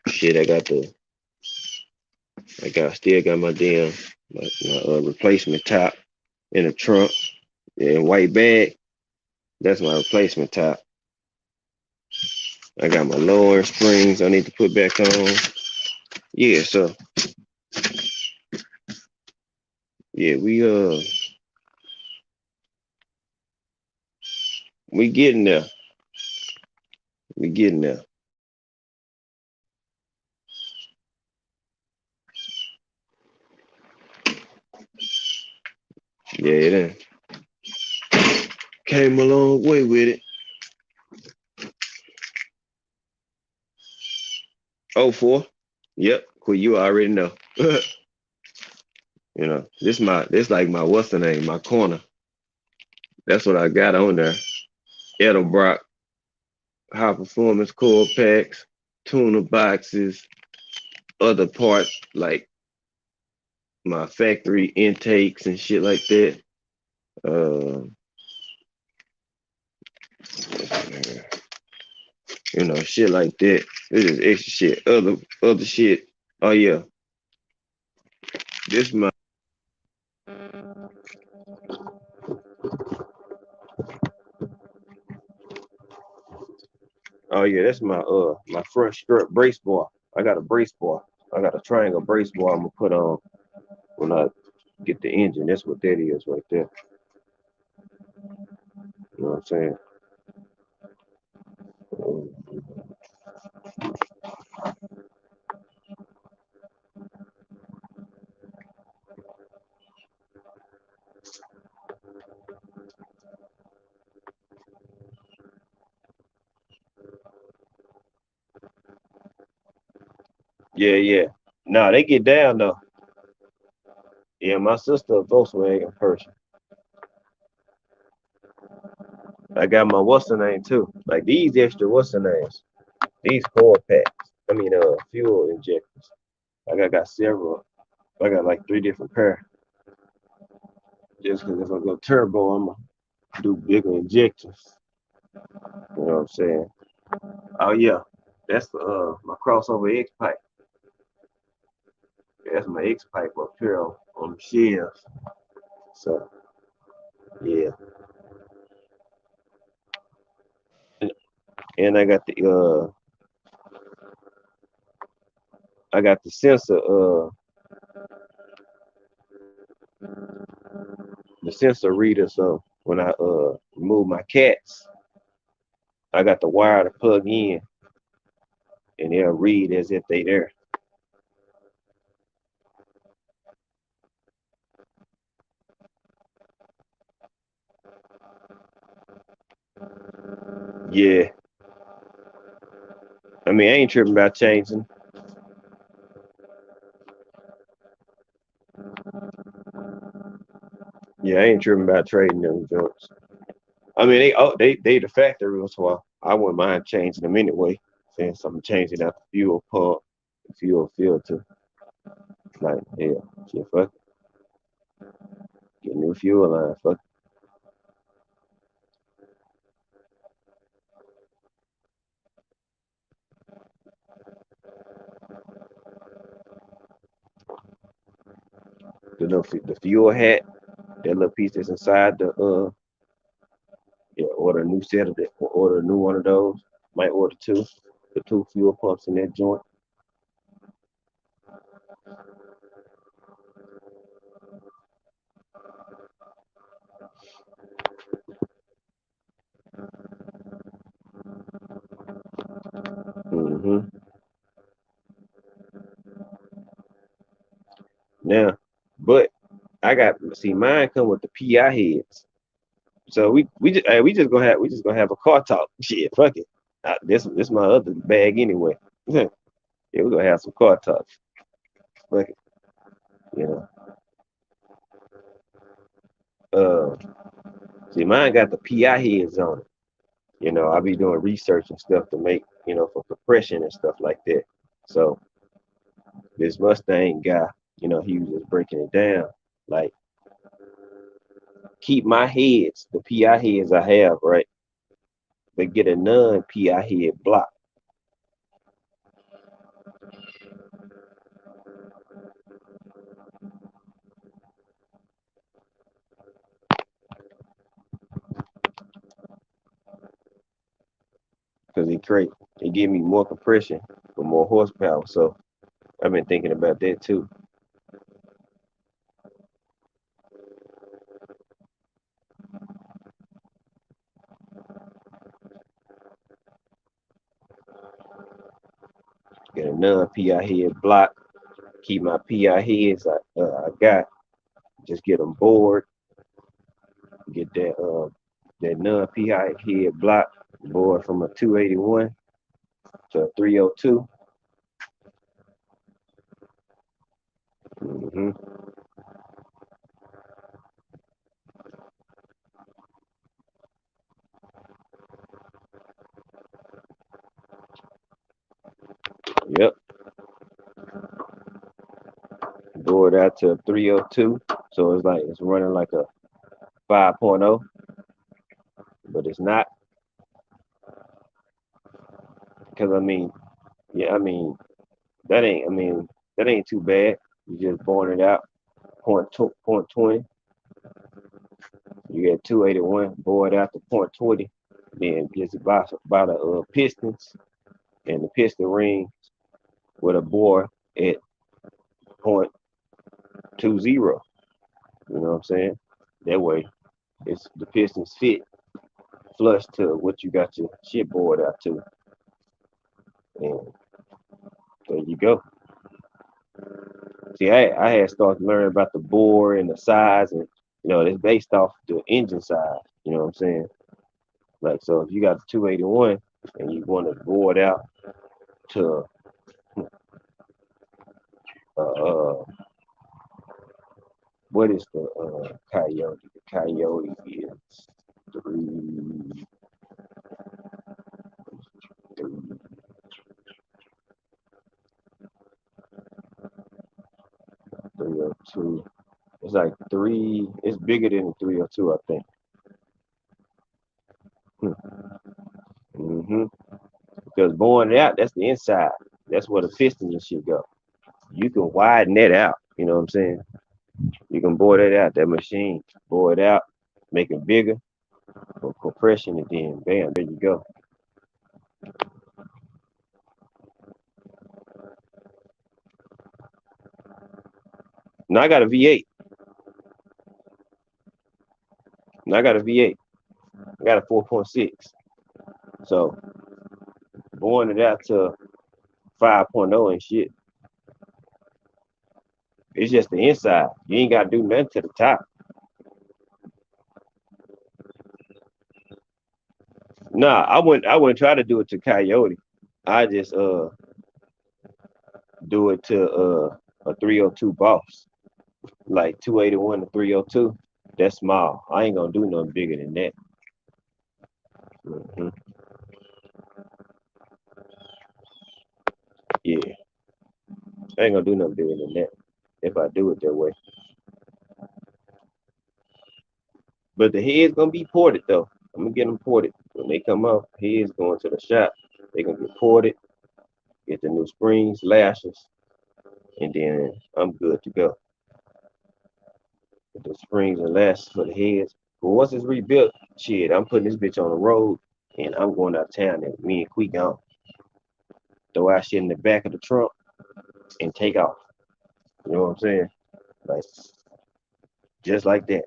Shit, still got my damn my replacement top in the trunk and white bag. That's my replacement top. I got my lower springs I need to put back on. Yeah, so yeah, we getting there. We getting there. Yeah, it done came a long way with it. Oh, 04. Yep, cool. You already know. You know, this like my what's the name? My corner. That's what I got on there. Edelbrock high performance core packs, tuner boxes, other parts like my factory intakes and shit like that. Uh, you know, shit like that. This is extra shit. Other shit. Oh yeah, this my Oh yeah, that's my front strut brace bar. I got a brace bar. I got a triangle brace bar I'm gonna put on when I get the engine. That's what that is right there. You know what I'm saying? Yeah, yeah. Nah, they get down though. Yeah, my sister a Volkswagen person. I got my what's the name too. Like these extra what's the names? These core packs. I mean fuel injectors. Like I got several. I got like 3 different pair. Just because if I go turbo, I'm gonna do bigger injectors. You know what I'm saying? Oh yeah, that's my crossover X pipe. That's my X pipe up here on the shelves. So yeah, and, and I got the sensor the sensor reader. So when I remove my cats, I got the wire to plug in, and they'll read as if they there. Yeah, I mean I ain't tripping about changing. Yeah, I ain't tripping about trading them joints. I mean they the factory, so I wouldn't mind changing them anyway. Since I'm changing out the fuel pump, the fuel filter. Like yeah, shit, fuck it. Get a new fuel line. Fuck the fuel hat. That little piece that's inside the yeah, order a new set of it, or order a new one of those. Might order two. The 2 fuel pumps in that joint. hmm Now, but I got see mine come with the PI heads. So we just gonna have a car talk. Shit, fuck it. This my other bag anyway. Yeah, we're gonna have some car talk. Fuck it, you know. Uh, see, mine got the PI heads on it. You know, I be doing research and stuff to make, for compression and stuff like that. So this Mustang guy, he was just breaking it down. Like, keep my heads, the PI heads I have, right? But get a non-PI head block because it give me more compression for more horsepower. So I've been thinking about that too. Get a non-PI head block. Keep my PI heads I got. Just get them bored. Get that non-PI head block board from a 281 to a 302. hmm Yep. Board out to a 302. So it's like it's running like a 5.0, but it's not because yeah, that ain't too bad. You just born it out. Point 20. You get 281 board out to point 20. Then just about the pistons and the piston ring with a bore at point 0.20. You know what I'm saying? That way, it's the pistons fit flush to what you got your shit bored out to, and there you go. See, I had started learning about the bore and the size, and it's based off the engine size. You know what I'm saying? Like, so if you got a 281 and you want to bore it out to uh, what is the coyote? The coyote is three, three, 302. It's like three. It's bigger than the 302, I think. Mm-hmm. Because boring it out, that's the inside. That's where the pistons and shit go. You can widen that out. You know what I'm saying? You can bore that out. That machine, bore it out, make it bigger for compression, and then bam, there you go. Now I got a V8. Now I got a V8. I got a 4.6. So boring it out to 5.0 and shit. It's just the inside. You ain't gotta do nothing to the top. Nah, I wouldn't try to do it to Coyote. I just do it to a 302 boss. Like 281 to 302. That's small. I ain't gonna do nothing bigger than that. Hmm. Yeah, I ain't gonna do nothing bigger than that if I do it that way. But the head's gonna be ported though. I'm gonna get them ported when they come out. Heads going to the shop. They gonna get ported, get the new springs, lashes, and then I'm good to go. Get the springs and lashes for the heads. But once it's rebuilt, shit, I'm putting this bitch on the road and I'm going out of town and me and Quick on. Throw our shit in the back of the trunk and take off. You know what I'm saying? Like just like that.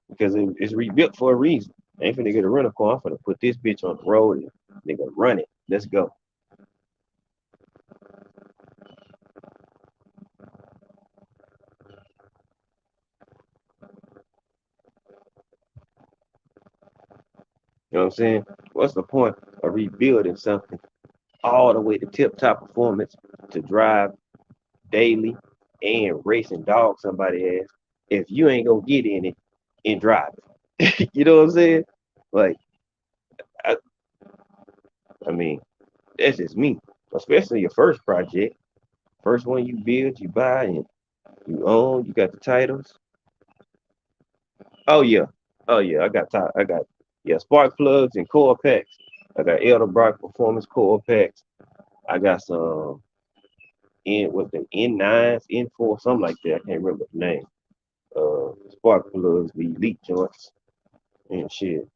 Because it's rebuilt for a reason. I ain't finna get a rental car. I'm finna put this bitch on the road and nigga run it. Let's go. You know what I'm saying? What's the point of rebuilding something all the way to tip top performance to drive daily and race and dog somebody ass if you ain't gonna get in it and drive it? You know what I'm saying? Like, I, I mean, that's just me. Especially your first project, first one you build, you buy, and you own. You got the titles. Oh yeah, oh yeah. I got yeah spark plugs and core packs. I got Elderbrock performance core packs. I got some N with the N9s, N4, something like that. I can't remember the name. Spark plugs, the elite joints and shit.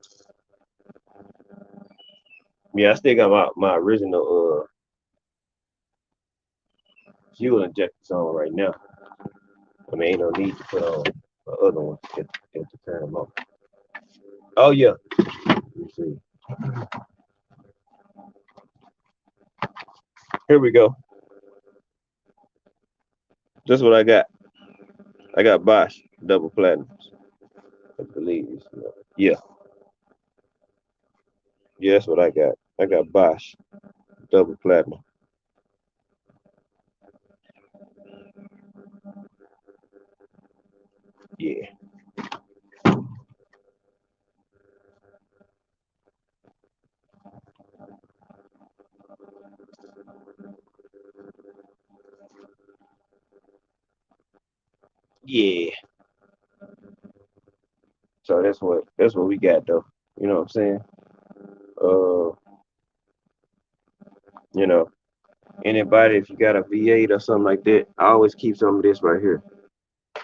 Yeah, I still got my original fuel injectors on right now. I mean, ain't no need to put on the other ones at the time off. Oh yeah. Let me see. Here we go. That's what I got. I got Bosch double platinums. I believe. Yeah, yeah, that's what I got. I got Bosch double platinum. Yeah, yeah. So that's what we got though. You know what I'm saying? Uh, you know, anybody if you got a V8 or something like that, I always keep some of this right here.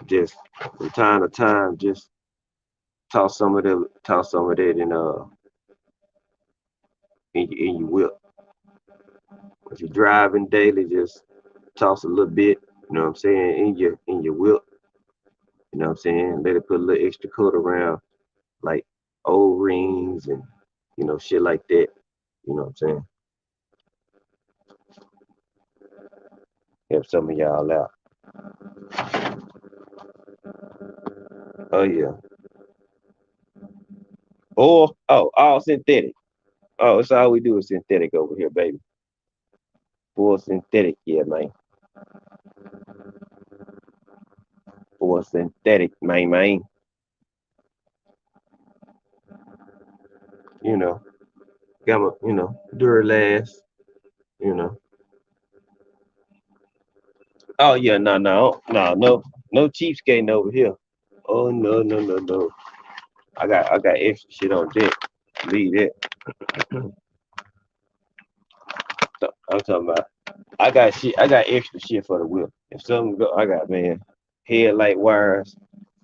Just from time to time, just toss some of that in in your whip. If you're driving daily, just toss a little bit, you know what I'm saying, in your whip, you know what I'm saying? Let it put a little extra coat around like old rings and shit like that. You know what I'm saying? Help some of y'all out. Oh yeah. Or all synthetic. Oh, it's all we do is synthetic over here, baby. Full synthetic, yeah, man. Full synthetic, man. You know, got my, Duralast, you know. Oh yeah, no cheapskating over here. Oh no. I got extra shit on deck. Leave it. I'm talking about. I got shit. I got extra shit for the whip. If something go, I got man headlight wires.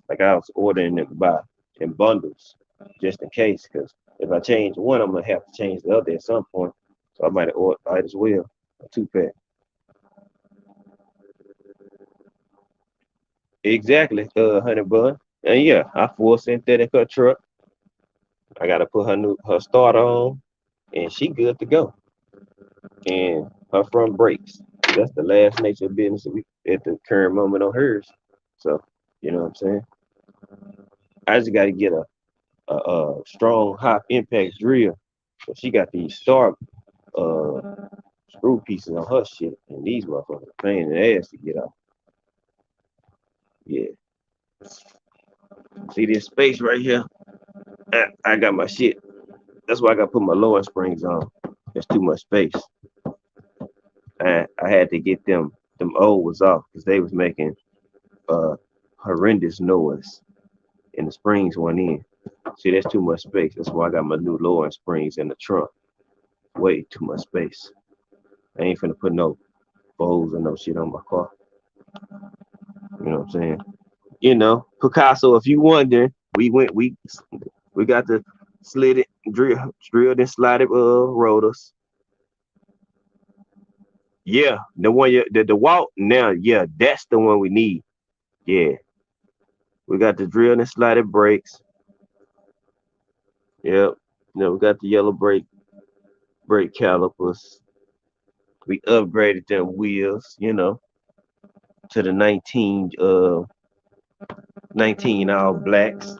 Like I was ordering them by in bundles, just in case. Because if I change one, I'm gonna have to change the other at some point. So I might as well a 2 pack. Exactly, honey bun. And yeah, I full synthetic her truck. I gotta put her starter on, and she good to go. And her front brakes. That's the last nature of business that we at the current moment on hers. So you know what I'm saying. I just got to get a strong high impact drill. So she got these star uh, screw pieces on her shit, and these motherfuckers are pain in the ass to get out. Yeah. See this space right here? I got my shit. That's why I got to put my lower springs on. There's too much space. I had to get them old was off because they was making uh horrendous noise and the springs went in. See, that's too much space. That's why I got my new lowering springs in the trunk. Way too much space. I ain't finna put no bowls and no shit on my car. You know what I'm saying? Picasso, if you wondering, we got the slitted, drilled and slided rotors. Yeah, the one the Walt now, yeah, that's the one we need. Yeah. We got the drilled and slided brakes. Yep. We got the yellow brake calipers. We upgraded them wheels, to the 19 all blacks.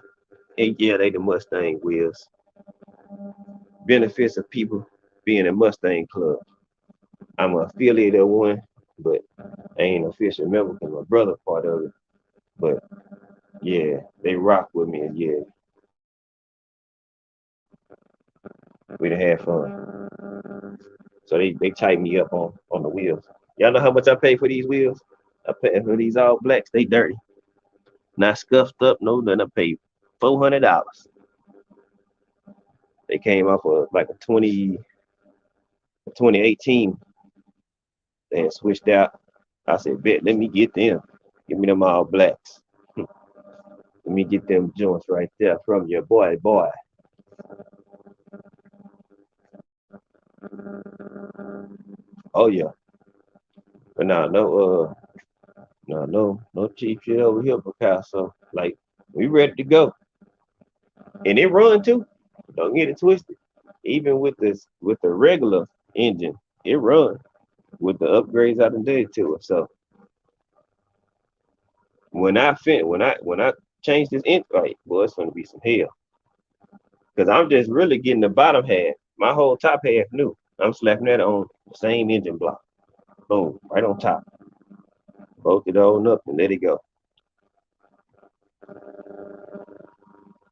And yeah, they the Mustang wheels. Benefits of people being a Mustang club. I'm an affiliate of one, but I ain't an official member because my brother part of it. But yeah, they rock with me and yeah, we done had fun. So they tighten me up on the wheels. Y'all know how much I pay for these wheels? I pay for these all blacks, they dirty. Not scuffed up, no nothing. I paid $400. They came off of like a 2018. They had switched out. I said, bet, let me get them. Give me them all blacks. Let me get them joints right there from your boy. Oh yeah. But no cheap shit over here, Picasso. Like, we ready to go. And it run too. Don't get it twisted. Even with the regular engine, it run with the upgrades I done did to it. So when I change this engine, right, boy, it's gonna be some hell. Because I'm just really getting the bottom half. My whole top half new. I'm slapping that on the same engine block. Boom, right on top. Bolt it on up and let it go.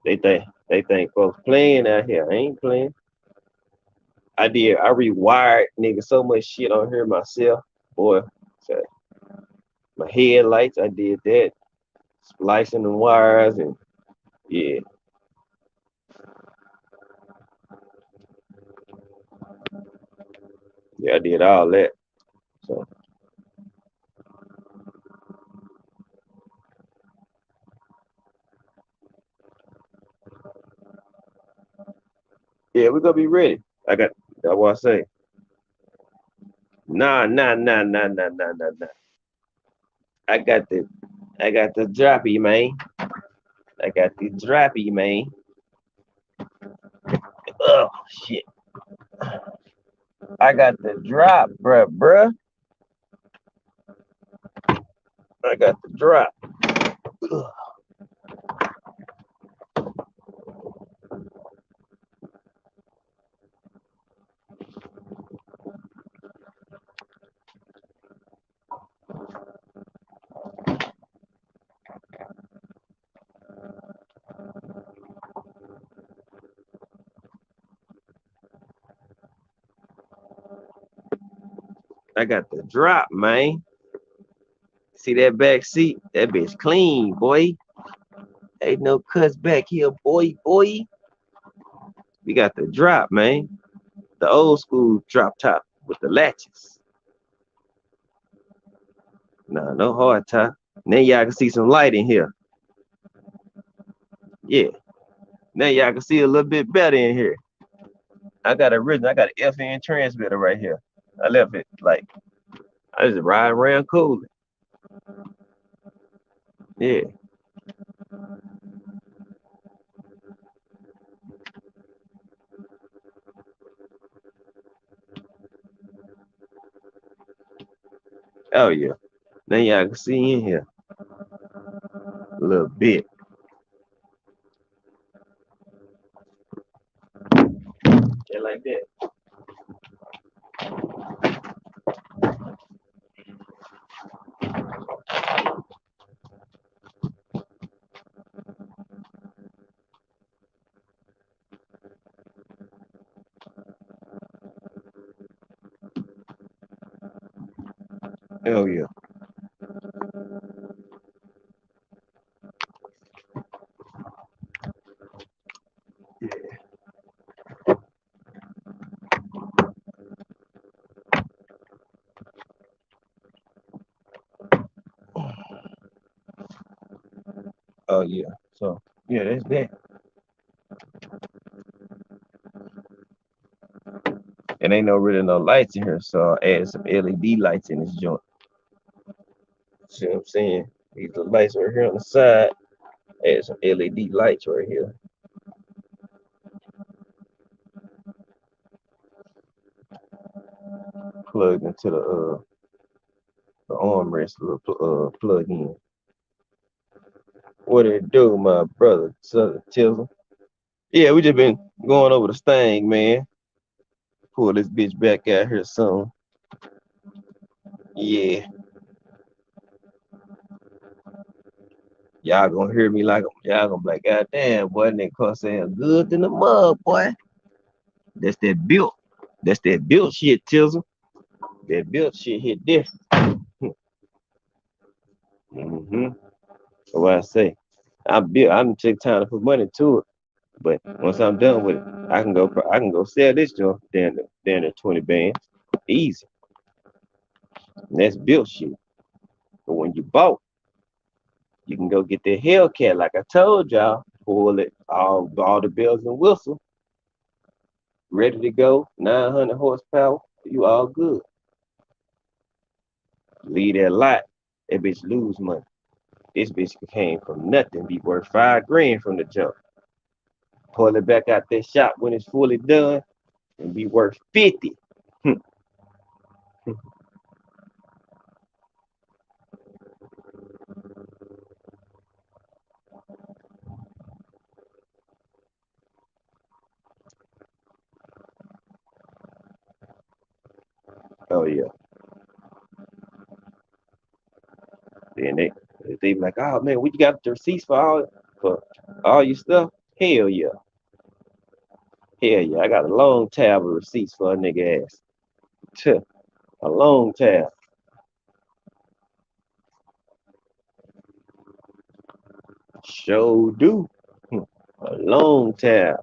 They think folks playing out here. I ain't playing. I rewired nigga so much shit on here myself. Boy, so my headlights, I did that. Splicing the wires and yeah. Yeah, I did all that. So yeah, we're gonna be ready. I got That's what I say. Nah. I got the I got the droppy, man. I got the droppy, man. Oh shit. I got the drop, bruh. I got the drop. Ugh. I got the drop, man. See that back seat? That bitch clean, boy. Ain't no cuts back here, boy. We got the drop, man. The old school drop top with the latches. Nah, no hard top. Now y'all can see some light in here. Yeah. Now y'all can see a little bit better in here. I got an FN transmitter right here. I left it like I just ride around cool. Yeah. Oh yeah. Now y'all can see in here a little bit. Yeah, like that. Oh yeah. Oh yeah. So yeah, that's that. And ain't no really no lights in here, so I added some LED lights in this joint. See what I'm saying? These little lights right here on the side. Add some LED lights right here. Plugged into the armrest little plug in. What it do, my brother, Southern Tizzle? Yeah, we just been going over the thing, man. Pull this bitch back out here soon. Yeah, y'all gonna hear me like y'all gonna be like, God damn, boy, that car sound good in the mud, boy. That's that built. That's that built shit, Tizzle. That built shit hit different. Mm-hmm. So what I say, I'm built. I'm take time to put money to it. But once I'm done with it, I can go sell this joint down to 20 bands. Easy. And that's built shit. But when you bought, you can go get that Hellcat, like I told y'all, pull it, all the bells and whistles, ready to go, 900 horsepower, you all good. Leave that lot, that bitch lose money. This bitch came from nothing, be worth 5 grand from the jump. Pull it back out that shop when it's fully done and be worth 50. Oh yeah. Then they be like, oh man, we got the receipts for all your stuff. Hell yeah. Hell yeah. I got a long tab of receipts for a nigga ass. Tuh, a long tab. Sure do. A long tab.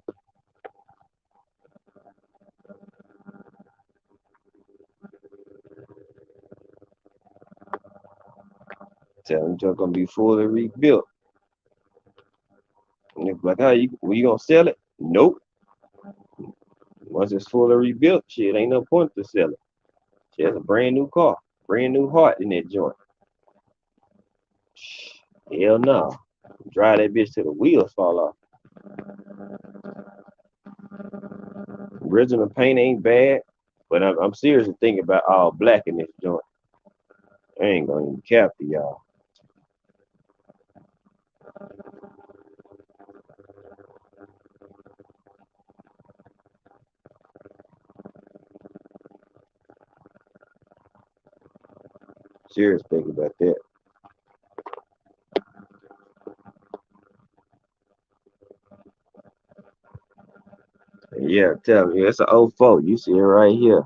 Tell them you're gonna be fully rebuilt. And they be like, oh, you gonna sell it? Nope. Once it's fully rebuilt, shit, ain't no point to sell it. She has a brand new car, brand new heart in that joint. Hell no. Drive that bitch till the wheels fall off. Original paint ain't bad, but I'm seriously thinking about all black in this joint. I ain't gonna even cap to y'all. Serious thinking about that. Yeah, tell me, it's an '04. You see it right here.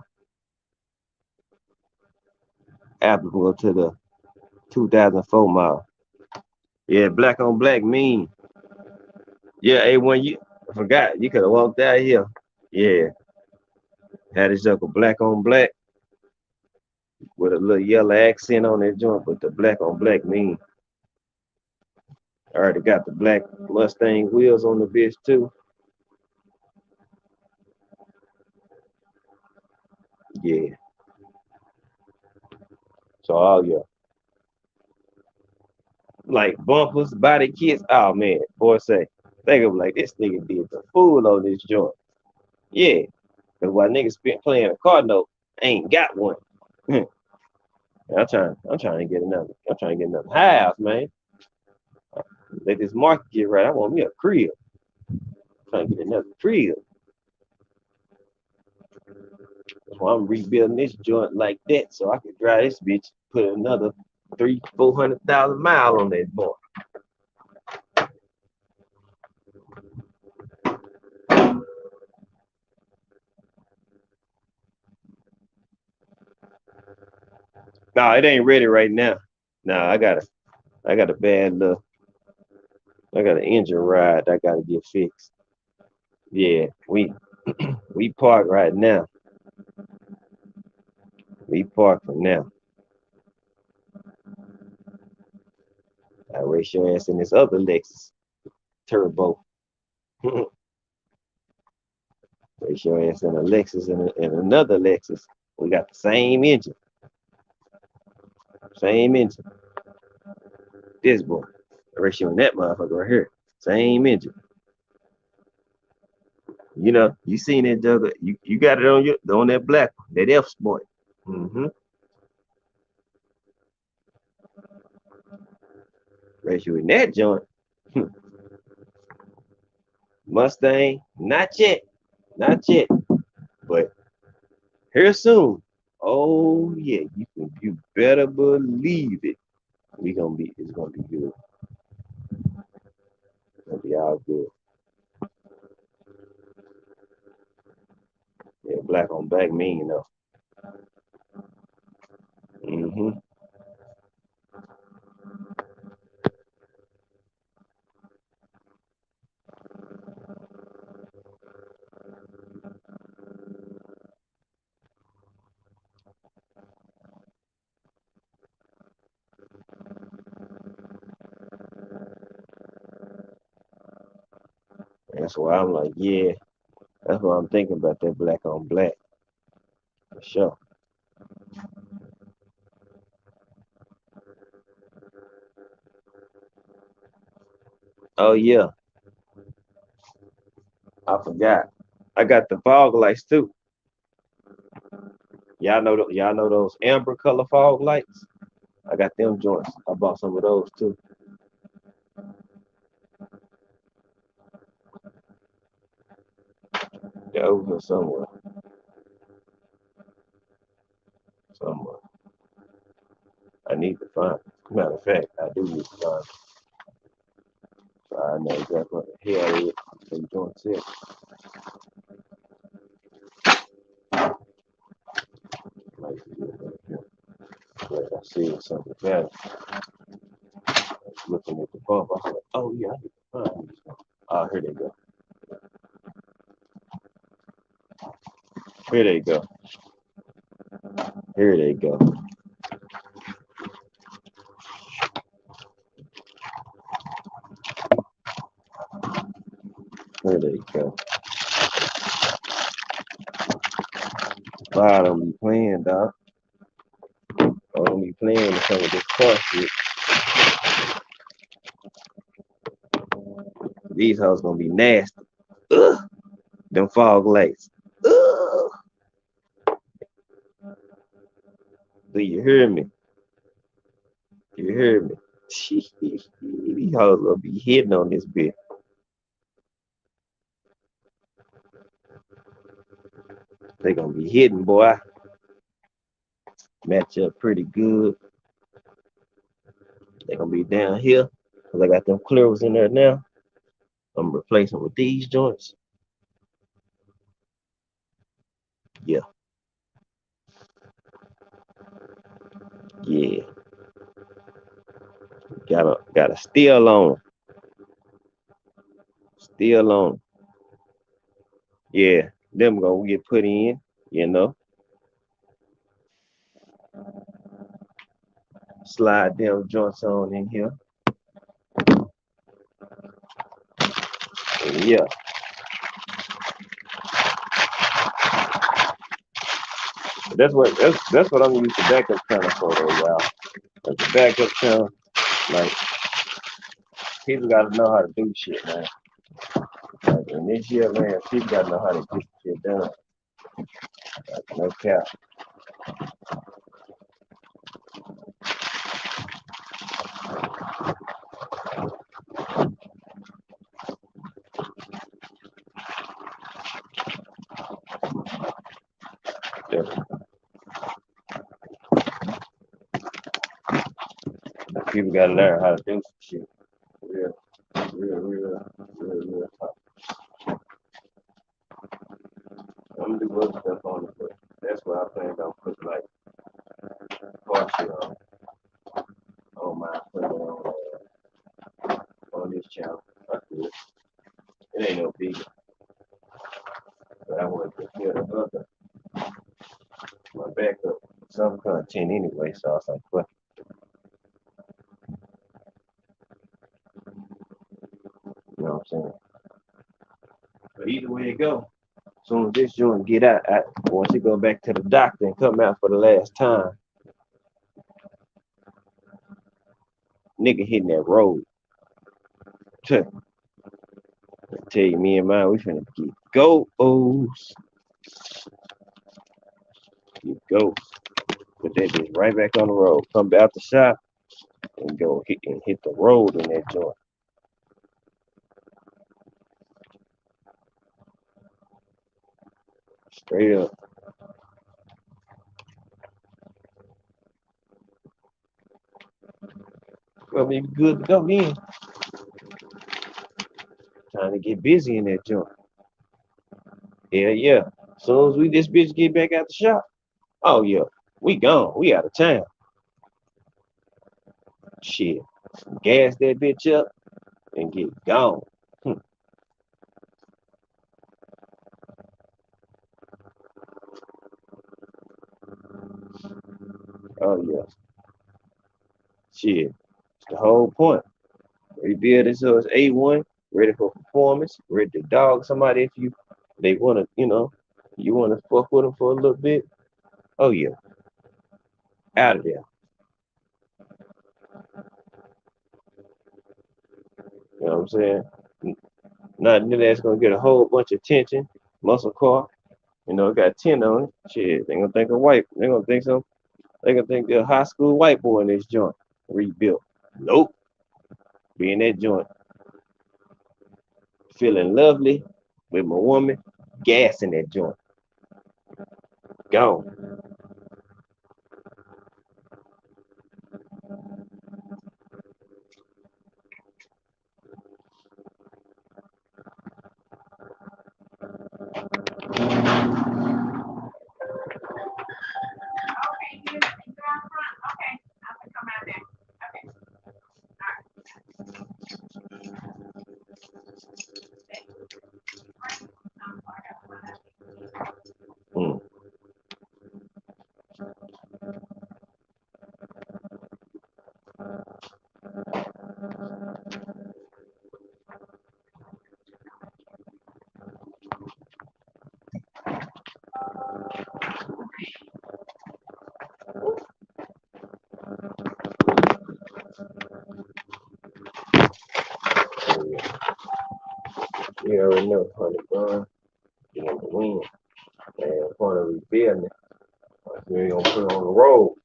Applicable to the 2004 model. Yeah, black on black mean. Yeah, A1, I forgot. You could have walked out here. Yeah, had his uncle black on black with a little yellow accent on that joint, but the black on black mean. I already got the black Mustang wheels on the bitch too. Yeah. So all your like bumpers, body kits. Oh man, boy say, think of like this nigga did the fool on this joint. Yeah. Cause while niggas spent playing a car note, I ain't got one. I'm trying to get another. I'm trying to get another house, man. Let this market get right. I want me a crib. I'm trying to get another crib. So I'm rebuilding this joint like that so I can drive this bitch, put another 300,000-400,000 miles on that boy. No, it ain't ready right now. No, I got a bad look. I got an engine ride I gotta get fixed. Yeah, we park right now. We park for now. I race your ass in this other Lexus turbo. Race your ass in a Lexus and another Lexus. We got the same engine. Same engine. This boy. I race you in that motherfucker right here. Same engine. You know, you seen that jugger. You got it on that black one, that F Sport. Mm-hmm. Race you in that joint. Mustang, not yet. Not yet. But here soon. Oh yeah, you better believe it. It's gonna be good. It's gonna be all good. Yeah, black on black mean, you know. Mm-hmm. That's why I'm like, yeah, that's why I'm thinking about that black on black. For sure. Oh yeah, I forgot. I got the fog lights too. Y'all know those amber color fog lights? I got them joints. I bought some of those too. They're over here somewhere. Somewhere. I need to find. Matter of fact, I do need to find. So I know exactly what the hell it is. Them joints here. Like, I see something better. I was looking at the bump. I was like, oh yeah, I need to find these. Oh, here they go. Here they go. Here they go. Here they go. I don't be playing, dog. I don't be playing with some of this car shit. These hoes gonna be nasty. Ugh. Them fog lights. Ugh. Do you hear me? You hear me? These hoes gonna be hitting on this bitch. They gonna be hitting, boy. Match up pretty good. They gonna be down here. Cause I got them clears in there now. I'm replacing with these joints. Yeah, yeah. Gotta still on. Still on. Yeah, them gonna get put in, you know. Slide them joints on in here. And yeah, that's what I'm using the backup channel for though, y'all. As the backup channel, like people gotta know how to do shit, man. Like in this year, man, people gotta know how to get shit done. Like, no cap. Yeah. People gotta learn how to do some shit. Real, real tough. I'm gonna do other stuff on it, but that's what I plan on putting like car shit on my put it on this channel. It ain't no big, but I want to hear the other my backup some content anyway, so I was like, fuck, you know what I'm saying? But either way it go, as soon as this joint get out, once it go back to the doctor and come out for the last time, nigga hitting that road. I tell you, me and mine, we finna get goes. Get go. Put that bitch right back on the road. Come out the shop and go hit the road in that joint. Straight up. Well, maybe good to go then. Trying to get busy in that joint. Yeah. As soon as this bitch get back out the shop, oh yeah, we gone. We out of town. Shit. Gas that bitch up and get gone. Oh yeah. Shit. It's the whole point. Rebuild it so it's A1, ready for performance, ready to dog somebody if they wanna, you wanna fuck with them for a little bit. Oh yeah. Out of there. You know what I'm saying? Not that's gonna get a whole bunch of attention, muscle car. It got 10 on it. Shit, they gonna think of white. They gonna think some. They gonna think they're a high school white boy in this joint. Rebuilt. Nope. Be in that joint. Feeling lovely with my woman. Gas in that joint. Gone. Okay, you out front. Okay, I can come out there. Okay. Mm. You already know, honey bun, get in the wind, and part of rebuilding it. We ain't gonna put it on the road.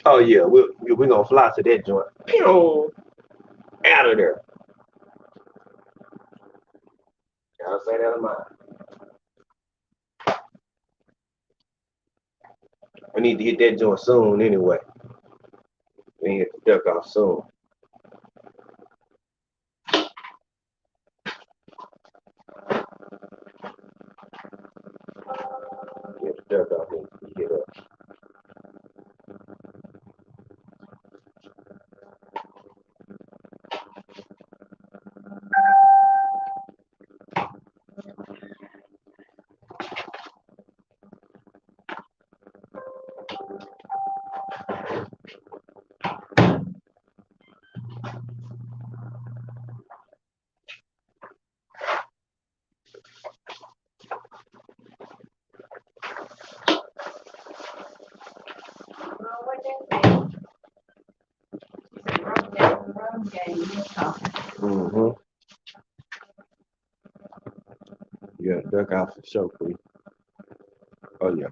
Oh yeah, we're gonna fly to that joint. Pew! Out of there. I'll say that of mine. We need to hit that joint soon anyway. We need to duck off soon. Get the duck off and get up. Well, what that mean? She said, run game, you talking. Mm-hmm. You gotta duck off for sure, please. Oh yeah.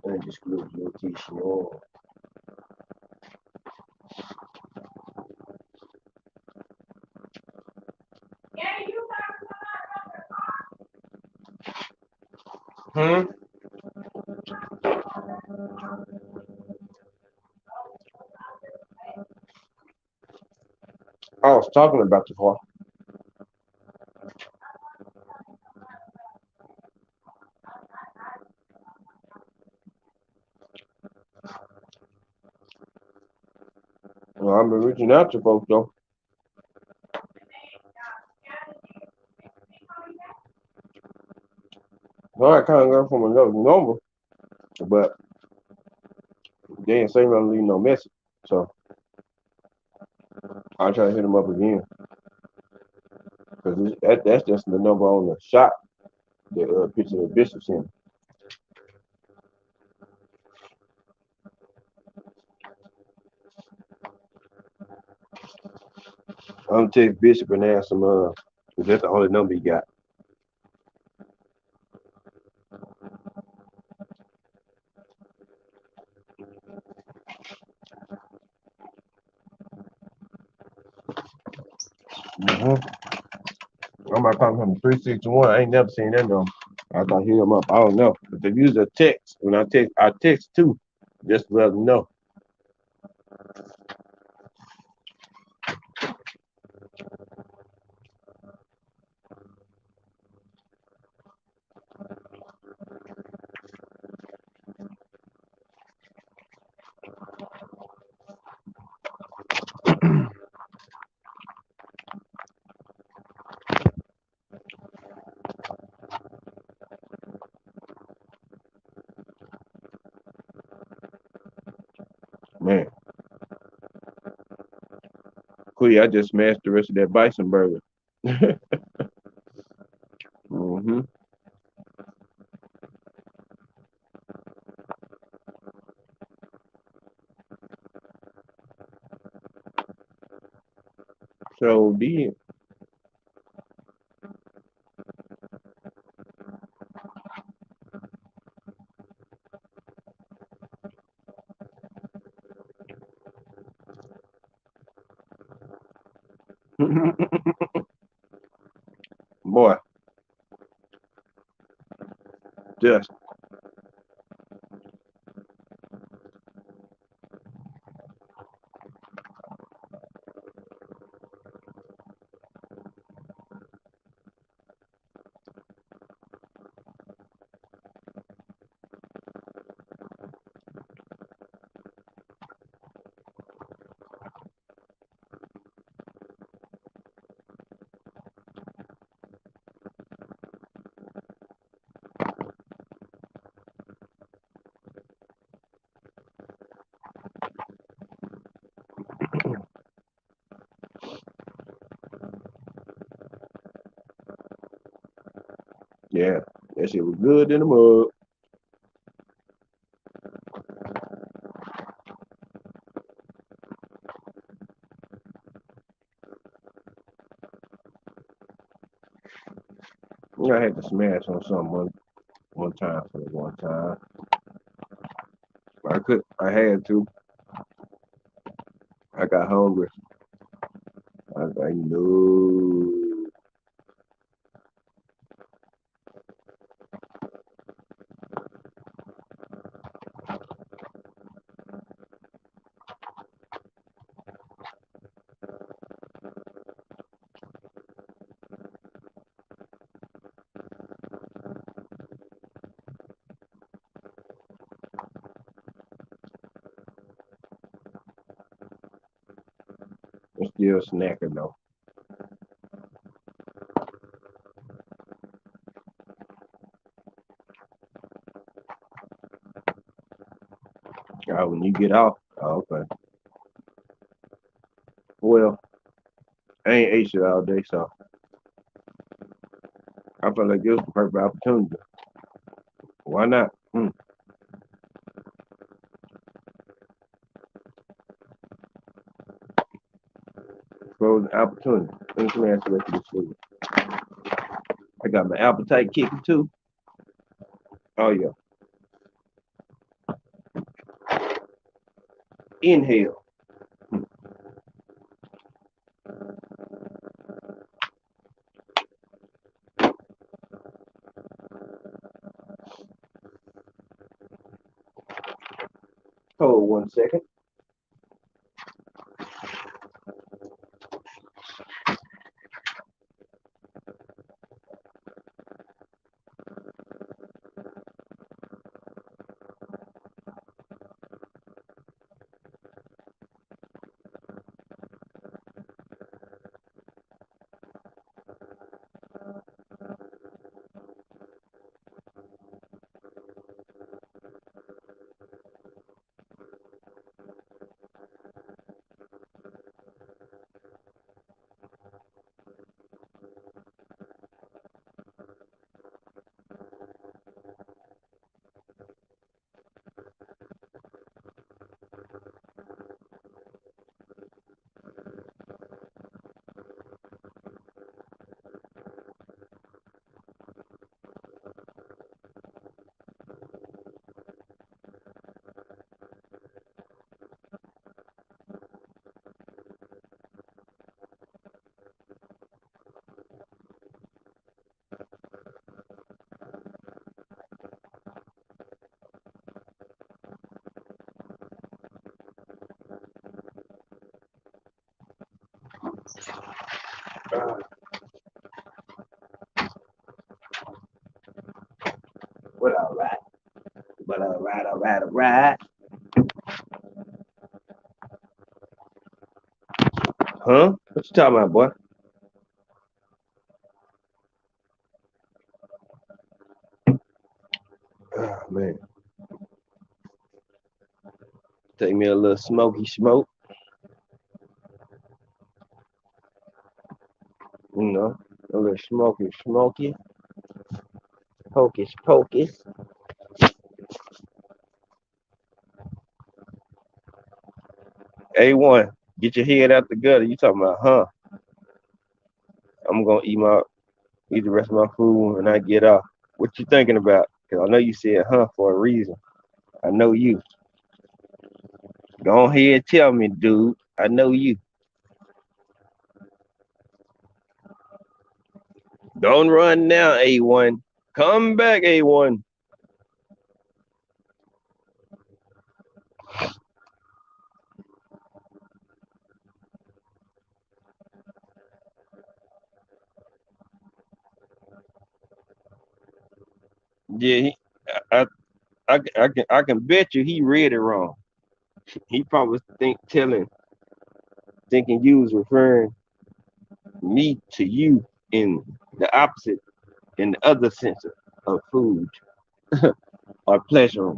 And just glue your tissue on. Yeah, you Hmm. I was talking about the car. Well, I've been reaching out to folks though. Well, I kind of got from another number, but they didn't say nothing, leave no message. So I'll try to hit them up again because that's just the number on the shop. The picture of Bishop sent. I'm gonna text Bishop and ask him. 'Cause that's the only number he got. Mm-hmm. I might call him 361. I ain't never seen that number. I thought hit him up. I don't know. If they use a text, when I text too, just to let them know. Man, Quee, I just smashed the rest of that bison burger. Mm-hmm. So did. Boy, just Yeah, that shit was good in the mug. I had to smash on something one time for the one time. I had to. I got hungry. I was like, no. I'm still snacking though. When you get off, okay. Well, I ain't ate shit all day, so I felt like this was the perfect opportunity. Why not? Frozen opportunity. Let me smash the rest of this food. I got my appetite kicking too. Oh yeah. Inhale. Hold 1 second. Well, all right. But all right. Huh? What you talking about, boy? Oh, man. Take me a little smoky smoke. You know, a little smoky. Hocus pocus. A1, get your head out the gutter. You talking about, huh? I'm gonna eat the rest of my food when I get off. What you thinking about? Cause I know you said huh for a reason. I know you. Go ahead, tell me, dude. I know you. Don't run now, A1. Come back, A1. Yeah, I, I can bet you he read it wrong. He probably thinking you was referring me to you in the opposite, in the other sense of food or pleasure.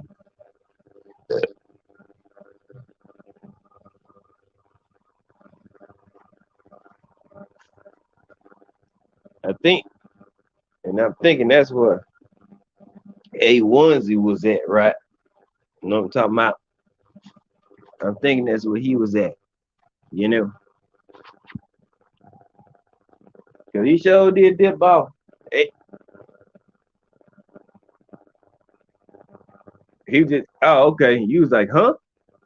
I think, And I'm thinking that's where A1Z was at, right? You know what I'm talking about? I'm thinking that's where he was at, you know? Because he sure did dip off. Hey, he just, oh, okay. You was like, huh?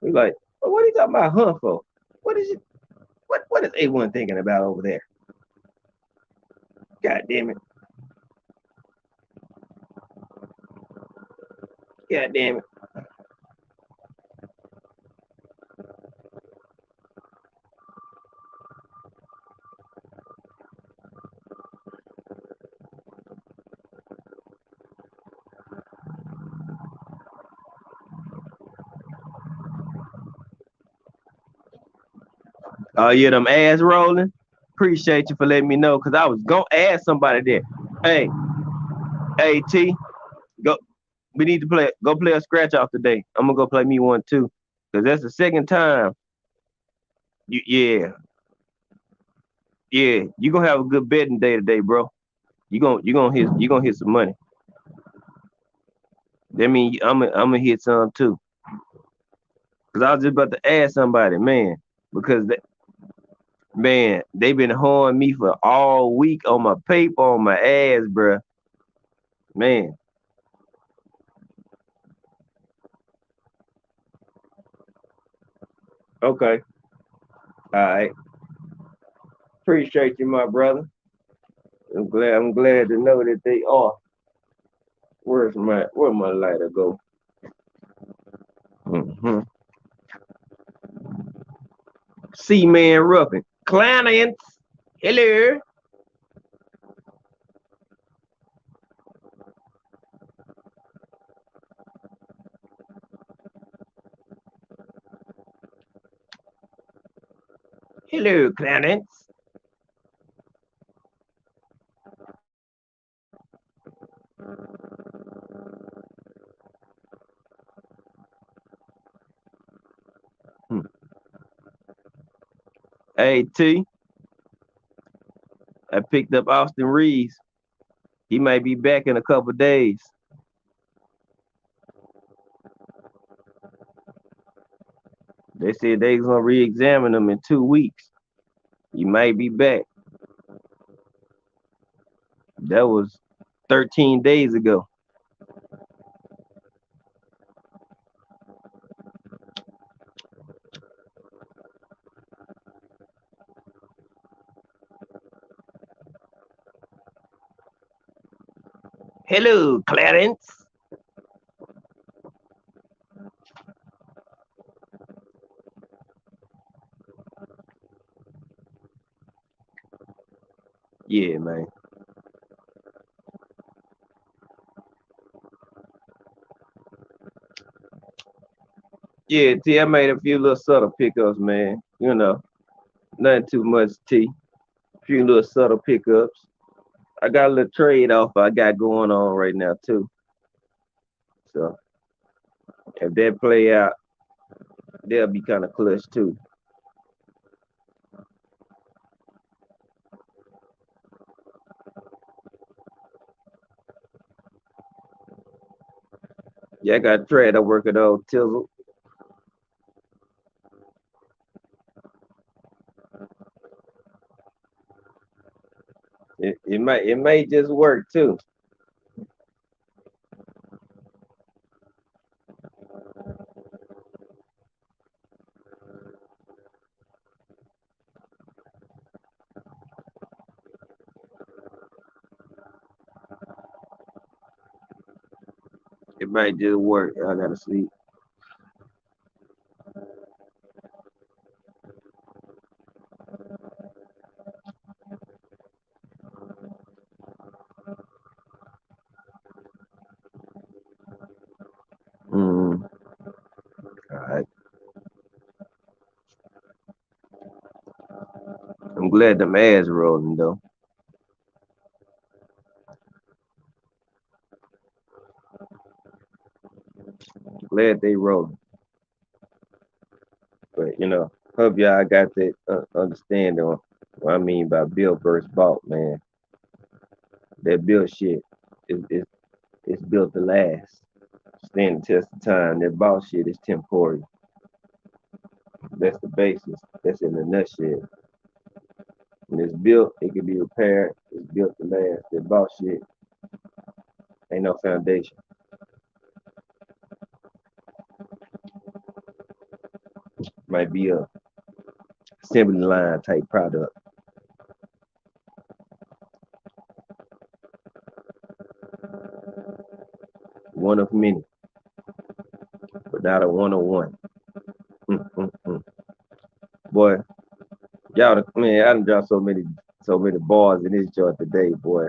He was like, well, what are you talking about, huh, for? What is it? What is A1 thinking about over there? God damn it. God damn it. Oh, yeah, them ass rolling. Appreciate you for letting me know because I was going to ask somebody there. Hey, hey, T, go. We need to go play a scratch off today. I'm going to go play me one too because that's the second time. Yeah, yeah. You going to have a good betting day today, bro. You gonna hit some money. That mean I'm gonna hit some too. Cause I was just about to ask somebody, man, because man, they been holding me for all week on my paper, on my ass, bruh. Man, okay, all right. Appreciate you, my brother. I'm glad to know that they are. Where my lighter go? Mm-hmm. C-Man Ruffin. Clients. Hello. Hello, clients. Hmm. Hey T, I picked up Austin Reeves. He might be back in a couple days. They said they gonna re-examine him in 2 weeks. He might be back. That was 13 days ago. Hello, Clarence. Yeah, man. Yeah, T, I made a few little subtle pickups, man. Nothing too much, T. A few little subtle pickups. I got a little trade off I got going on right now too. So if that play out, they'll be kind of clutch too. Yeah, I got a trade I work at old Tizzle. It may just work too. It might just work. I gotta sleep. Mm, all right. I'm glad them ass rolling though. Glad they rolling. But hope y'all got that understanding on what I mean by Bill versus Bolt, man. That built shit is it's built to last, stand the test of time. That bought shit is temporary. That's the basis. That's in the nutshell. When it's built, it can be repaired. It's built to last. That bought shit ain't no foundation. Might be a assembly line type product. One of many, but not a one on one. Boy, y'all, man, I done dropped so many bars in this joint today, boy.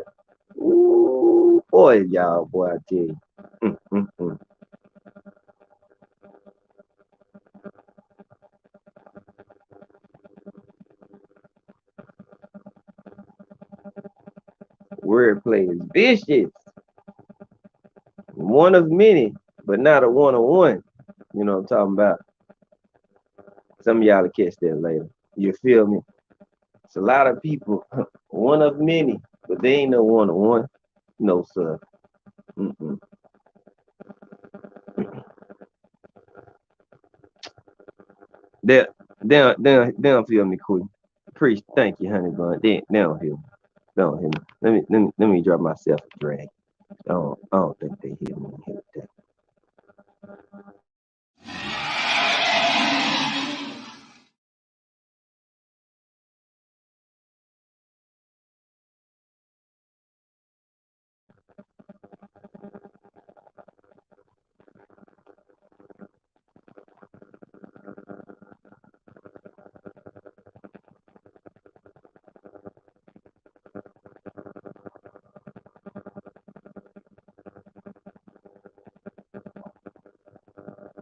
Ooh, boy, y'all, boy, I tell you. Mm, mm, mm. Wordplay is vicious. One of many, but not a one on one. You know what I'm talking about? Some of y'all will catch that later. You feel me? It's a lot of people, one of many, but they ain't no one on one. No, sir. Mm-mm. They don't feel me, Queen. Preach, thank you, honey bun. They don't hear me. They don't hear me. Let me drop myself a drag. I don't think they hear me here with that.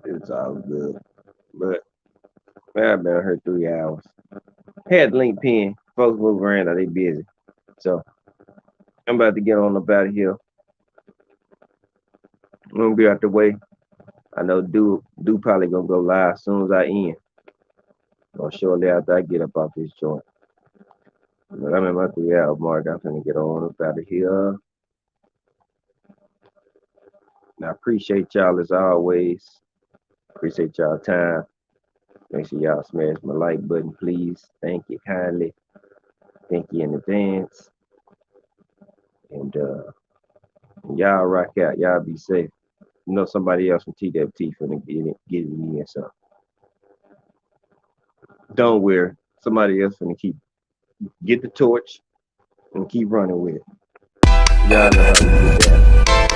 It's all good. But man, I've been here 3 hours. Had link pin. Folks move around, are they busy? So I'm about to get on up out of here. I'm gonna be out the way. I know do probably gonna go live as soon as I end. Or shortly after I get up off this joint. But I'm at my 3 hour mark. I'm gonna get on up out of here. And I appreciate y'all as always. Appreciate y'all time. Make sure y'all smash my like button, please. Thank you kindly. Thank you in advance. And y'all rock out. Y'all be safe. You know somebody else from TWT finna get me in something. Don't worry. Somebody else finna get the torch and keep running with it. Y'all know how to do that.